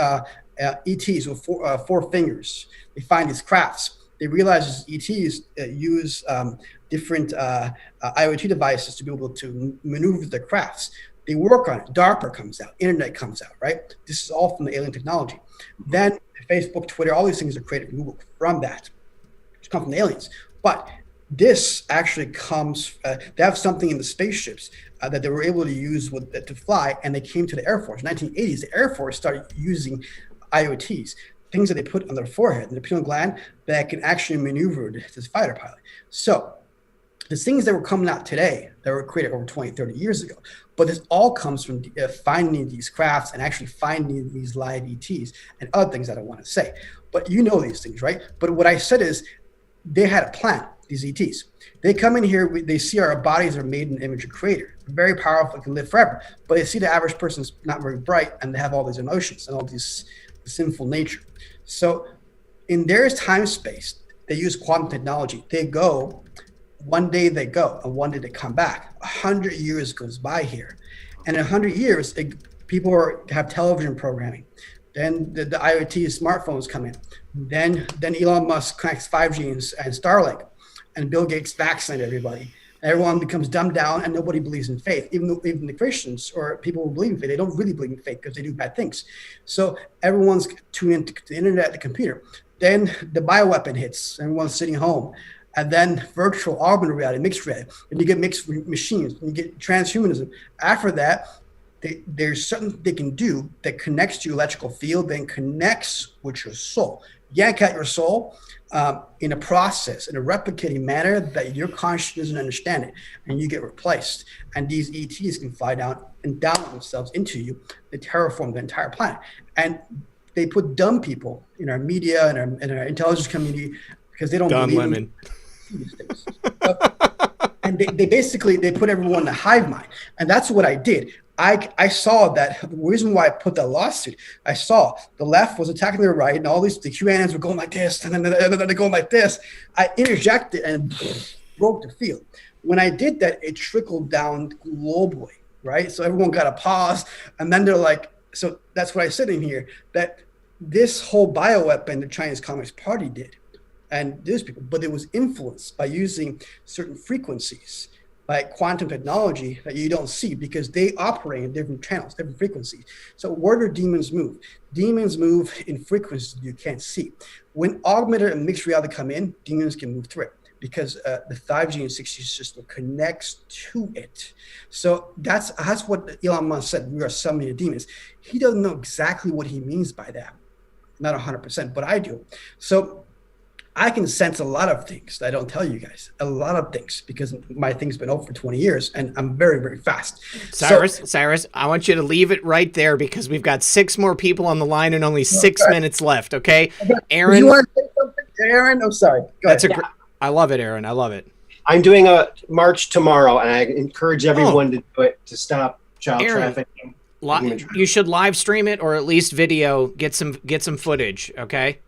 ETs with four fingers. They find these crafts. They realize these ETs use different IoT devices to be able to maneuver the crafts. They work on it. DARPA comes out. Internet comes out, right? This is all from the alien technology. Then Facebook, Twitter, all these things are created from Google from that. It's come from the aliens. But this actually comes, they have something in the spaceships that they were able to use to fly, and they came to the Air Force. In the 1980s, the Air Force started using IoTs, things that they put on their forehead, the pineal gland, that can actually maneuver this fighter pilot. So the things that were coming out today that were created over 20, 30 years ago, but this all comes from finding these crafts and actually finding these live ETs and other things that I want to say. But you know these things, right? But what I said is they had a plan, these ETs. They come in here, they see our bodies are made in the image of creator, very powerful, can live forever. But they see the average person's not very bright, and they have all these emotions and all these sinful nature. So in their time space, they use quantum technology. They go, one day they go, and one day they come back. 100 years goes by here. And in 100 years, people have television programming. Then the IoT smartphones come in. Then Elon Musk connects 5G and Starlink. And Bill Gates vaccinated everybody. Everyone becomes dumbed down, and nobody believes in faith. Even the Christians or people who believe in faith, they don't really believe in faith because they do bad things. So everyone's tuned into the internet, the computer. Then the bioweapon hits. Everyone's sitting home. And then virtual, augmented reality, mixed reality. And you get mixed machines. And you get transhumanism. After that, there's something they can do that connects to your electrical field, then connects with your soul. Yank out your soul in a process, in a replicating manner that your conscience doesn't understand it, and you get replaced. And these ETs can fly down and download themselves into you. They terraform the entire planet. And they put dumb people in our media and our intelligence community because they don't dumb believe women. these things. And and they basically put everyone in a hive mind, and that's what I did. I saw that the reason why I put that lawsuit. I saw the left was attacking the right, and all the QAnons were going like this, and then they're going like this. I interjected and broke the field. When I did that, it trickled down globally, right? So everyone got a pause, and then they're like, so that's what I said in here, that this whole bioweapon the Chinese Communist Party did, and these people, but it was influenced by using certain frequencies, by quantum technology that you don't see because they operate in different channels, different frequencies. So where do demons move? Demons move in frequencies you can't see. When augmented and mixed reality come in, demons can move through it because the 5G and 6G system connects to it. So that's what Elon Musk said, we are summoning the demons. He doesn't know exactly what he means by that. Not 100%, but I do. So I can sense a lot of things that I don't tell you guys, a lot of things, because my thing's been open for 20 years and I'm very, very fast. Cyrus, I want you to leave it right there because we've got 6 more people on the line and only 6 minutes left, okay? Aaron. You want to say something, Aaron? I'm sorry. Go ahead. I love it, Aaron. I love it. I'm doing a march tomorrow, and I encourage everyone to do it to stop child trafficking. You should live stream it or at least video, get some footage, okay?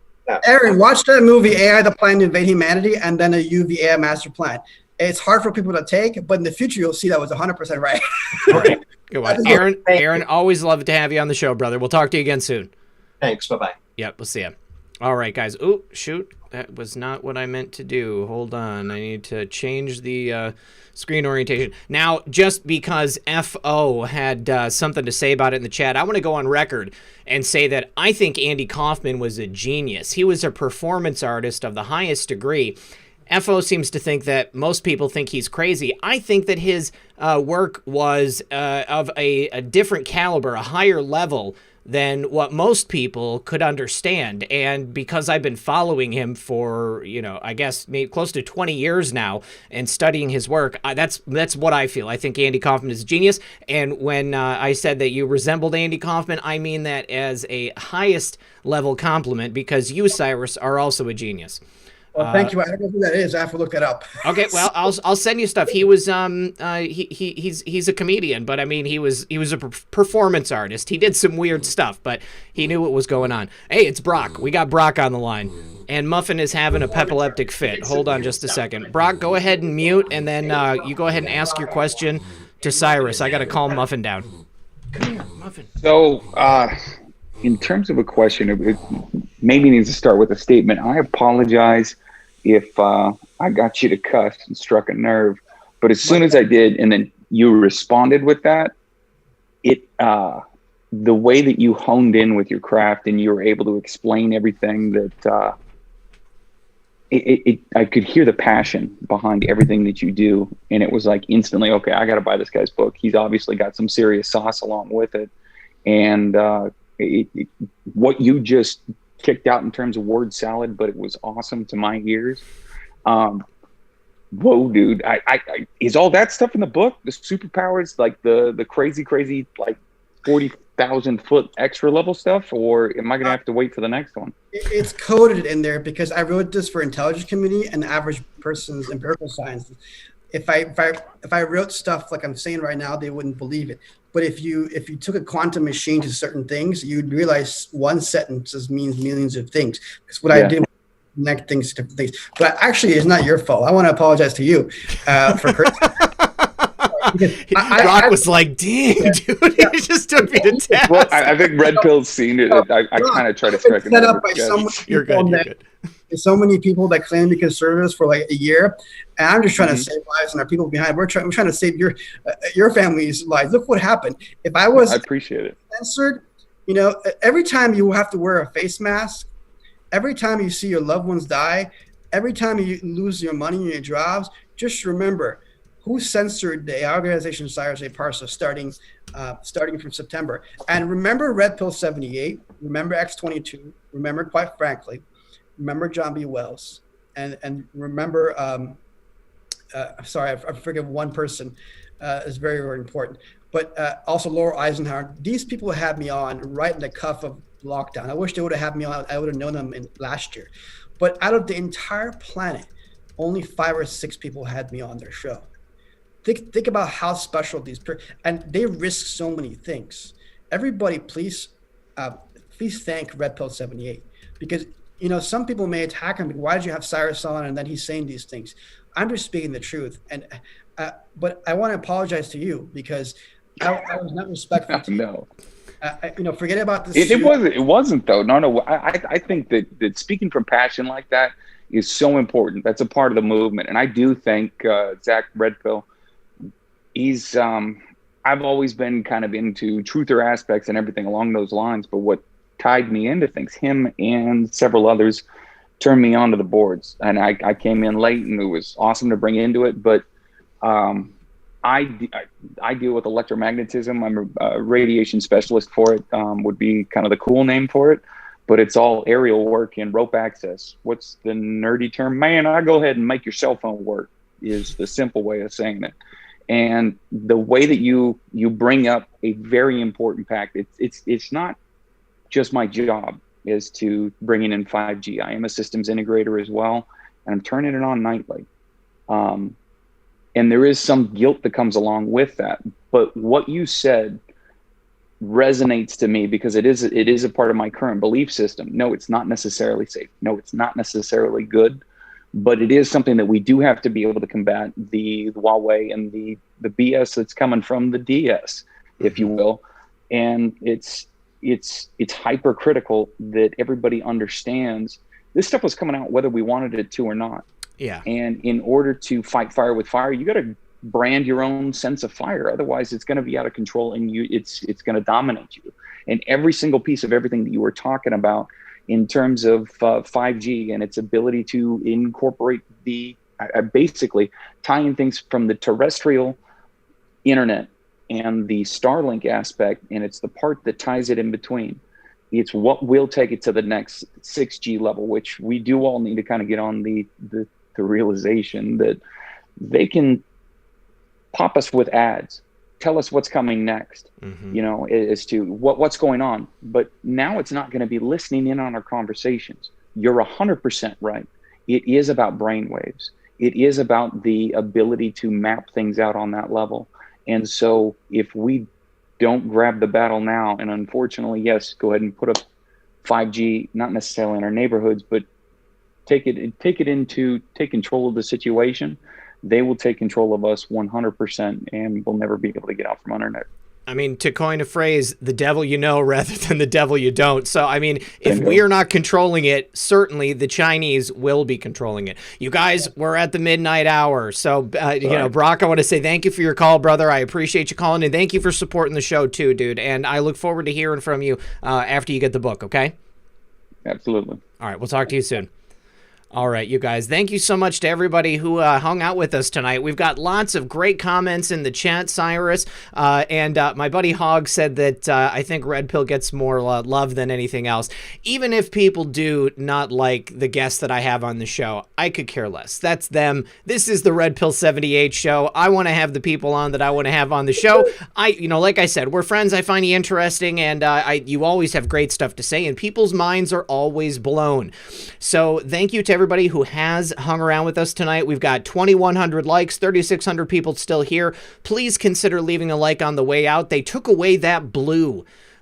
Aaron, watch that movie AI, the Plan to Invade Humanity, and then a UVA Master Plan. It's hard for people to take, but in the future, you'll see that was 100% right. All right. Good one. Aaron, always love to have you on the show, brother. We'll talk to you again soon. Thanks. Bye-bye. Yep, we'll see you. All right, guys. Oh, shoot. That was not what I meant to do. Hold on. I need to change the screen orientation. Now, just because FO had something to say about it in the chat, I want to go on record and say that I think Andy Kaufman was a genius. He was a performance artist of the highest degree. FO seems to think that most people think he's crazy. I think that his work was of a different caliber, a higher level than what most people could understand. And because I've been following him for, I guess maybe close to 20 years now and studying his work, that's what I feel. I think Andy Kaufman is a genius. And when I said that you resembled Andy Kaufman, I mean that as a highest level compliment because you, Cyrus, are also a genius. Well, thank you. I don't know who that is. I have to look that up. Okay, well, I'll send you stuff. He was he's a comedian, but I mean he was a performance artist. He did some weird stuff, but he knew what was going on. Hey, it's Brock. We got Brock on the line, and Muffin is having a epileptic fit. Hold on just a second, Brock. Go ahead and mute, and then you go ahead and ask your question to Cyrus. I got to calm Muffin down. Come here, Muffin. So, in terms of a question, it maybe needs to start with a statement. I apologize if I got you to cuss and struck a nerve, but as soon as I did, and then you responded with that, the way that you honed in with your craft and you were able to explain everything that I could hear the passion behind everything that you do, and it was like instantly, okay, I got to buy this guy's book. He's obviously got some serious sauce along with it, and what you just kicked out in terms of word salad, but it was awesome to my ears. Whoa, dude! I is all that stuff in the book? The superpowers, like the crazy, like 40,000 foot extra level stuff, or am I gonna have to wait for the next one? It's coded in there because I wrote this for intelligence community and average person's empirical science. If I wrote stuff like I'm saying right now, they wouldn't believe it. But if you took a quantum machine to certain things, you'd realize one sentence means millions of things. Because what I did was connect things to different things. But actually, it's not your fault. I want to apologize to you for Brock was like, "Dang, dude, he just took me to task." Well, I think Red Pill's seen it. I kind of try to strike set up by You're good. There's so many people that claim to be conservatives for like a year, and I'm just trying to save lives and our people behind. We're trying to save your family's lives. Look what happened. If I was appreciate it. Censored, every time you have to wear a face mask, every time you see your loved ones die, every time you lose your money and your jobs, just remember who censored the organization Cyrus A. Parsa starting from September. And remember Red Pill 78, remember X-22, remember, quite frankly, remember John B. Wells, and remember, sorry, I forget one person is very, very important, but also Laura Eisenhower. These people had me on right in the cuff of lockdown. I wish they would have had me on. I would have known them last year. But out of the entire planet, only 5 or 6 people had me on their show. think about how special and they risk so many things. Everybody, please thank Red Pill 78, because some people may attack him. Why did you have Cyrus on and then he's saying these things? I'm just speaking the truth, and but I want to apologize to you because I was not respectful to No. Forget about this. It wasn't though. No. I think that speaking from passion like that is so important. That's a part of the movement, and I do think Zach Red Pill. He's I've always been kind of into truther aspects and everything along those lines. But what tied me into things, him and several others turned me onto the boards, and I came in late, and it was awesome to bring into it. But I deal with electromagnetism. I'm a radiation specialist for it, would be kind of the cool name for it. But it's all aerial work and rope access. What's the nerdy term? Man, I go ahead and make your cell phone work is the simple way of saying it. And the way that you bring up a very important fact, it's not just my job is to bringing in 5G. I am a systems integrator as well, and I'm turning it on nightly. And there is some guilt that comes along with that. But what you said resonates to me because it is a part of my current belief system. No, it's not necessarily safe. No, it's not necessarily good. But it is something that we do have to be able to combat the Huawei and the BS that's coming from the DS, if you will. And it's hypercritical that everybody understands this stuff was coming out whether we wanted it to or not. Yeah. And in order to fight fire with fire, you got to brand your own sense of fire. Otherwise, it's going to be out of control, and it's going to dominate you. And every single piece of everything that you were talking about in terms of 5G and its ability to incorporate basically tying things from the terrestrial internet and the Starlink aspect, and it's the part that ties it in between. It's what will take it to the next 6G level, which we do all need to kind of get on the realization that they can pop us with ads, tell us what's coming next, as to what's going on. But now it's not going to be listening in on our conversations. You're 100% right. It is about brainwaves. It is about the ability to map things out on that level. And so if we don't grab the battle now, and unfortunately, yes, go ahead and put up 5G, not necessarily in our neighborhoods, but take control of the situation, they will take control of us 100%, and we'll never be able to get out from under it. I mean, to coin a phrase, the devil you know rather than the devil you don't. So, I mean, if we are not controlling it, certainly the Chinese will be controlling it. You guys, we're at the midnight hour. So, Brock, I want to say thank you for your call, brother. I appreciate you calling, and thank you for supporting the show too, dude. And I look forward to hearing from you after you get the book, okay? Absolutely. All right, we'll talk to you soon. All right, you guys, thank you so much to everybody who hung out with us tonight. We've got lots of great comments in the chat, Cyrus. And my buddy Hogg said that I think Red Pill gets more love than anything else. Even if people do not like the guests that I have on the show, I could care less. That's them. This is the Red Pill 78 show. I want to have the people on that I want to have on the show. Like I said, we're friends. I find you interesting, and you always have great stuff to say, and people's minds are always blown. So thank you to everybody who has hung around with us tonight. We've got 2,100 likes, 3,600 people still here. Please consider leaving a like on the way out. They took away that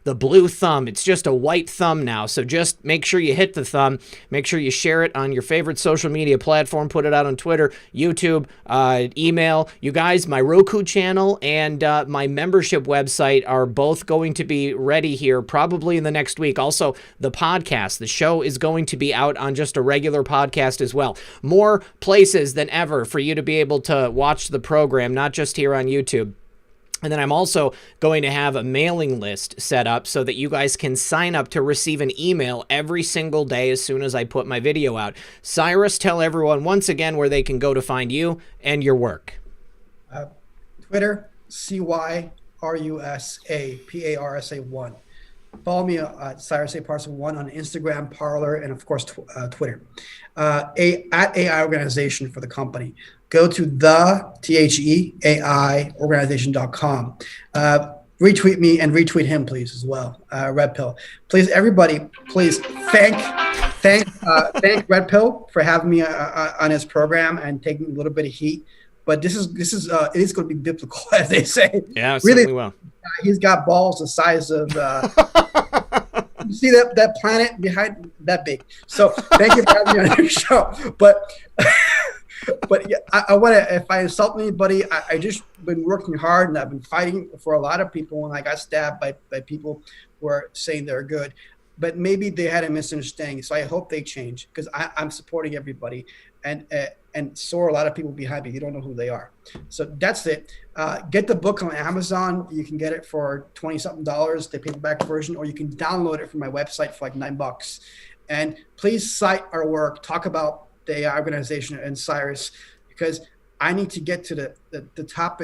the blue thumb. It's just a white thumb now. So just make sure you hit the thumb. Make sure you share it on your favorite social media platform. Put it out on Twitter, YouTube, email. You guys, my Roku channel and my membership website are both going to be ready here probably in the next week. Also, the podcast. The show is going to be out on just a regular podcast as well. More places than ever for you to be able to watch the program, not just here on YouTube. And then I'm also going to have a mailing list set up so that you guys can sign up to receive an email every single day as soon as I put my video out. Cyrus, tell everyone once again where they can go to find you and your work. Twitter, CYRUSA, PARSA1. Follow me at Cyrus A Parsa 1 on Instagram, Parler, and of course Twitter. At AI Organization for the company. Go to TheAIorganization.com. Retweet me and retweet him, please, as well. Red Pill. Please, everybody, please thank Red Pill for having me on his program and taking a little bit of heat but this is it is going to be biblical, as they say. Yeah, really certainly will. He's got balls the size of you see that planet behind that big. So thank you for having me on your show. But yeah, I want to, if I insult anybody, I just been working hard, and I've been fighting for a lot of people, and I got stabbed by people who are saying they're good, but maybe they had a misunderstanding. So I hope they change, because I'm supporting everybody, and so are a lot of people behind me. You don't know who they are. So that's it. Get the book on Amazon. You can get it for $20-something, the paperback version, or you can download it from my website for like $9. And please cite our work. Talk about the AI organization and Cyrus, because I need to get to the top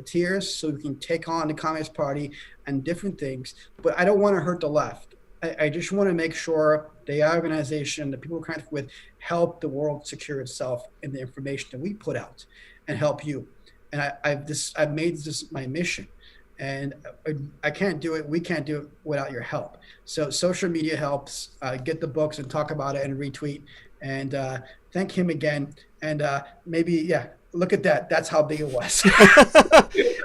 tiers so we can take on the Communist Party and different things. But I don't want to hurt the left. I just want to make sure the AI organization, the people we're connected with, help the world secure itself in the information that we put out, and help you. And I've made this my mission, and I can't do it. We can't do it without your help. So social media helps. Get the books and talk about it and retweet. And thank him again. And maybe, look at that. That's how big it was.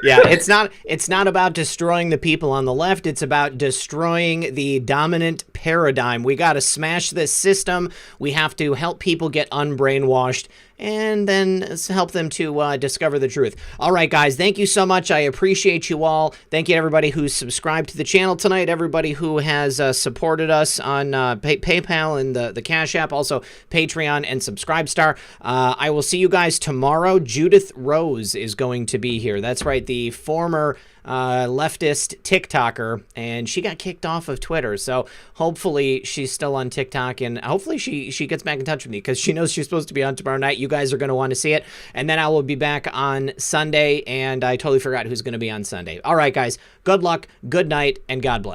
Yeah, it's not about destroying the people on the left. It's about destroying the dominant paradigm. We got to smash this system. We have to help people get unbrainwashed, and then help them to discover the truth. All right, guys, thank you so much. I appreciate you all. Thank you to everybody who's subscribed to the channel tonight, everybody who has supported us on PayPal and the Cash App, also Patreon and Subscribestar. I will see you guys tomorrow. Judith Rose is going to be here. That's right, the former leftist TikToker, and she got kicked off of Twitter. So hopefully she's still on TikTok, and hopefully she gets back in touch with me, because she knows she's supposed to be on tomorrow night. You guys are going to want to see it. And then I will be back on Sunday, and I totally forgot who's going to be on Sunday. All right, guys, good luck, good night, and God bless.